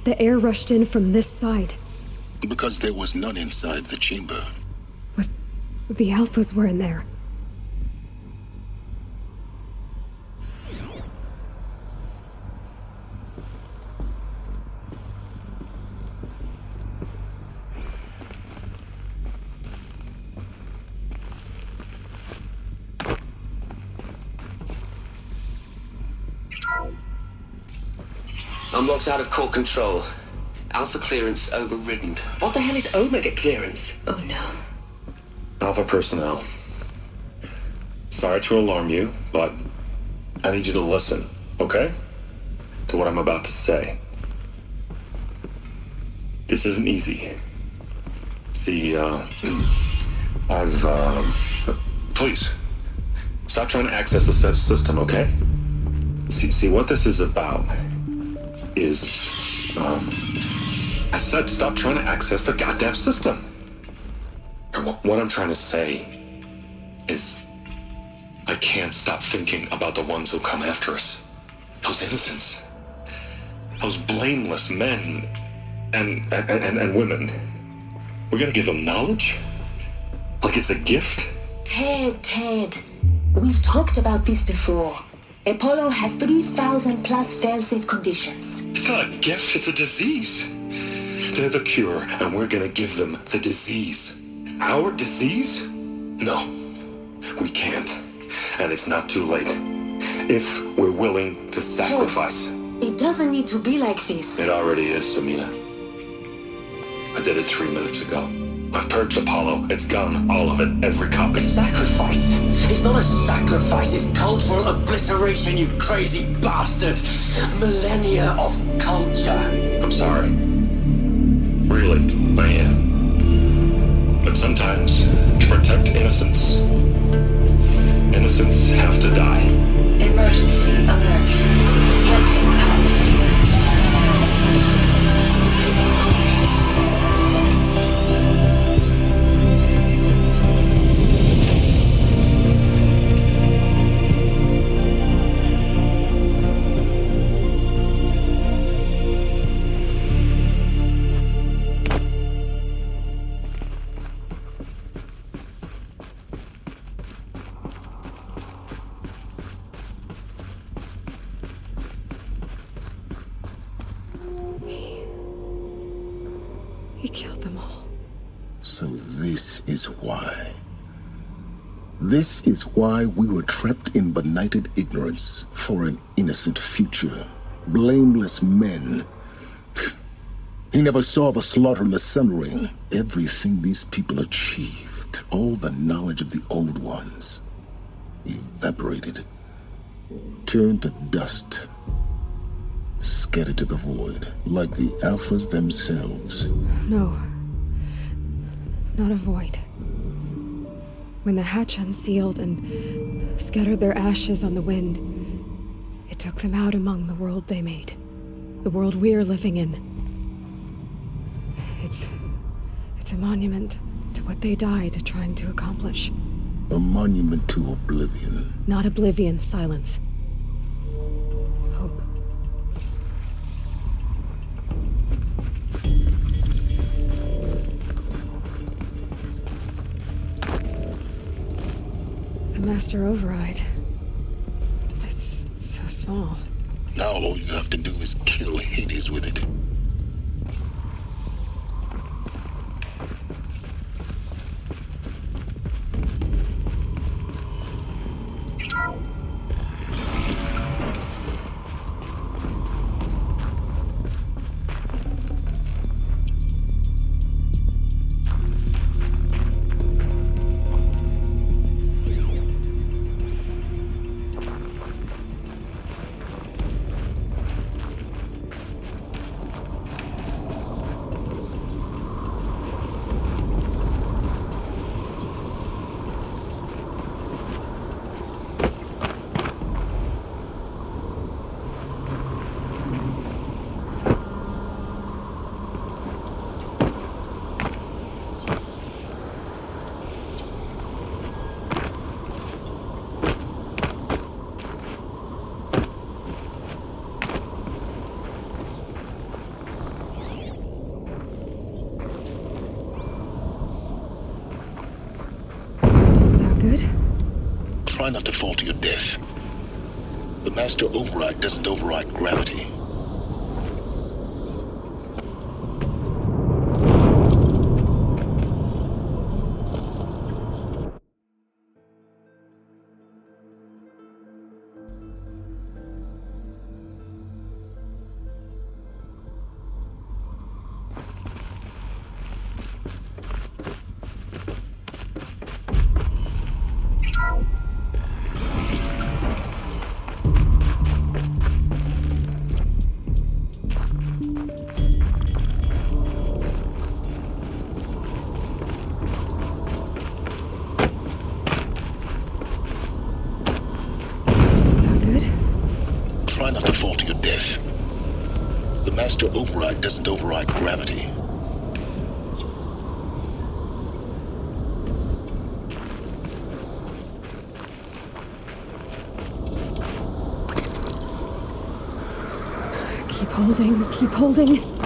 the air rushed in from this side. Because there was none inside the chamber. But the Alphas were in there. I'm locked out of core control. Alpha clearance overridden. What the hell is Omega clearance? Oh no. Alpha personnel. Sorry to alarm you, but I need you to listen, okay? To what I'm about to say. This isn't easy. See, please, stop trying to access the system, okay? See, what this is about is, I said stop trying to access the goddamn system. And what I'm trying to say is, I can't stop thinking about the ones who come after us. Those innocents. Those blameless men and women. We're gonna give them knowledge? Like it's a gift? Ted. We've talked about this before. Apollo has 3,000 plus fail-safe conditions. It's not a gift, it's a disease. They're the cure, and we're gonna give them the disease. Our disease? No, we can't. And it's not too late. If we're willing to sacrifice. It doesn't need to be like this. It already is, Samina. I did it 3 minutes ago. I've purged Apollo. It's gone. All of it. Every copy. Sacrifice? It's not a sacrifice. It's cultural obliteration, you crazy bastard. Millennia of culture. I'm sorry. Really, I am. But sometimes, to protect innocence, innocents have to die. Emergency alert. Captain atmosphere. He killed them all. So this is why. This is why we were trapped in benighted ignorance for an innocent future. Blameless men. He never saw the slaughter in the Sun Ring. Everything these people achieved, all the knowledge of the old ones, evaporated, turned to dust, scattered to the void, like the Alphas themselves. No. Not a void. When the hatch unsealed and scattered their ashes on the wind, it took them out among the world they made. The world we're living in. It's a monument to what they died trying to accomplish. A monument to oblivion. Not oblivion, silence. Hope. The Master Override. It's so small. Now all you have to do is kill Hades with it. Try not to fall to your death. The Master Override doesn't override gravity. Try not to fall to your death. The Master Override doesn't override gravity. Keep holding, keep holding.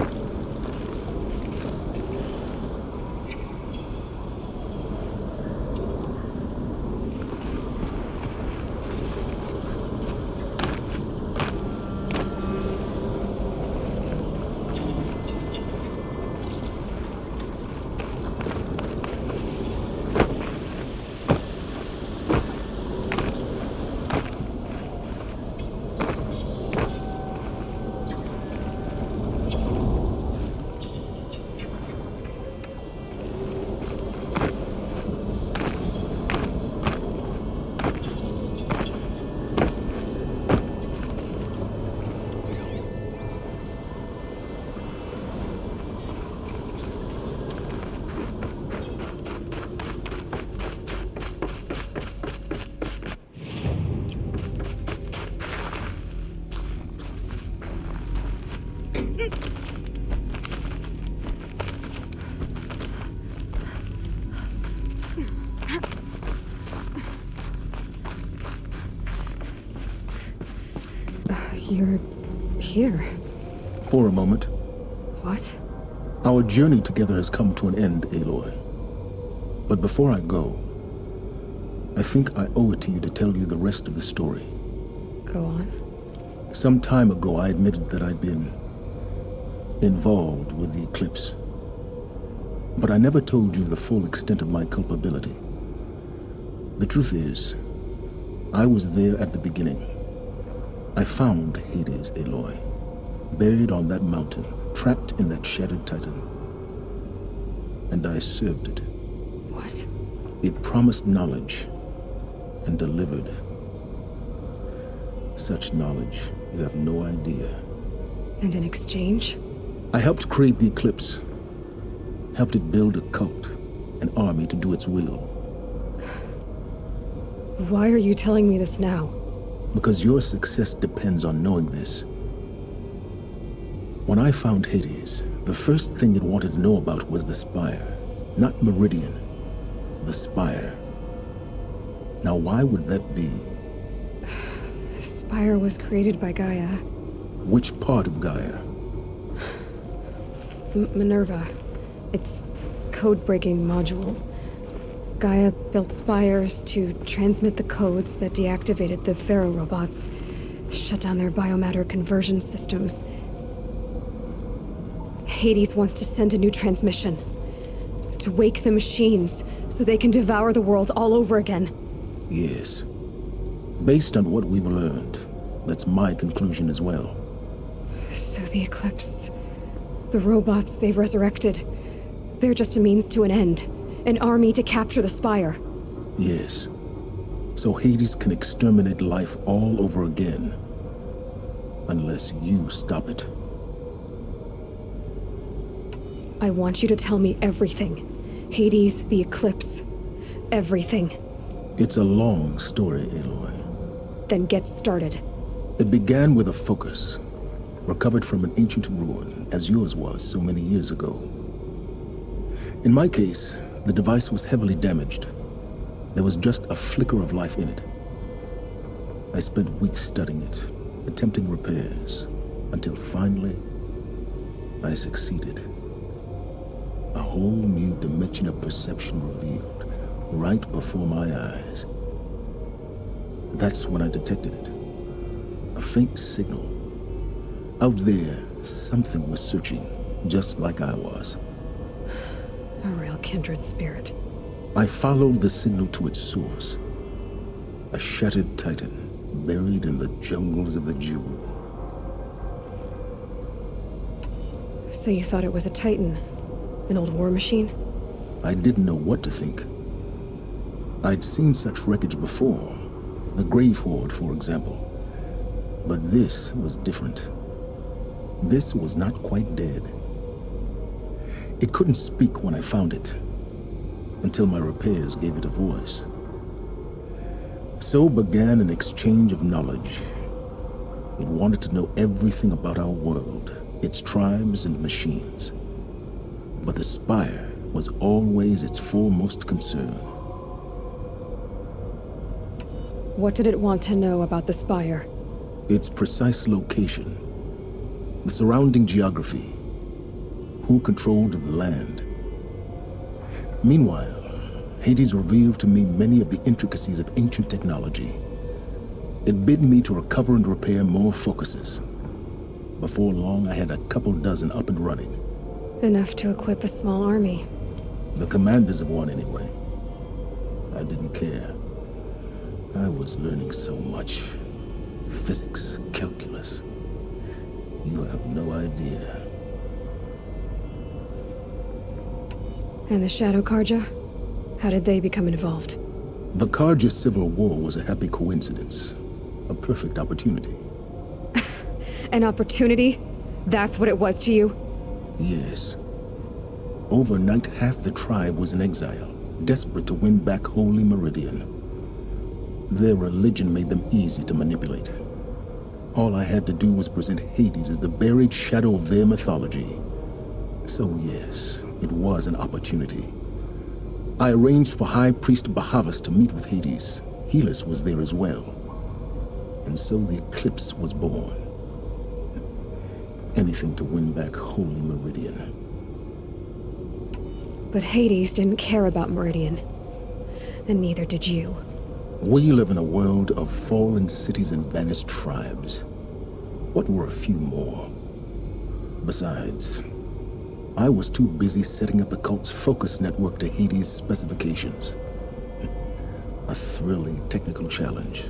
You're here. For a moment. What? Our journey together has come to an end, Aloy. But before I go, I think I owe it to you to tell you the rest of the story. Go on. Some time ago, I admitted that I'd been involved with the Eclipse. But I never told you the full extent of my culpability. The truth is, I was there at the beginning. I found Hades, Aloy, buried on that mountain, trapped in that shattered titan. And I served it. What? It promised knowledge and delivered. Such knowledge, you have no idea. And in exchange? I helped create the Eclipse. Helped it build a cult, an army to do its will. Why are you telling me this now? Because your success depends on knowing this. When I found Hades, the first thing it wanted to know about was the Spire. Not Meridian. The Spire. Now why would that be? The Spire was created by Gaia. Which part of Gaia? Minerva. Its code-breaking module. Gaia built spires to transmit the codes that deactivated the Pharaoh robots, shut down their biomatter conversion systems. Hades wants to send a new transmission, to wake the machines so they can devour the world all over again. Yes. Based on what we've learned, that's my conclusion as well. So the Eclipse, the robots they've resurrected, they're just a means to an end. An army to capture the Spire. Yes. So Hades can exterminate life all over again. Unless you stop it. I want you to tell me everything. Hades, the Eclipse. Everything. It's a long story, Aloy. Then get started. It began with a focus. Recovered from an ancient ruin, as yours was so many years ago. In my case, the device was heavily damaged. There was just a flicker of life in it. I spent weeks studying it, attempting repairs, until finally, I succeeded. A whole new dimension of perception revealed, right before my eyes. That's when I detected it. A faint signal. Out there, something was searching, just like I was. A real kindred spirit. I followed the signal to its source. A shattered titan, buried in the jungles of the Jewel. So you thought it was a Titan? An old war machine? I didn't know what to think. I'd seen such wreckage before. The Grave Horde, for example. But this was different. This was not quite dead. It couldn't speak when I found it, until my repairs gave it a voice. So began an exchange of knowledge. It wanted to know everything about our world, its tribes and machines. But the Spire was always its foremost concern. What did it want to know about the Spire? Its precise location, the surrounding geography, who controlled the land. Meanwhile, Hades revealed to me many of the intricacies of ancient technology. It bid me to recover and repair more focuses. Before long, I had a couple dozen up and running. Enough to equip a small army. The commanders of one, anyway. I didn't care. I was learning so much. Physics, calculus. You have no idea. And the Shadow Karja? How did they become involved? The Karja Civil War was a happy coincidence. A perfect opportunity. An opportunity? That's what it was to you? Yes. Overnight, half the tribe was in exile, desperate to win back Holy Meridian. Their religion made them easy to manipulate. All I had to do was present Hades as the buried shadow of their mythology. So yes, it was an opportunity. I arranged for High Priest Bahavas to meet with Hades. Helis was there as well. And so the Eclipse was born. Anything to win back Holy Meridian. But Hades didn't care about Meridian. And neither did you. We live in a world of fallen cities and vanished tribes. What were a few more? Besides, I was too busy setting up the cult's focus network to Hades' specifications. A thrilling technical challenge,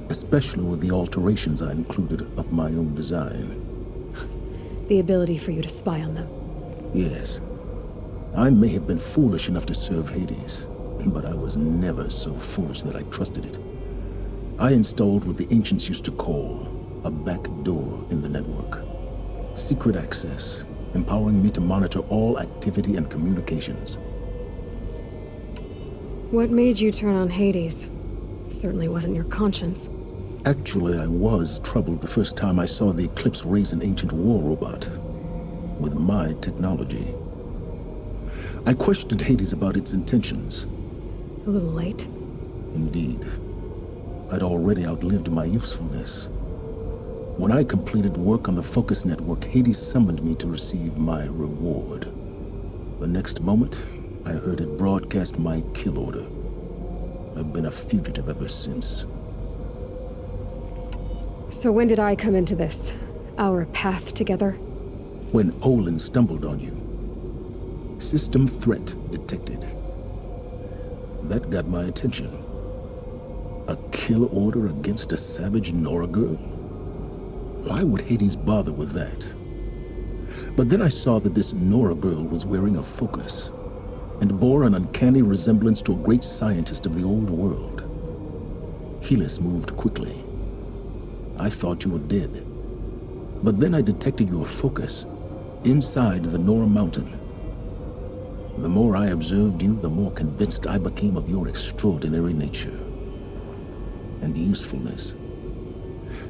especially with the alterations I included of my own design. The ability for you to spy on them. Yes. I may have been foolish enough to serve Hades, but I was never so foolish that I trusted it. I installed what the ancients used to call a back door in the network. Secret access, empowering me to monitor all activity and communications. What made you turn on Hades? It certainly wasn't your conscience. Actually, I was troubled the first time I saw the Eclipse raise an ancient war robot with my technology. I questioned Hades about its intentions. A little late. Indeed. I'd already outlived my usefulness. When I completed work on the Focus Network, Hades summoned me to receive my reward. The next moment, I heard it broadcast my kill order. I've been a fugitive ever since. So when did I come into this? Our path together? When Olin stumbled on you. System threat detected. That got my attention. A kill order against a savage Nora girl? Why would Hades bother with that? But then I saw that this Nora girl was wearing a focus, and bore an uncanny resemblance to a great scientist of the old world. Helis moved quickly. I thought you were dead. But then I detected your focus inside the Nora Mountain. The more I observed you, the more convinced I became of your extraordinary nature and usefulness.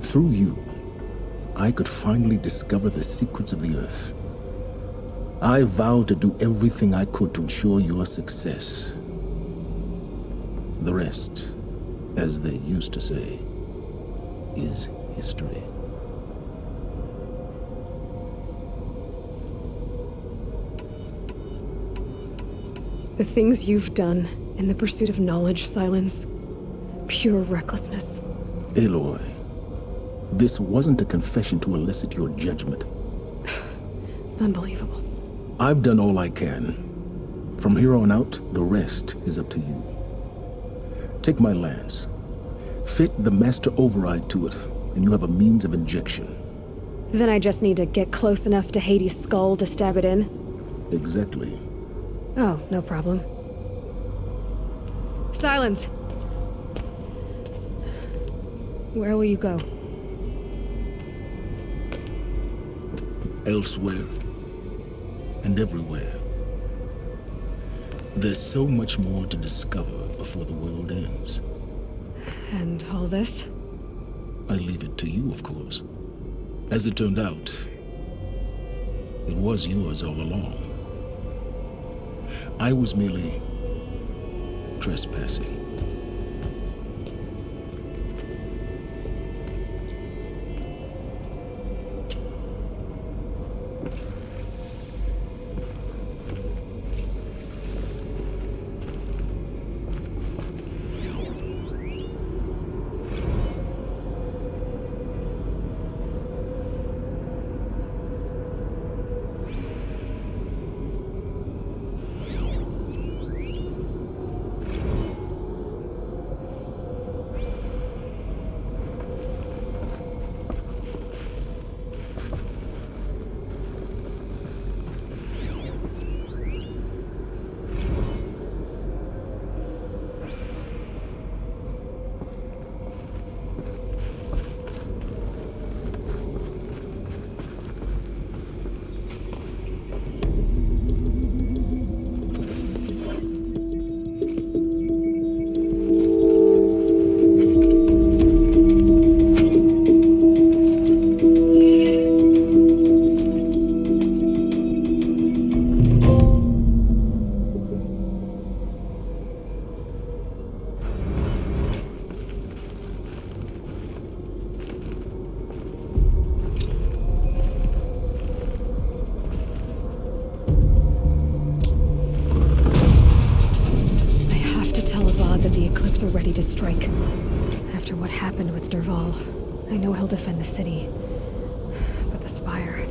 Through you, I could finally discover the secrets of the Earth. I vowed to do everything I could to ensure your success. The rest, as they used to say, is history. The things you've done in the pursuit of knowledge, Silence. Pure recklessness. Aloy, this wasn't a confession to elicit your judgment. Unbelievable. I've done all I can. From here on out, the rest is up to you. Take my lance. Fit the master override to it, and you have a means of injection. Then I just need to get close enough to Hades' skull to stab it in? Exactly. Oh, no problem. Silence! Where will you go? Elsewhere. And everywhere. There's so much more to discover before the world ends. And all this? I leave it to you, of course. As it turned out, it was yours all along. I was merely trespassing. Are ready to strike. After what happened with Dervahl, I know he'll defend the city. But the Spire...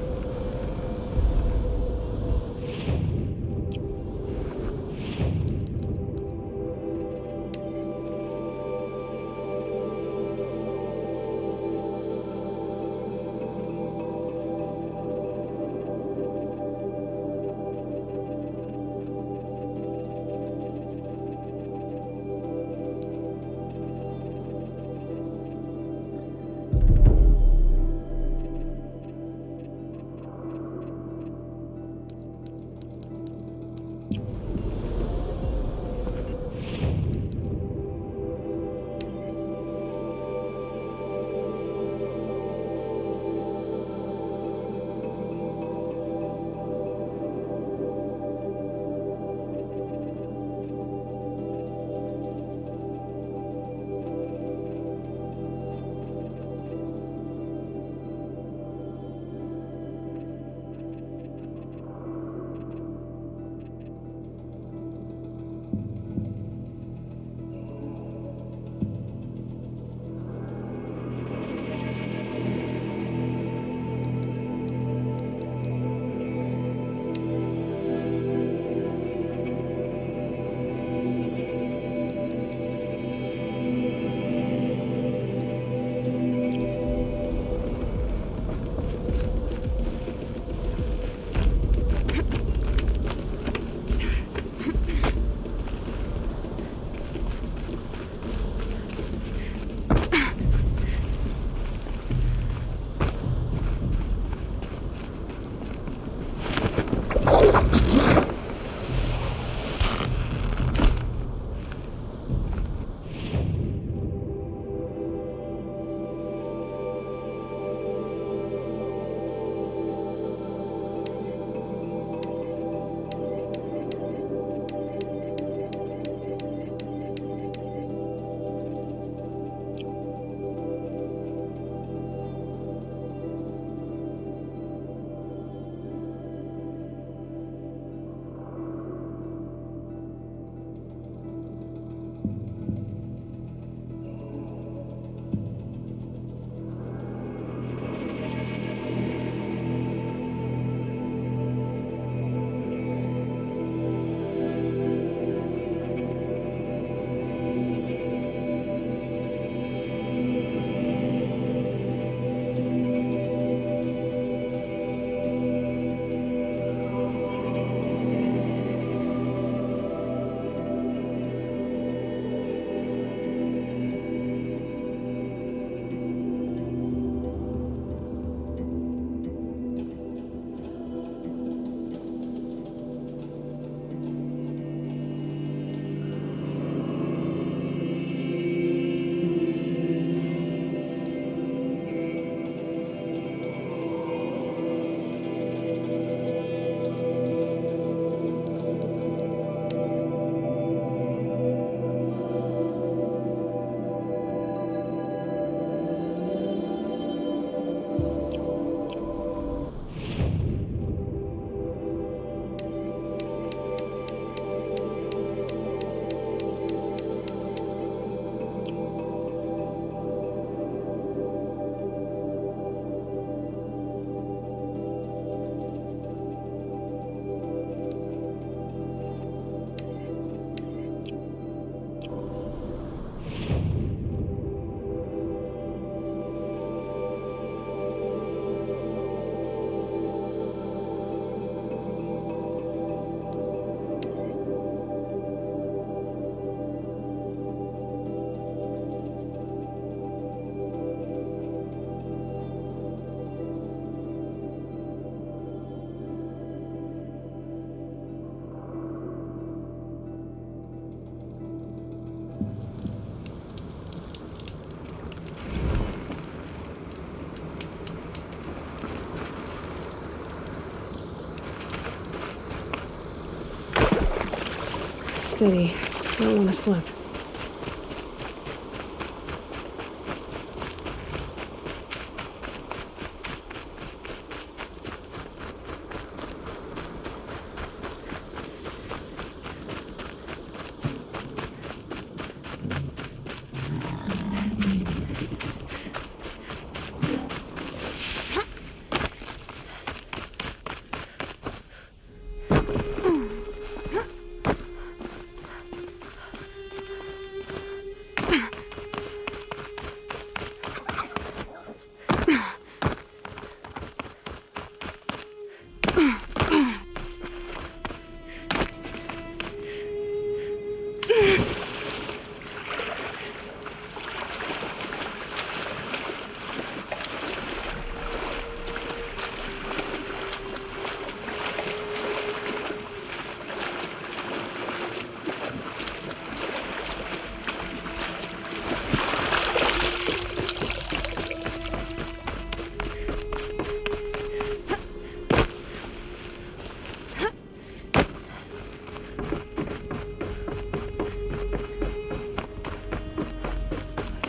steady. Don't want to slip.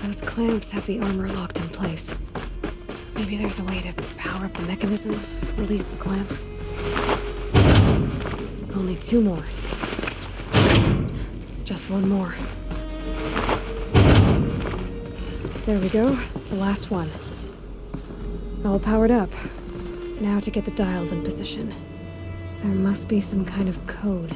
Those clamps have the armor locked in place. Maybe there's a way to power up the mechanism, release the clamps. Only 2 more. Just 1 more. There we go, the last one. All powered up. Now to get the dials in position. There must be some kind of code.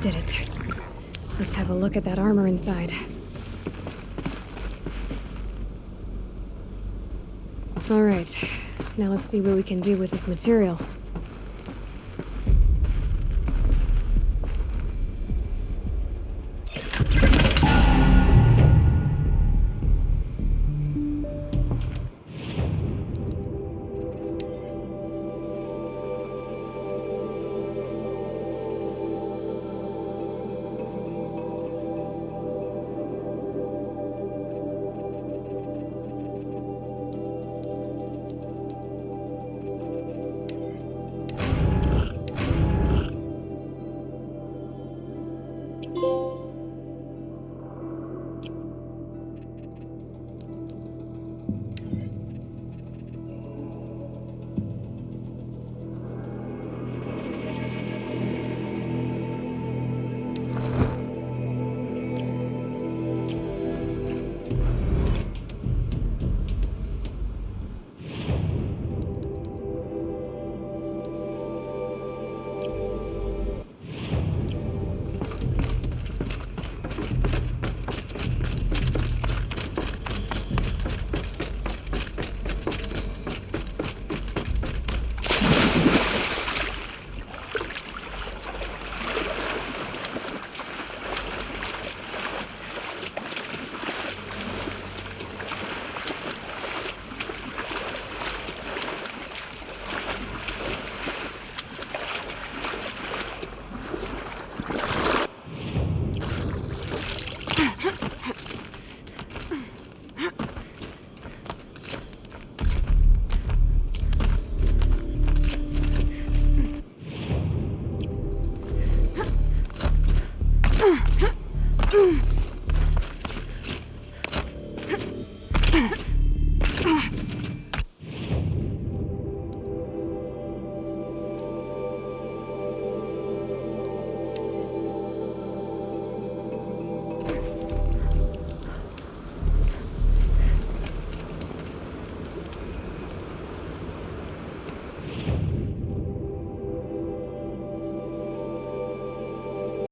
Did it. Let's have a look at that armor inside. All right, now let's see what we can do with this material.